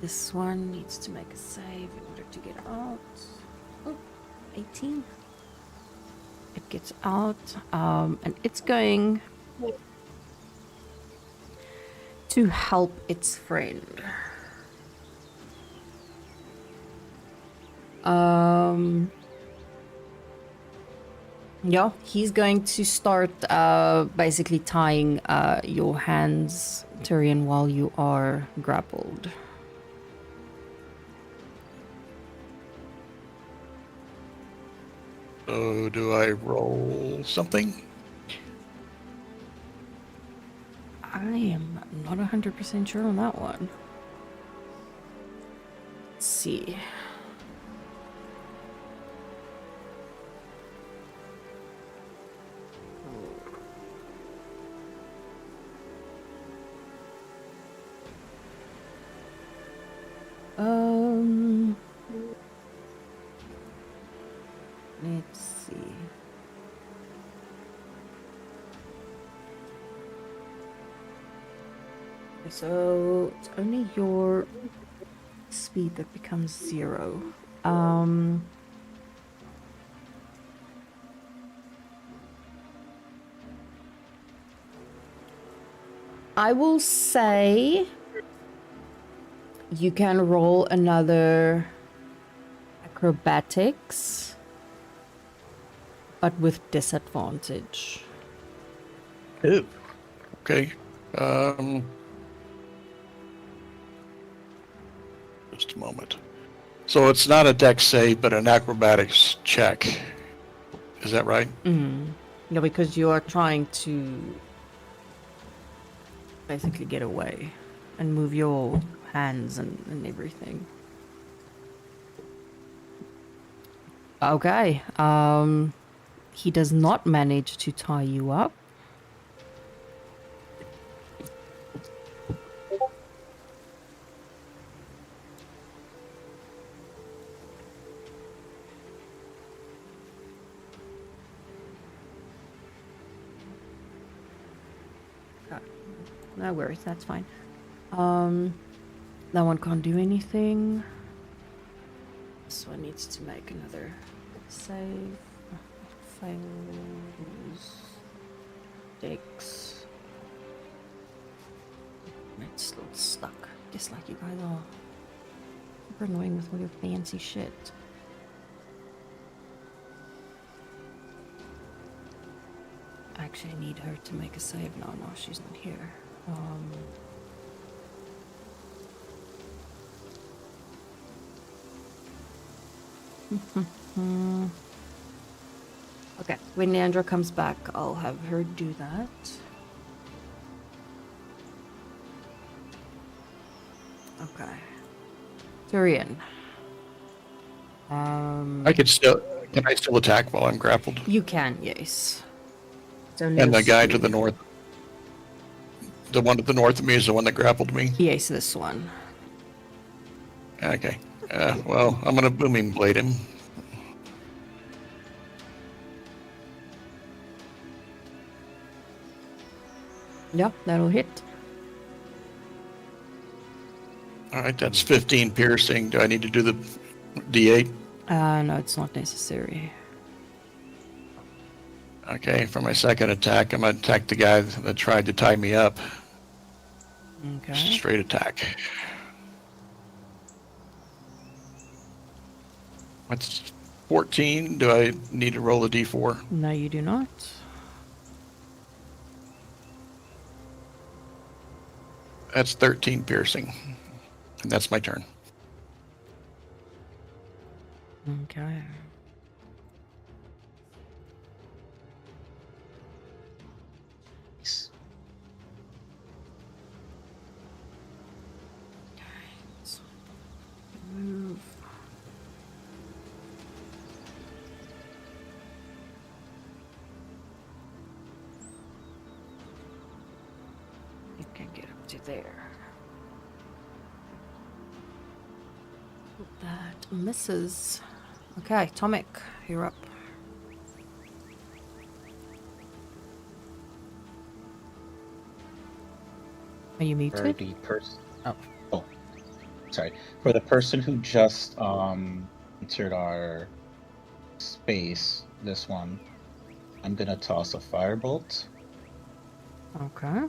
This one needs to make a save in order to get out. Oh, 18. It gets out, and it's going to help its friend. Yeah, he's going to start basically tying your hands, Tyrion, while you are grappled. So do I roll something? I am not 100% sure on that one. Let's see. Let's see. So it's only your speed that becomes 0. I will say you can roll another acrobatics, but with disadvantage. Ooh. Okay. Just a moment. So it's not a dex save, but an acrobatics check. Is that right? Yeah, because you are trying to basically get away and move your hands and everything. Okay. He does not manage to tie you up. No worries, that's fine. That one can't do anything. This one needs to make another save. Fails. Dex. It's still stuck. Just like you guys are. Super annoying with all your fancy shit. I actually need her to make a save now. No, she's not here. Okay, when Neandra comes back, I'll have her do that. Okay. Tyrion. Can I still attack while I'm grappled? You can, yes. It's only And a the guy to speed. the north, the one to the north of me is the one that grappled me? Yes, this one. Okay. Well, I'm going to booming blade him. Yep, that'll hit. All right, that's 15 piercing. Do I need to do the D8? No, it's not necessary. Okay, for my second attack, I'm going to attack the guy that tried to tie me up. Okay. Just a straight attack. That's 14. Do I need to roll a D4? No, you do not. That's 13 piercing. And that's my turn. Okay. Nice. So, move. You can get up to there. That misses. Okay, Tomic, you're up. Are you muted? 30%. Oh. sorry, for the person who just entered our space, this one, I'm gonna toss a firebolt. Okay.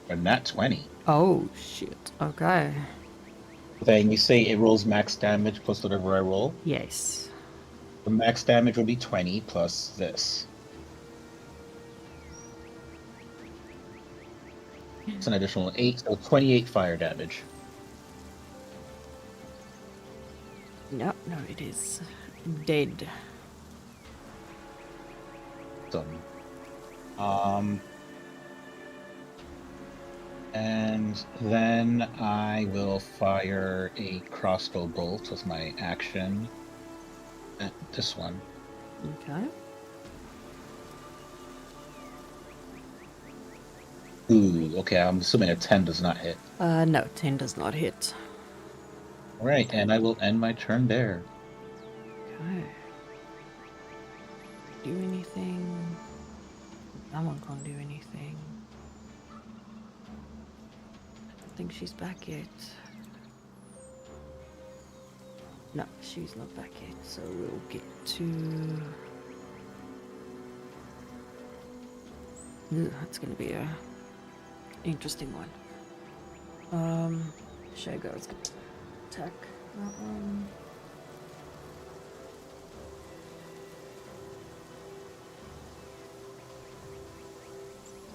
A nat 20. Oh, shit. Okay. Then you say it rolls max damage plus whatever I roll. Yes. The max damage would be 20 plus this. It's an additional 8, so 28 fire damage. No, no, it is dead. Done. And then I will fire a crossbow bolt with my action at this one. Okay. Ooh, okay, I'm assuming a 10 does not hit. No, 10 does not hit. Alright, and I will end my turn there. Okay. Do anything? That one can't do anything. I don't think she's back yet. No, she's not back yet, so we'll get to... Ooh, that's gonna be a interesting one. Shago's gonna attack that one.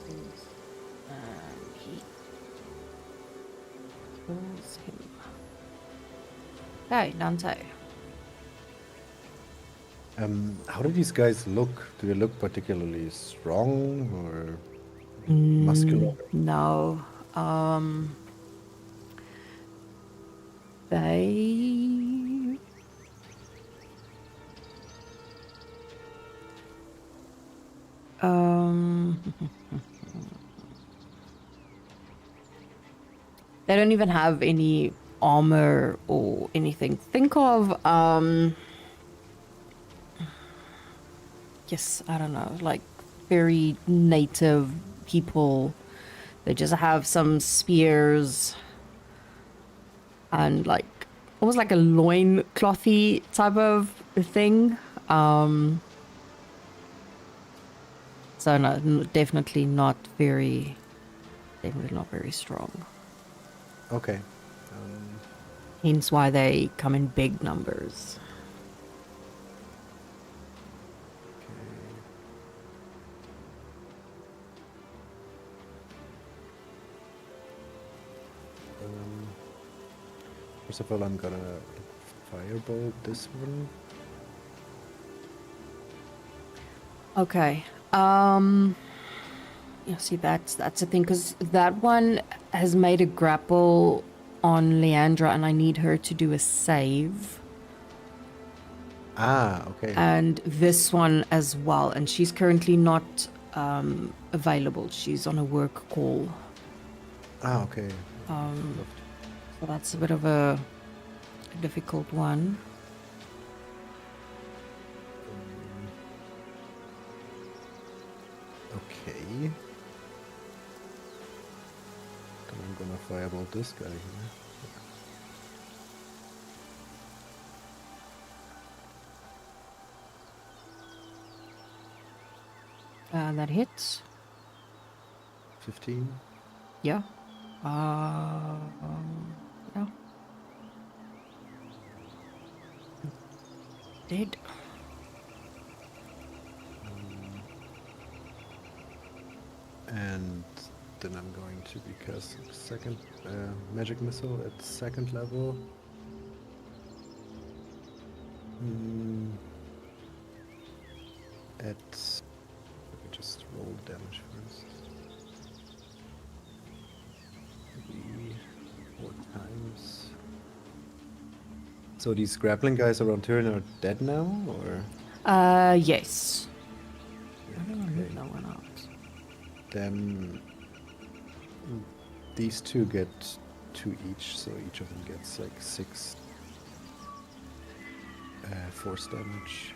And he kills him. Okay, Dante. How do these guys look? Do they look particularly strong or muscular? No. They they don't even have any armor or anything. Think of yes, I don't know, like very native people. They just have some spears and like almost like a loin clothy type of thing. So no, definitely not very strong. Okay. Hence why they come in big numbers. First of all, I'm gonna firebolt this one. Okay. Yeah, see, that's the thing, because that one has made a grapple on Leandra, and I need her to do a save. Ah, okay. And this one as well, and she's currently not available. She's on a work call. Ah, okay. So that's a bit of a difficult one. Okay. Then I'm gonna firebolt this guy here. That hits. 15. Yeah. Yeah. Dead. And then I'm going to be casting second magic missile at second level. Let me just roll damage first. 4 times. So these grappling guys around turn are dead now, or? Yes. Yeah, I don't know, okay. move that one out. Then these two get 2 each, so each of them gets like 6 force damage.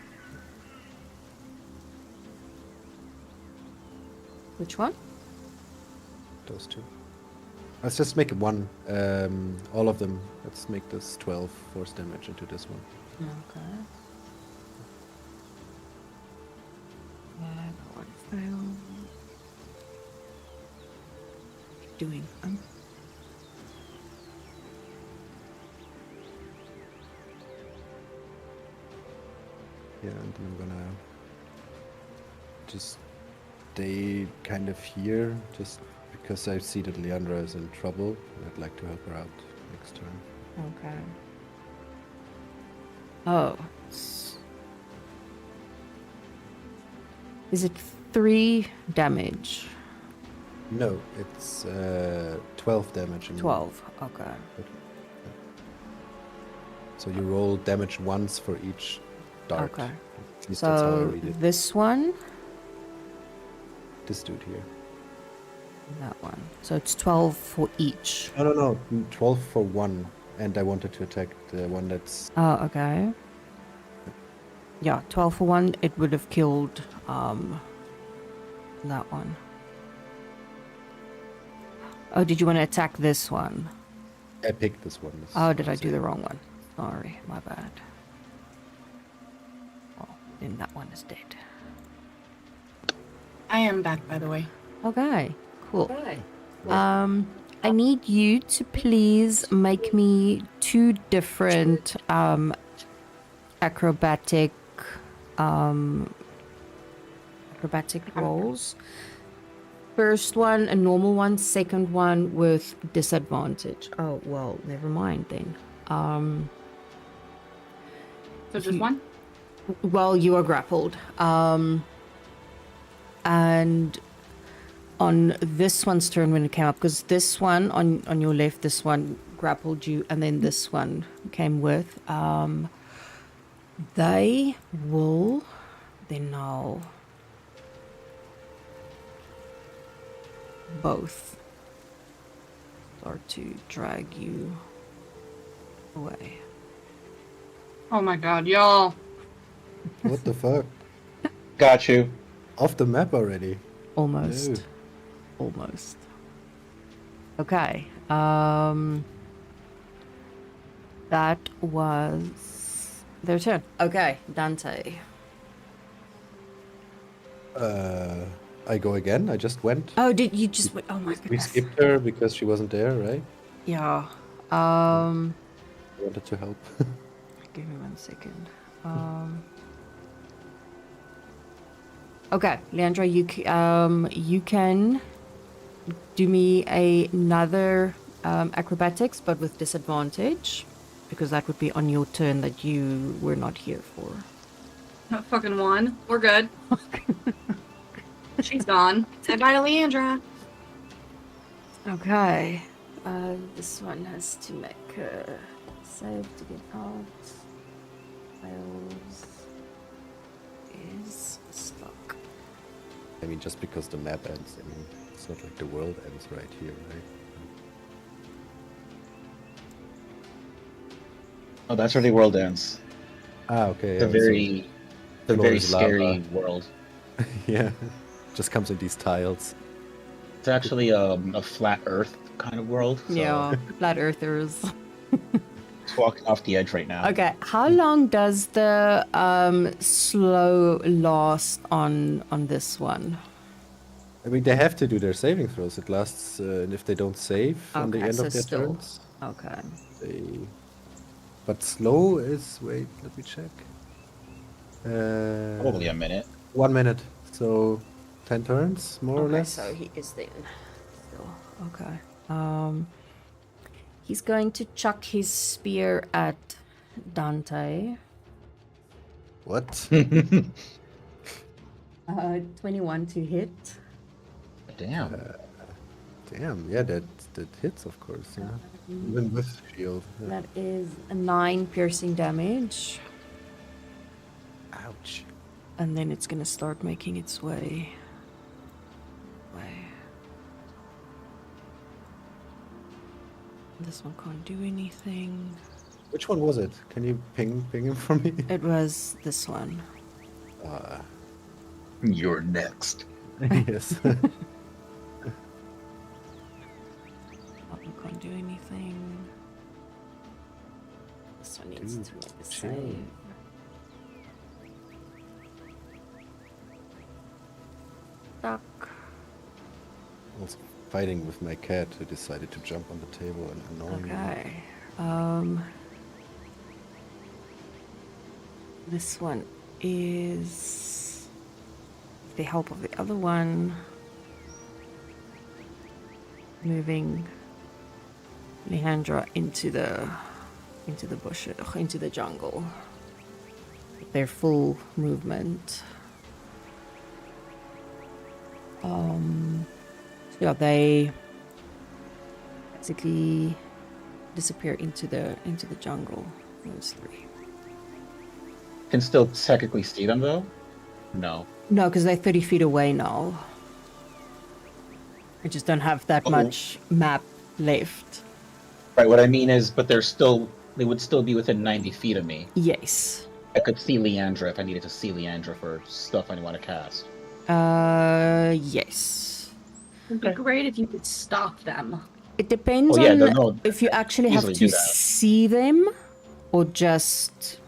Which one? Those two. Let's just make it one. All of them. Let's make this 12 force damage into this one. Okay. That one failed. Doing. Yeah, and then I'm gonna just stay kind of here, just because I see that Leandra is in trouble, and I'd like to help her out next turn. Okay. Oh. Is it 3 damage? No, it's 12 damage. 12. Okay. So you roll damage once for each dart. Okay. At least that's how I So read it. this one, This dude here. that one. So it's 12 for each. No. 12 for one. And I wanted to attack the one that's... Oh, okay. Yeah, 12 for one. It would have killed that one. Oh, did you want to attack this one? I picked this one. Oh, did I do the wrong one? Sorry, my bad. Oh, then that one is dead. I am back, by the way. Okay, cool. I need you to please make me 2 different acrobatic rolls. First one, a normal one. Second one with disadvantage. Oh, well, never mind then. So just one? Well, you are grappled. And on this one's turn when it came up, because this one on your left, this one grappled you, and then this one came with. They will then now both start to drag you away. Oh my god, y'all. What the fuck? Got you. Off the map already. Almost. No. Almost. Okay. That was their turn. Okay, Dante. I go again. I just went. Oh, did you just wait? Oh my We goodness. skipped her because she wasn't there, right? Yeah. I wanted to help. Give me 1 second. Okay, Leandra, you can do me another acrobatics, but with disadvantage, because that would be on your turn that you were not here for. Not fucking one. We're good. She's gone. Say bye to Leandra. Okay. This one has to make a save to get out. Fails. Is stuck. I mean, just because the map ends, I mean, it's not like the world ends right here, right? Oh, that's where the world ends. Ah, okay. It's a yeah, very, so a floor very is lava. scary world. Yeah, just comes in these tiles. It's actually a flat Earth kind of world. So Yeah, flat earthers. it's walking off the edge right now. Okay, how long does the slow last on this one? I mean, they have to do their saving throws. It lasts, and if they don't save on the Okay, end so of their still. turns, Okay. they. But slow is. Wait, let me check. Probably a minute. 1 minute. So 10 turns, more or Okay, less. so he is then. Still. Okay. He's going to chuck his spear at Dante. What? 21 to hit. Damn. Damn, yeah, that hits, of course, yeah. Even with shield. Yeah. That is a 9 piercing damage. Ouch. And then it's gonna start making its way. This one can't do anything. Which one was it? Can you ping him for me? It was this one. You're next. Yes. something. This one needs Dude, to make a chill. save. Stuck. Also fighting with my cat who decided to jump on the table and annoy me. Okay. This one is with the help of the other one. Moving Leandra into the bush, into the jungle. With their full movement. So yeah, they basically disappear into the jungle. Those three. Can still technically see them though. No. No, because they're 30 feet away now. I just don't have that much map left. Right. What I mean is, but they would still be within 90 feet of me. Yes. I could see Leandra if I needed to see Leandra for stuff I want to cast. Yes. It'd be great if you could stop them. It depends Oh, yeah, on no, if you actually have easily to do that. see them or just...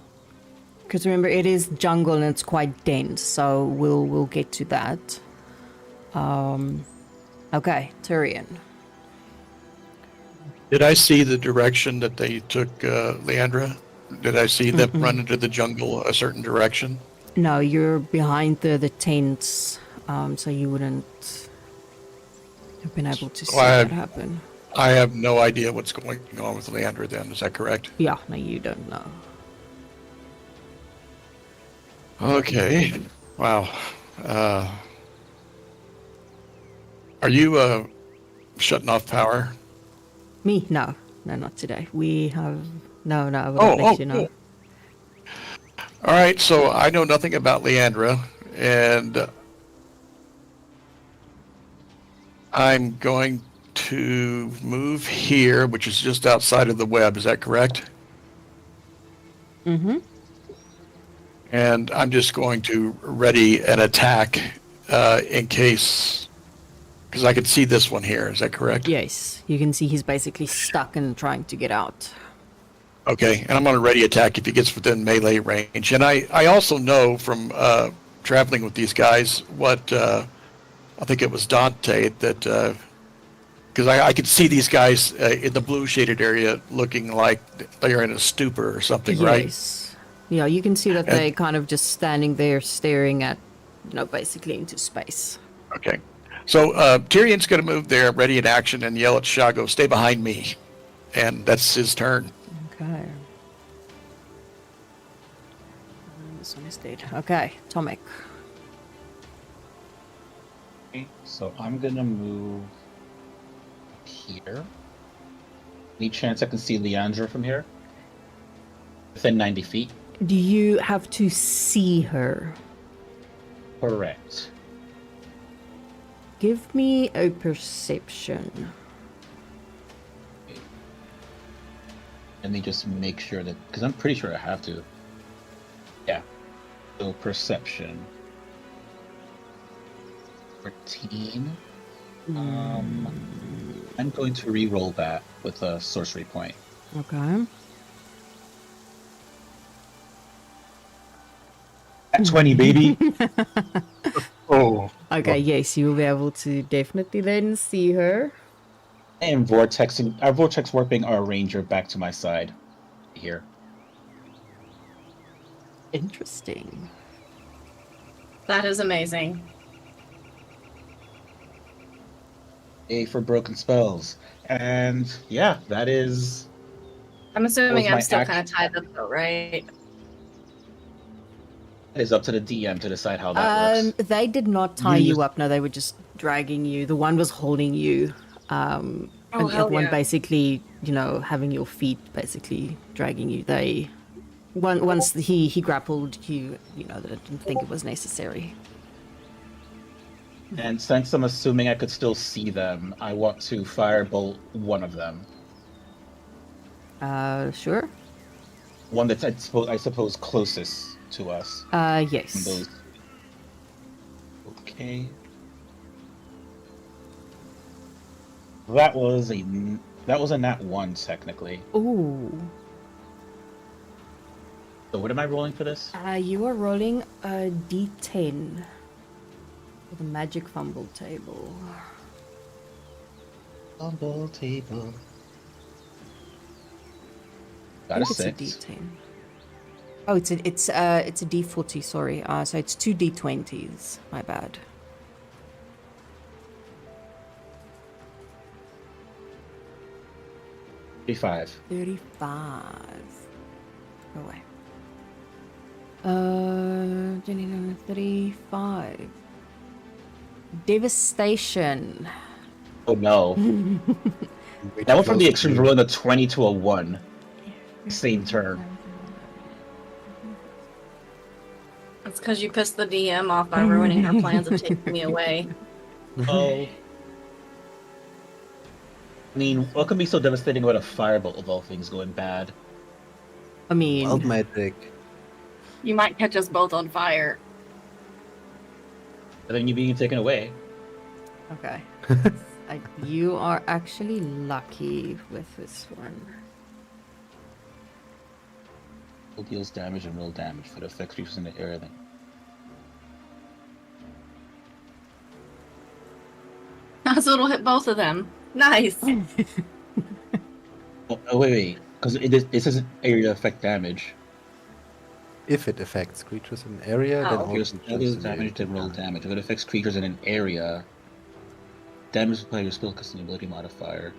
Because remember, it is jungle and it's quite dense, so we'll get to that. Okay, Tyrion. Did I see the direction that they took Leandra? Did I see them run into the jungle a certain direction? No, you're behind the tents, so you wouldn't have been able to see Well, that happen. I have no idea what's going on with Leandra then, is that correct? Yeah, no, you don't know. Okay. Wow. Are you shutting off power? Me? No, not today. We have... No, I will let you know. Cool. All right, so I know nothing about Leandra, and I'm going to move here, which is just outside of the web. Is that correct? Mm-hmm. And I'm just going to ready an attack in case, because I can see this one here. Is that correct? Yes, you can see he's basically stuck and trying to get out. Okay, and I'm going to ready attack if he gets within melee range. And I also know from traveling with these guys what I think it was Dante that because I could see these guys in the blue shaded area looking like they're in a stupor or something, right? Yes. Yeah, you can see that they kind of just standing there staring at, basically into space. Okay. So Tyrion's going to move there, ready in action, and yell at Shago, "Stay behind me," and that's his turn. Okay. This one is dead. Okay, Tomek. Okay, so I'm gonna move here. Any chance I can see Leandra from here? Within 90 feet? Do you have to see her? Correct. Give me a perception. Let me just make sure that, because I'm pretty sure I have to. Yeah. So perception. 14. I'm going to re-roll that with a sorcery point. Okay. At 20, baby. Oh. Okay, yes, you will be able to definitely then see her. And vortex warping our ranger back to my side. Here. Interesting. That is amazing. A for broken spells. And yeah, that is... I'm assuming was my I'm still kind of action. tied up though, right? It is up to the DM to decide how that works. They did not tie You you used- up. No, they were just dragging you. The one was holding you. And the hell other one yeah. basically, having your feet basically dragging you. Once he grappled you, they didn't think it was necessary. And since I'm assuming I could still see them, I want to firebolt one of them. Sure. One that's, I suppose, closest to us. Yes. Those. Okay. That was a That was a nat 1, technically. Ooh. So what am I rolling for this? You are rolling a d10 for the magic fumble table. Fumble table. I Got a think it's 6. a d10. Oh, it's a d40. Sorry. So it's 2 d20s. My bad. D5. 35. Go away. 35. Devastation. Oh no. That went from the extreme rolling a 20 to a 1. Same turn. It's because you pissed the DM off by ruining her plans of taking me away. Oh. I mean, what can be so devastating about a firebolt of all things going bad? I mean, Wild magic. You might catch us both on fire. And then you being taken away. okay. You are actually lucky with this one. It deals damage and roll damage for the effects creatures in the area. So it'll hit both of them. Nice. Oh wait. Because this isn't area effect damage. If it affects creatures in an area, then Oh. all Here's creatures in the area damage to take roll damage. If it affects creatures in an area, damage will play your spell casting ability modifier.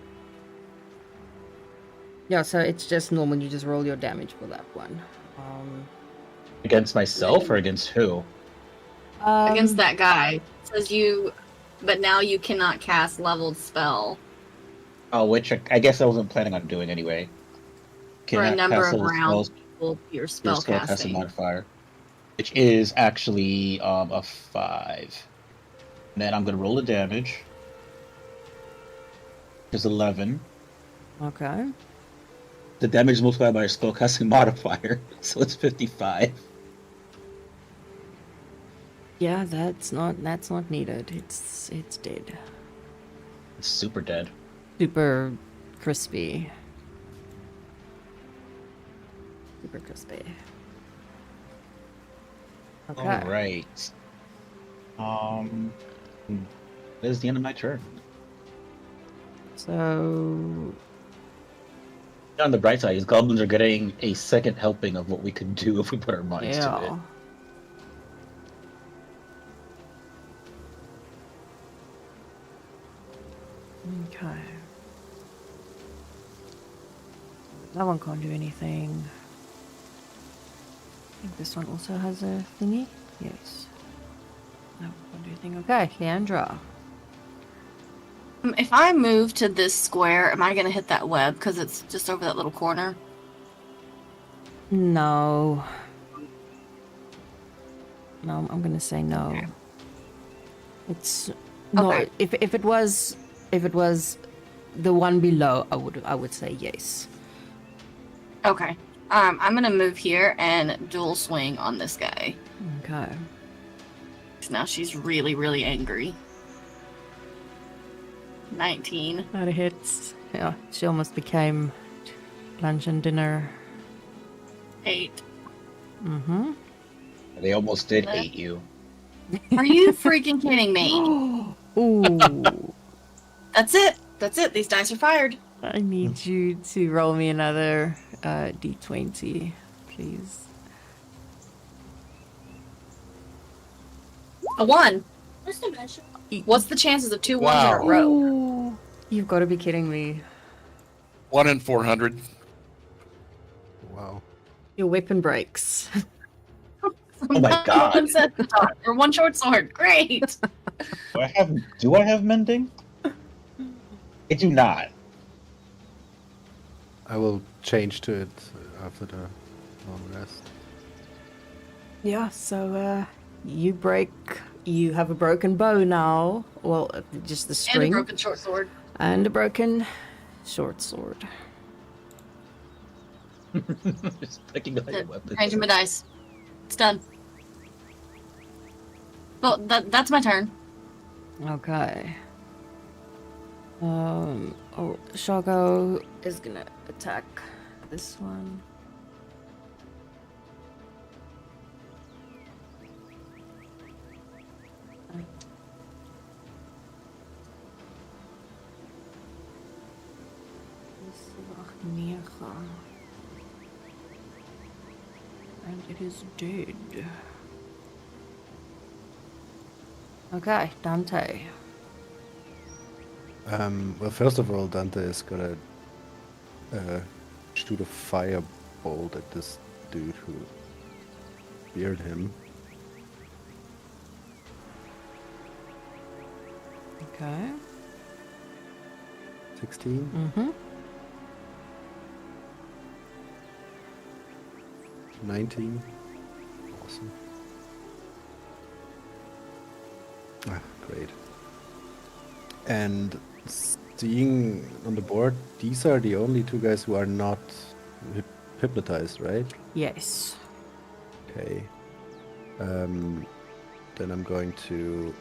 Yeah, so it's just normal. You just roll your damage for that one. Against myself or against who? Against that guy. Says you, but now you cannot cast leveled spell Oh, which I guess I wasn't planning on doing anyway. for a Cannot number cast of level rounds. spells Your your spell spell casting casting. modifier, which is actually a 5. And then I'm gonna roll the damage. There's 11. Okay. The damage is multiplied by your spellcasting modifier, so it's 55. Yeah, that's not needed. It's dead. It's super dead. Super crispy. Super crispy. Okay. All right. That is the end of my turn. So On the bright side, these goblins are getting a second helping of what we could do if we put our minds to it. yeah. Okay. That one can't do anything. I think this one also has a thingy. Yes. That one can't do anything. Okay, Leandra. If I move to this square, am I going to hit that web? Because it's just over that little corner. No. No, I'm gonna say no. Okay. It's no. Okay. If it was the one below, I would say yes. Okay. I'm going to move here and dual swing on this guy. Okay. 'Cause now she's really, really angry. 19. That hits. Yeah, she almost became lunch and dinner. 8. Mm-hmm. They almost did hate you. Are you freaking kidding me? Ooh. That's it. That's it. These dice are fired. I need you to roll me another d20, please. A 1. What's the chances of 2 ones in a Wow. row? Ooh. You've got to be kidding me. 1 in 400. Wow. Your weapon breaks. Oh my god. One set or one short sword. Great. Do I have mending? I do not. I will change to it after the long rest. Yeah, so you have a broken bow now. Well, just the And a string. broken short sword. And a broken short sword. Just picking up your weapons. Changing my dice. It's done. Well, that's my turn. Okay. Oh, Shago is gonna attack this one. And it is dead. Okay, Dante. Well, first of all, Dante is gonna shoot a firebolt at this dude who speared him. Okay. 16. Mm-hmm. 19. Awesome. Ah, great. And seeing on the board, these are the only two guys who are not hypnotized, right? Yes. Okay. Then I'm going to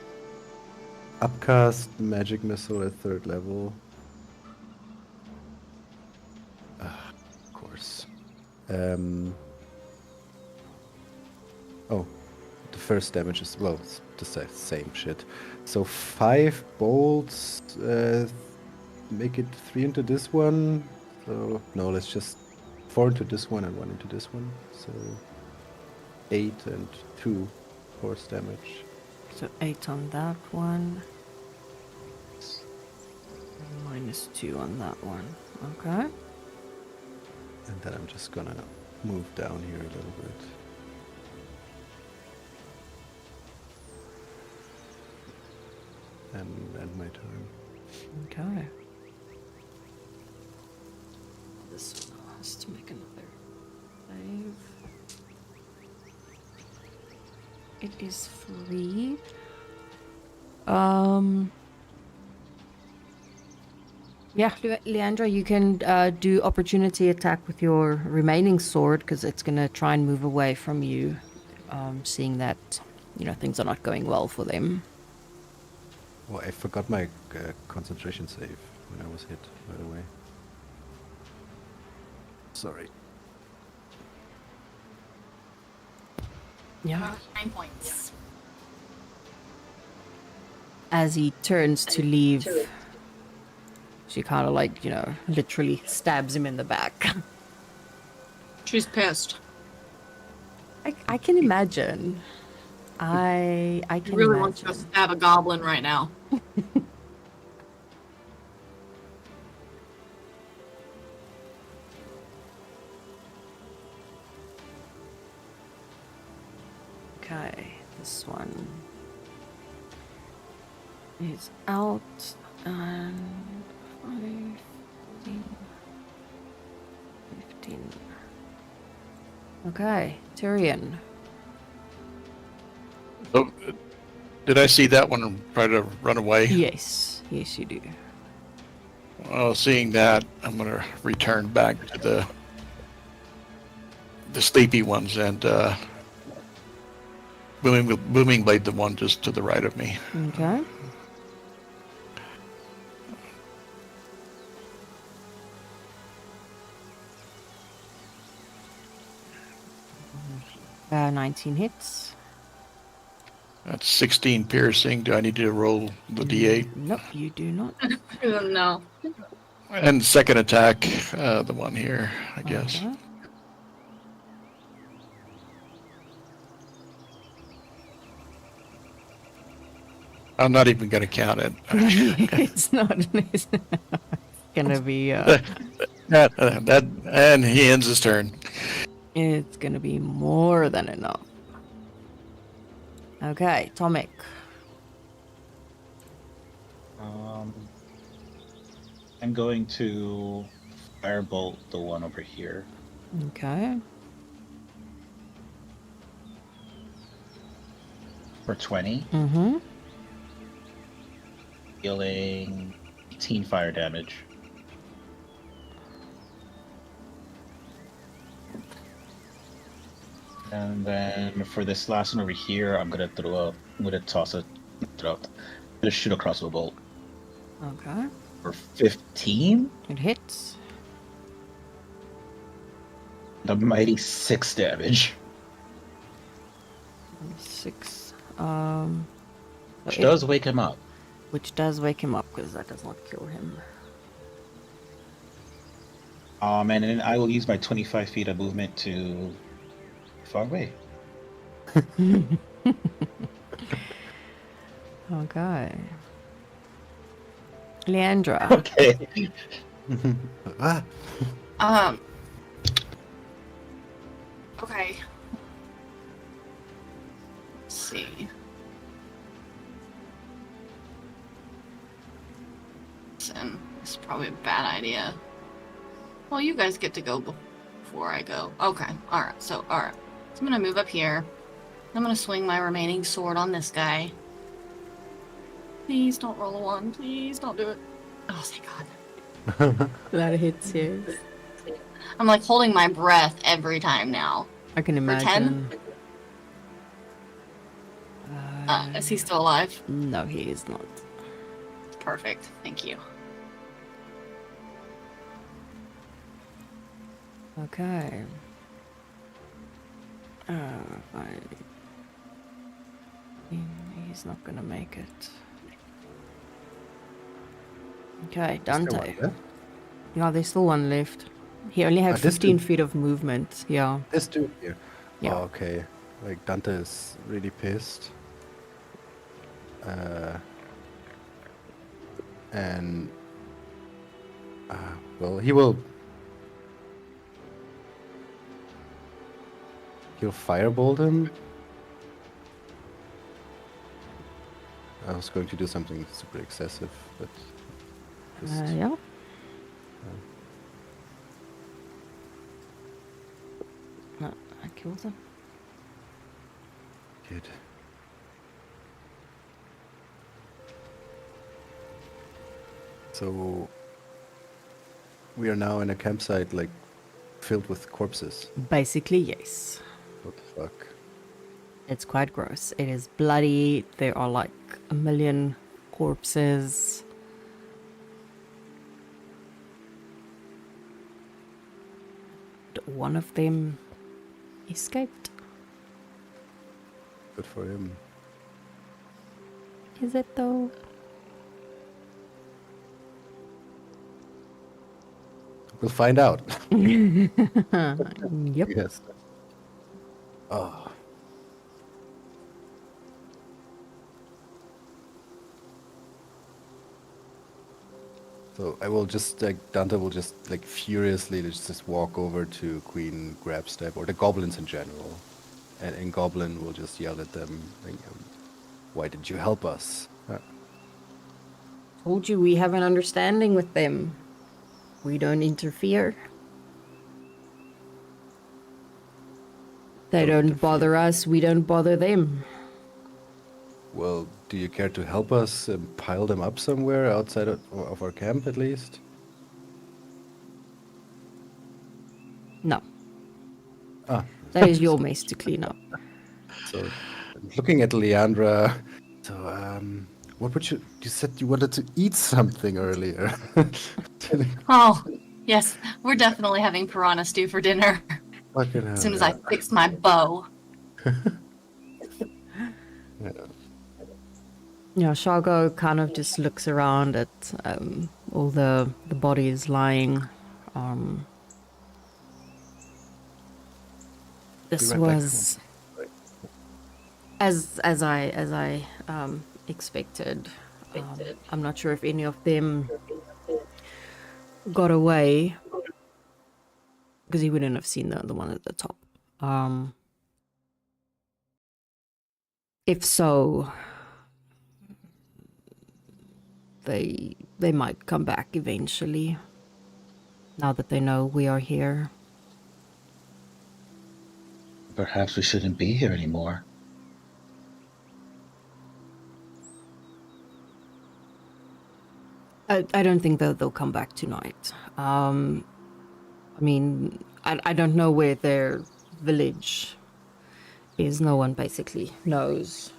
upcast Magic Missile at 3rd level. Of course. Oh, the first damage is, well, it's the same shit. So 5 bolts, make it 3 into this one. So, no, let's just 4 into this one and 1 into this one. So 8 and 2 force damage. So 8 on that one. -2 on that one. Okay. And then I'm just gonna move down here a little bit. And end my turn. Okay. This one has to make another save. It is free. Yeah, Leandra, you can do opportunity attack with your remaining sword because it's going to try and move away from you, seeing that, you know, things are not going well for them. Oh, I forgot my concentration save when I was hit, by the way. Sorry. Yeah. 9 points. As he turns to leave, she kind of like, you know, literally stabs him in the back. She's pissed. I can imagine. I She can really wants to imagine. stab a goblin right now. Okay, this one is out and 15. Okay, Tyrion. So, did I see that one try to run away? Yes, yes, you do. Well, seeing that, I'm going to return back to the sleepy ones and booming blade the one just to the right of me. Okay. 19 hits. That's 16 piercing. Do I need to roll the d8? Nope, you do not. No. And second attack, the one here, I guess. Okay. I'm not even going to count it. It's not. It's gonna be. That and he ends his turn. It's gonna be more than enough. Okay, Tomic. I'm going to firebolt the one over here. Okay. For 20, Mm-hmm. dealing 18 fire damage. And then for this last one over here, I'm gonna toss a, I'm gonna shoot a crossbow bolt. Okay. For 15? It hits. A mighty 6 damage. 6. Which does wake him up. Which does wake him up, because that does not kill him. And then I will use my 25 feet of movement to far away. Okay. Leandra. Okay. Ah, Okay. Let's see. Listen, this is probably a bad idea. Well, you guys get to go before I go. Okay. Alright. So I'm gonna move up here. I'm gonna swing my remaining sword on this guy. Please don't roll a 1. Please don't do it. Oh, thank God. That hits you. I'm like holding my breath every time now. I can For 10? imagine. Is he still alive? No, he is not. Perfect. Thank you. Okay. Fine. He's not gonna make it. Okay, Dante. Yeah, there's still one left. He only had this 15 dude- feet of movement. Yeah. this dude here. Yeah. Oh, okay. Like Dante is really pissed. And well, he'll firebolt him. I was going to do something super excessive, but just Yeah. No, I killed him. good. So we are now in a campsite like filled with corpses. Basically, yes. What the fuck? It's quite gross. It is bloody. There are like a million corpses. One of them escaped. Good for him. Is it though? We'll find out. Yep. Yes. Oh. So I will just like Dante will just like furiously just walk over to Queen Grabstep or the goblins in general, and in Goblin will just yell at them, like, "Why did you help us?" Told you we have an understanding with them. We don't interfere. They don't bother us, we don't bother them. Well, do you care to help us pile them up somewhere outside of our camp at least? No. Ah, That is your mess to clean up. so looking at Leandra, so what would you said you wanted to eat something earlier. Oh, yes. We're definitely having piranha stew for dinner. Fucking hell, As soon as yeah. I fix my bow. Yeah, Shargo kind of just looks around at all the bodies lying. This Be right back. was as I expected. I'm not sure if any of them got away because he wouldn't have seen the one at the top. If so, they might come back eventually. Now that they know we are here. Perhaps we shouldn't be here anymore. I don't think that they'll come back tonight. I mean, I don't know where their village is. No one basically knows.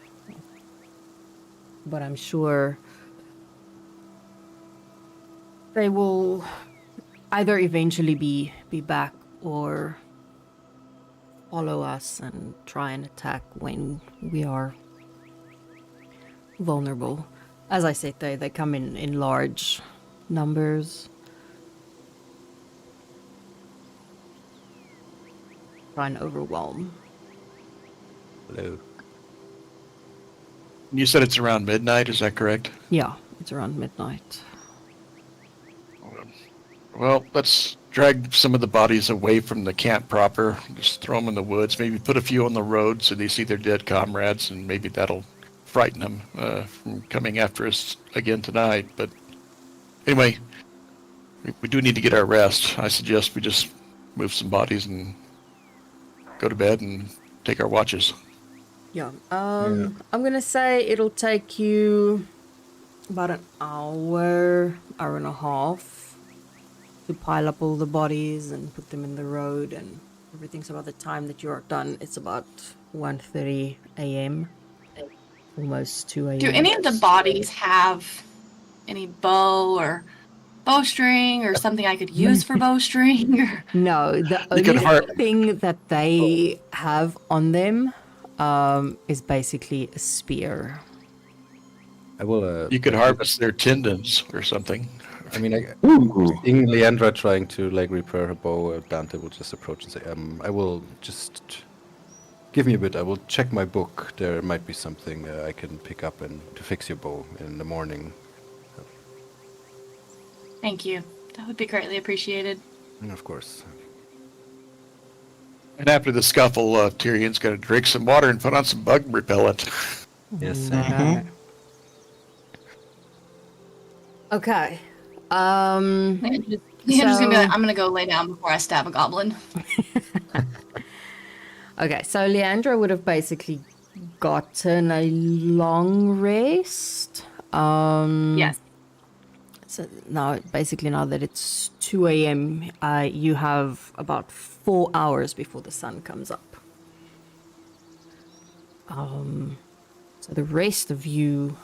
But I'm sure They will either eventually be back or follow us and try and attack when we are vulnerable. As I said, they come in large numbers. Try and overwhelm. Hello. You said it's around midnight, is that correct? Yeah, it's around midnight. Well, let's drag some of the bodies away from the camp proper. Just throw them in the woods. Maybe put a few on the road so they see their dead comrades, and maybe that'll frighten them from coming after us again tonight. But anyway, we do need to get our rest. I suggest we just move some bodies and go to bed and take our watches. Yeah. I'm gonna say it'll take you about an hour and a half to pile up all the bodies and put them in the road and everything. So by the time that you're done, it's about 1:30 a.m. Almost 2 a.m. Do any of the bodies have any bow or bowstring or something I could use for bowstring? Or... No, the only thing that they have on them is basically a spear. I will. You could harvest their tendons or something. I mean, seeing Leandra trying to like repair her bow, Dante will just approach and say, I will just give me a bit. I will check my book. There might be something I can pick up and to fix your bow in the morning. Thank you. That would be greatly appreciated. And of course. And after the scuffle, Tyrion's going to drink some water and put on some bug repellent. Yes. Okay. Leandra's gonna be like, I'm gonna go lay down before I stab a goblin. Okay, so Leandra would have basically gotten a long rest. Yes. So now that it's 2 a.m., you have about 4 hours before the sun comes up. So the rest of you,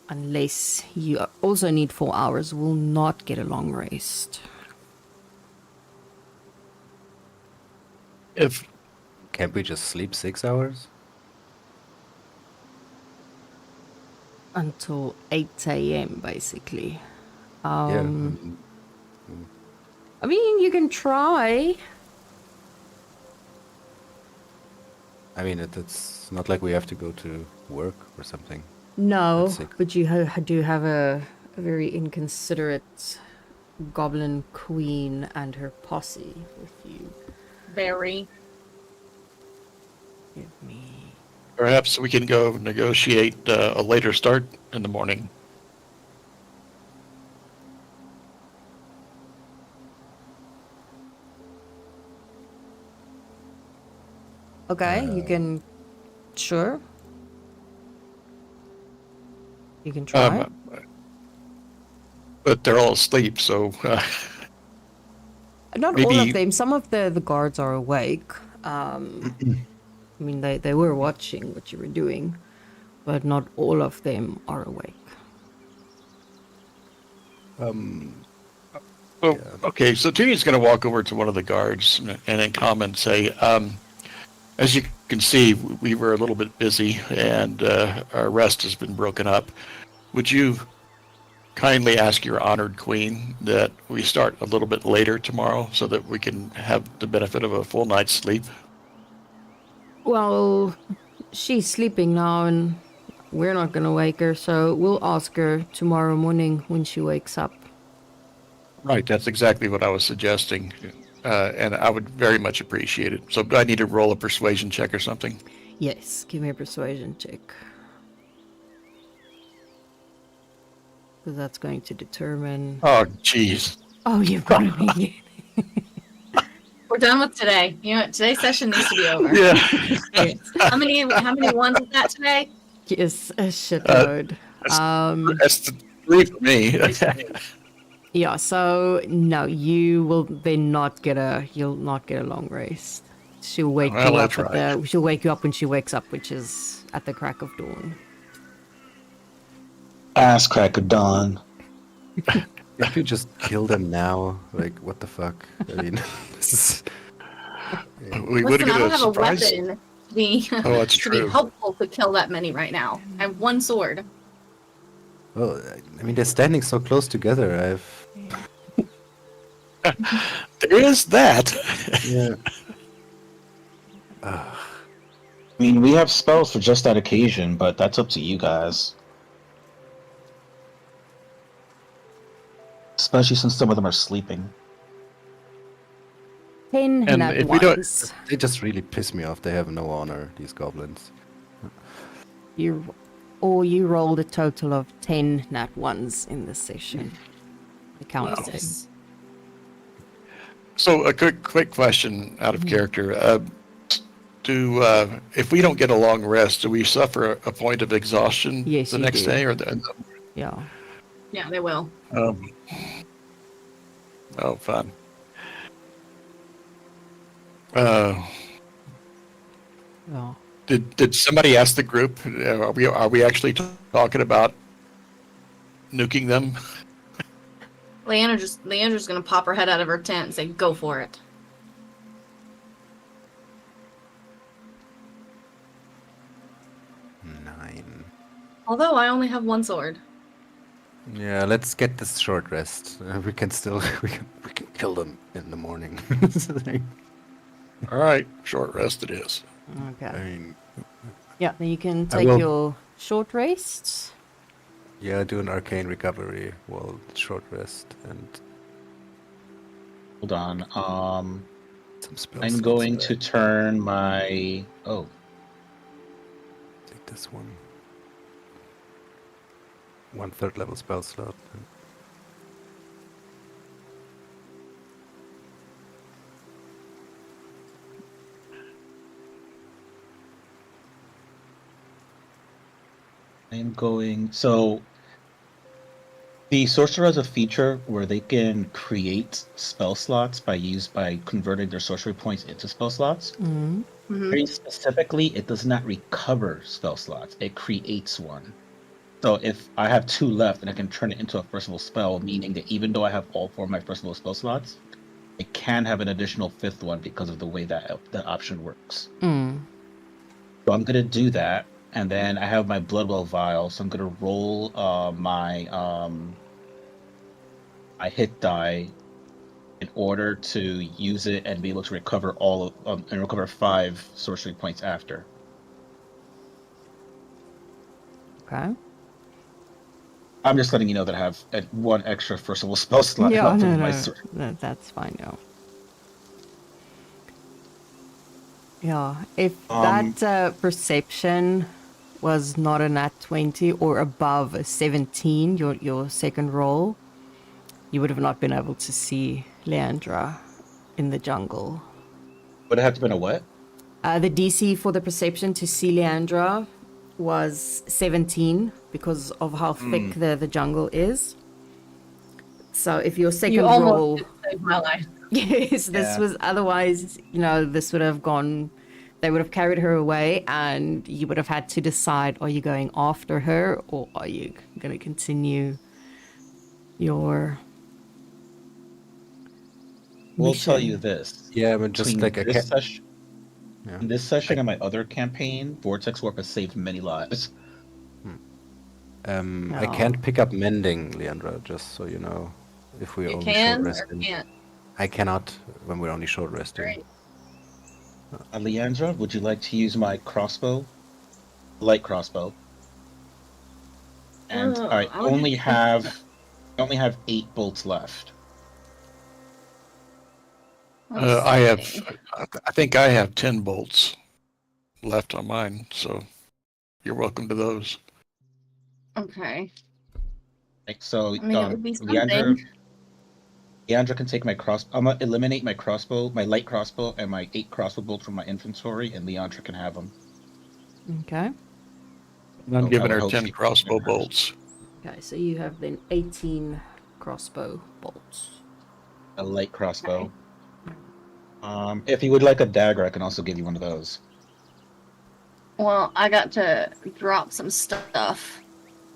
unless you also need 4 hours, will not get a long rest. Can't we just sleep 6 hours? Until 8 a.m., basically. Yeah. I mean, you can try. I mean, it's not like we have to go to work or something. No, That's sick. but you do have a very inconsiderate goblin queen and her posse with you. Very. Give me... Perhaps we can go negotiate a later start in the morning. Okay, you can... Sure. You can try. But they're all asleep, so... Not all of maybe- them. Some of the guards are awake. I mean, they were watching what you were doing, but not all of them are awake. Oh, okay, so Tyrion's going to walk over to one of the guards and in common say, as you can see, we were a little bit busy and our rest has been broken up. Would you kindly ask your honored queen that we start a little bit later tomorrow so that we can have the benefit of a full night's sleep? Well, she's sleeping now, and we're not going to wake her, so we'll ask her tomorrow morning when she wakes up. Right, that's exactly what I was suggesting, and I would very much appreciate it. So do I need to roll a persuasion check or something? Yes, give me a persuasion check. Because that's going to determine... Oh, jeez. Oh, you've got to make it. We're done with today. You know what? Today's session needs to be over. Yeah. Yes. How many ones is that today? Yes, a shitload. That's the 3 for me. Yeah, so no, you will then not get you'll not get a long rest. She'll wake Well, you that's up right. she'll wake you up when she wakes up, which is at the crack of dawn. Ass crack of dawn. If you just kill them now, like, what the fuck? I mean, this is... We would Listen, get I don't a have surprise. a weapon to be, Oh, that's to be true. helpful to kill that many right now. I have one sword. Well, I mean, they're standing so close together. I've... There is that. Yeah. I mean, we have spells for just that occasion, but that's up to you guys. Especially since some of them are sleeping. 10 And nat if we don't- ones. They just really piss me off. They have no honor, these goblins. You rolled a total of 10 nat ones in this session. I counted them. Jesus. So a quick question out of character. If we don't get a long rest, do we suffer a point of exhaustion Yes, the you next do. day? Or Yeah. Yeah, they will. oh, fun. Yeah. Did somebody ask the group? Are we actually talking about nuking them? Leandra's gonna pop her head out of her tent and say, "Go for it." Nine. Although I only have one sword. Yeah, let's get this short rest. We can still we can kill them in the morning. All right, short rest it is. Okay. I mean, Yeah, then you can I take will- your short rests. yeah, do an arcane recovery while short rest and Hold on. some spells. I'm going to turn my. Oh, take this one. 1/3 level spell slot. I'm going. So, the sorcerer has a feature where they can create spell slots by converting their sorcery points into spell slots. Mm. Very specifically, it does not recover spell slots. It creates one. So if I have 2 left and I can turn it into a first level spell, meaning that even though I have all 4 of my first level spell slots, I can have an additional 5th one because of the way that option works. Mm. So I'm gonna do that, and then I have my Bloodwell vial, so I'm gonna roll my hit die in order to use it and be able to recover all of and recover 5 sorcery points after. Okay. I'm just letting you know that I have 1 extra first level spell slot Yeah, left no, of my no, sword. that's fine now. Yeah, if Um, that perception was not a nat 20 or above a 17, your second roll, you would have not been able to see Leandra in the jungle. Would it have to been a what? The DC for the perception to see Leandra was 17 because of how thick the jungle is. So if your second You roll... almost saved my life. Yes, this Yeah. was otherwise, this would have gone, they would have carried her away and you would have had to decide, are you going after her or are you going to continue your We'll tell mission? you this. Yeah, but just Between like a this session, Yeah. in this session and my other campaign, Vortex Warp has saved many lives. I No. can't pick up mending, Leandra, just so you know. If we're You only can short or resting. can't. I cannot when we're only short resting. Great. Leandra, would you like to use my crossbow? Light crossbow. And Oh, I I would only have have 8 bolts left. Let's I see. think I have 10 bolts left on mine, so you're welcome to those. Okay. Like, so, I mean, it would be Leandra, something. Leandra can take my I'm gonna eliminate my crossbow, my light crossbow, and my 8 crossbow bolts from my inventory, and Leandra can have them. Okay. And I'm Oh, I giving would her hope 10 she- crossbow bolts. Okay, so you have then 18 crossbow bolts. A light crossbow. If you would like a dagger, I can also give you one of those. Well, I got to drop some stuff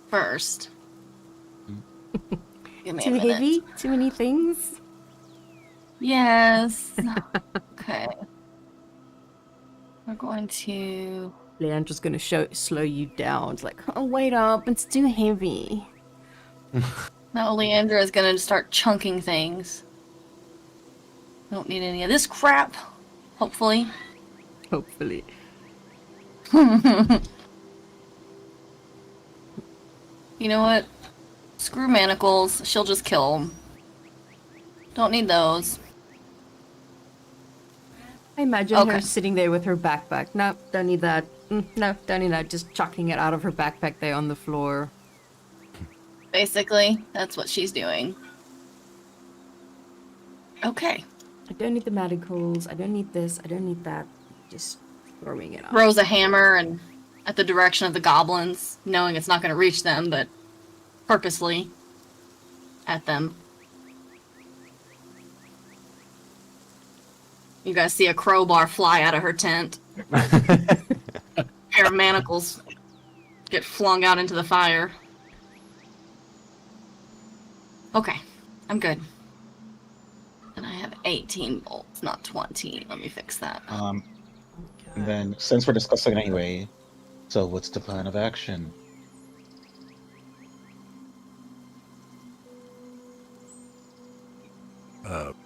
first. Give me a Too minute. heavy? Too many things? Yes. Okay. We're going to. Leandra's gonna slow you down. It's like, oh, wait up, it's too heavy. Now Leandra is gonna start chunking things. Don't need any of this crap. Hopefully. Hopefully. You know what? Screw manacles. She'll just kill them. Don't need those. I imagine her Okay. sitting there with her backpack. No, don't need that. No, don't need that. Just chucking it out of her backpack there on the floor. Basically, that's what she's doing. Okay. I don't need the manacles. I don't need this. I don't need that. Just throwing it out. Throws a hammer and at the direction of the goblins, knowing it's not going to reach them, but purposely at them. You guys see a crowbar fly out of her tent. A pair of manacles get flung out into the fire. Okay, I'm good. And I have 18 bolts, not 20. Let me fix that. And then, since we're discussing it anyway, so what's the plan of action?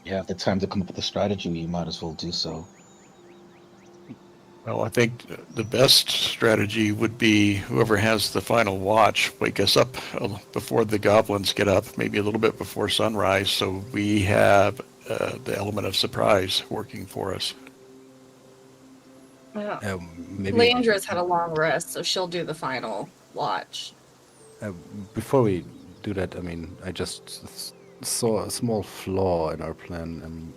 You have the time to come up with a strategy, you might as well do so. Well, I think the best strategy would be whoever has the final watch wake us up before the goblins get up, maybe a little bit before sunrise, so we have the element of surprise working for us. Maybe Leandra's had a long rest, so she'll do the final watch. before we do that, I mean, I just saw a small flaw in our plan. I mean,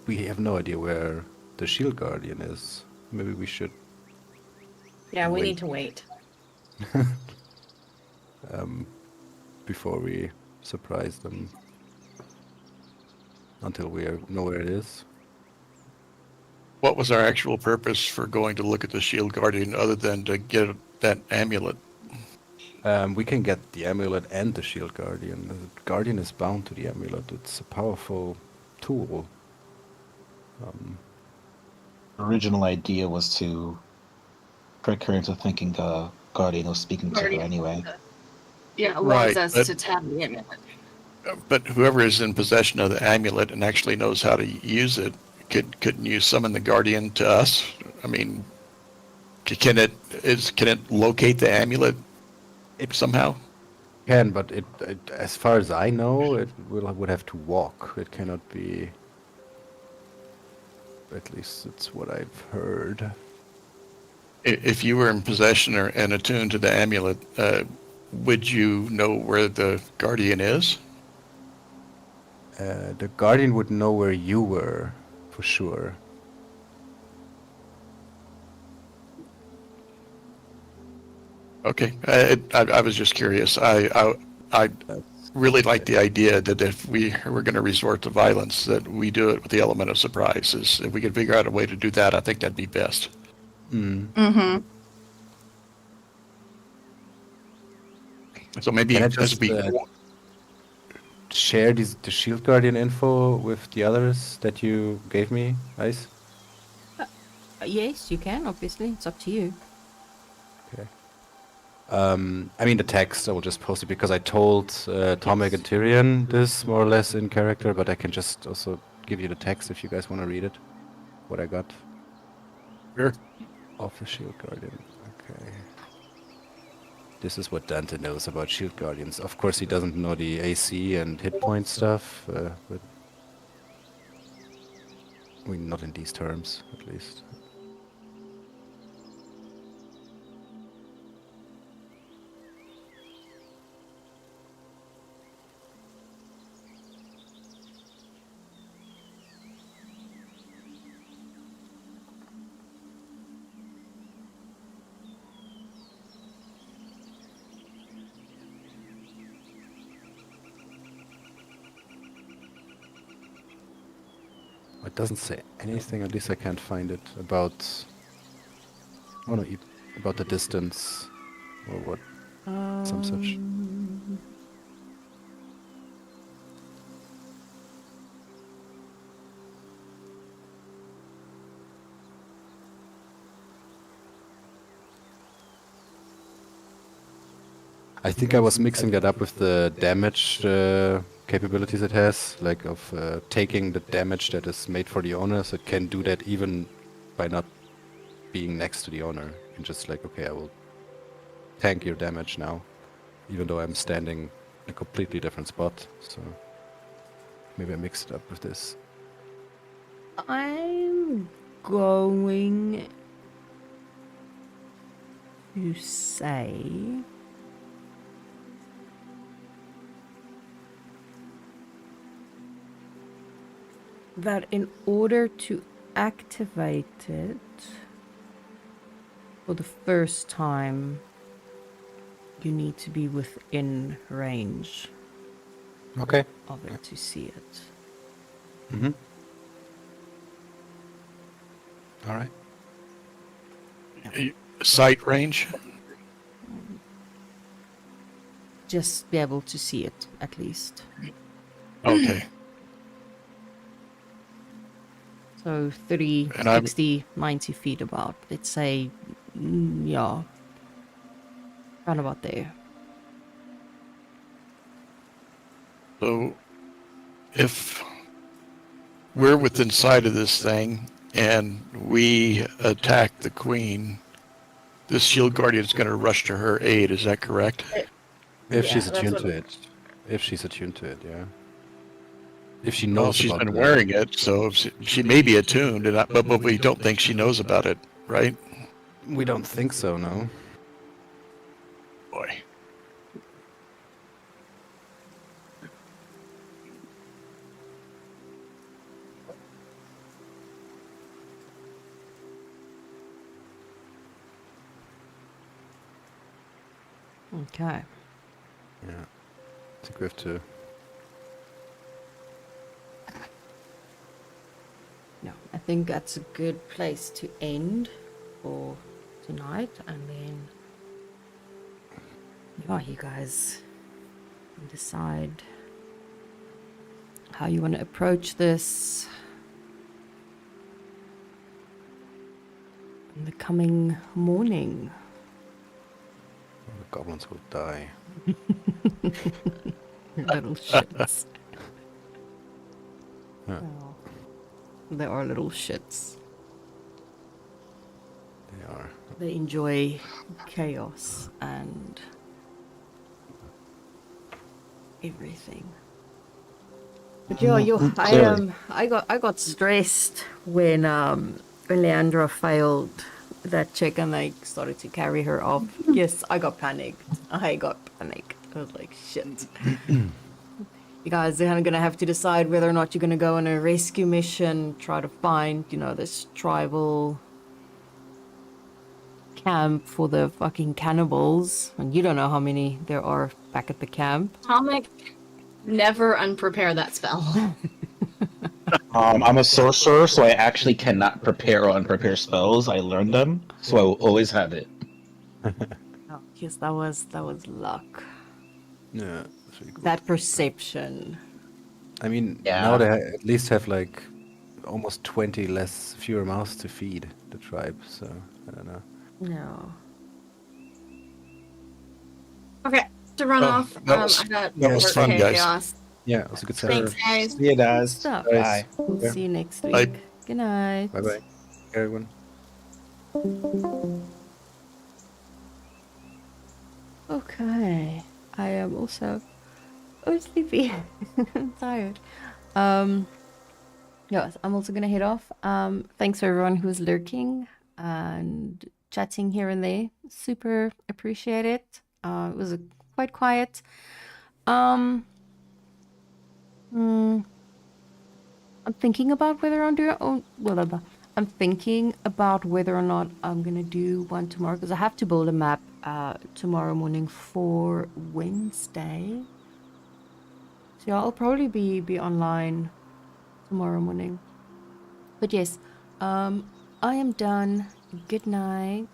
we have no idea where the shield guardian is. Maybe we should Yeah, we Wait. need to wait. before we surprise them until we know where it is. What was our actual purpose for going to look at the shield guardian other than to get that amulet? We can get the amulet and the shield guardian. The guardian is bound to the amulet. It's a powerful tool. Original idea was to trick her into thinking the Guardian was speaking to her Guardian. anyway. Yeah, Right, allows us but- to tap the amulet. But whoever is in possession of the amulet and actually knows how to use it, couldn't you summon the guardian to us? I mean, can it locate the amulet somehow? Can, but it as far as I know, it would have to walk. It cannot be. At least it's what I've heard. If you were in possession and attuned to the amulet, would you know where the guardian is? The guardian would know where you were, for sure. Okay, I was just curious. I really like the idea that if we were going to resort to violence, that we do it with the element of surprises. If we could figure out a way to do that, I think that'd be best. Mm-hmm. So maybe Can I as just, we share the shield guardian info with the others that you gave me, Ice? Yes, you can, obviously. It's up to you. Okay. I mean the text, I will just post it because I told Tomek and Tyrion this more or less in character, but I can just also give you the text if you guys want to read it. What I got Sure. of the shield guardian. Okay. This is what Dante knows about shield guardians. Of course, he doesn't know the AC and hit point stuff, but I mean, not in these terms, at least. It doesn't say anything, at least I can't find it, about... Oh no, about the distance, or what, some such. I think I was mixing that up with the damage capabilities it has, like of taking the damage that is made for the owner, so it can do that even by not being next to the owner. And just like, okay, I will tank your damage now, even though I'm standing in a completely different spot. So maybe I mixed it up with this. I'm going to say that in order to activate it for the first time, you need to be within range Okay. of it to see it. Mm-hmm. All right. Sight range? Just be able to see it, at least. Okay. So 30, And I'm- 60, 90 feet about. Let's say, yeah, round about there. So if we're within sight of this thing and we attack the queen, this shield guardian is going to rush to her aid. Is that correct? If Yeah, she's that's attuned what- to it. If she's attuned to it, yeah. If she Well, knows she's about been the- wearing it, so she may be attuned, and but we don't think she knows about it, right? We don't think so, no. Boy. Okay. Yeah. I think we have to... No, I think that's a good place to end for tonight, and then yeah, you guys can decide how you want to approach this in the coming morning. The goblins will die. Little shits. Yeah. Oh, they are little shits. They are. They enjoy chaos and everything. But yeah, I got stressed when Leandra failed that check and they started to carry her off. Yes, I got panicked. I was like, shit. You guys are gonna have to decide whether or not you're gonna go on a rescue mission, try to find, this tribal camp for the fucking cannibals. And you don't know how many there are back at the camp. Tomic, never unprepare that spell. I'm a sorcerer, so I actually cannot prepare or unprepare spells. I learned them, so I will always have it. Oh, yes, that was luck. Yeah, that's really cool. That perception. I mean, Yeah. now they at least have like almost 20 fewer mouths to feed the tribe, so I don't know. No. Okay, to run Oh, off. that was- I got that was work fun, to guys. chaos. Yeah, it was a good set. Thanks, guys. See you guys. Stuff. Bye. We'll Yeah. see you next week. Bye. Good night. Bye bye, everyone. Okay. I am also sleepy. I'm tired. Yes, I'm also gonna head off. Thanks for everyone who's lurking and chatting here and there. Super appreciate it. It was quite quiet. I'm thinking about whether I'm doing. I'm thinking about whether or not I'm gonna do one tomorrow because I have to build a map tomorrow morning for Wednesday. So yeah, I'll probably be online tomorrow morning. But yes, I am done. Good night.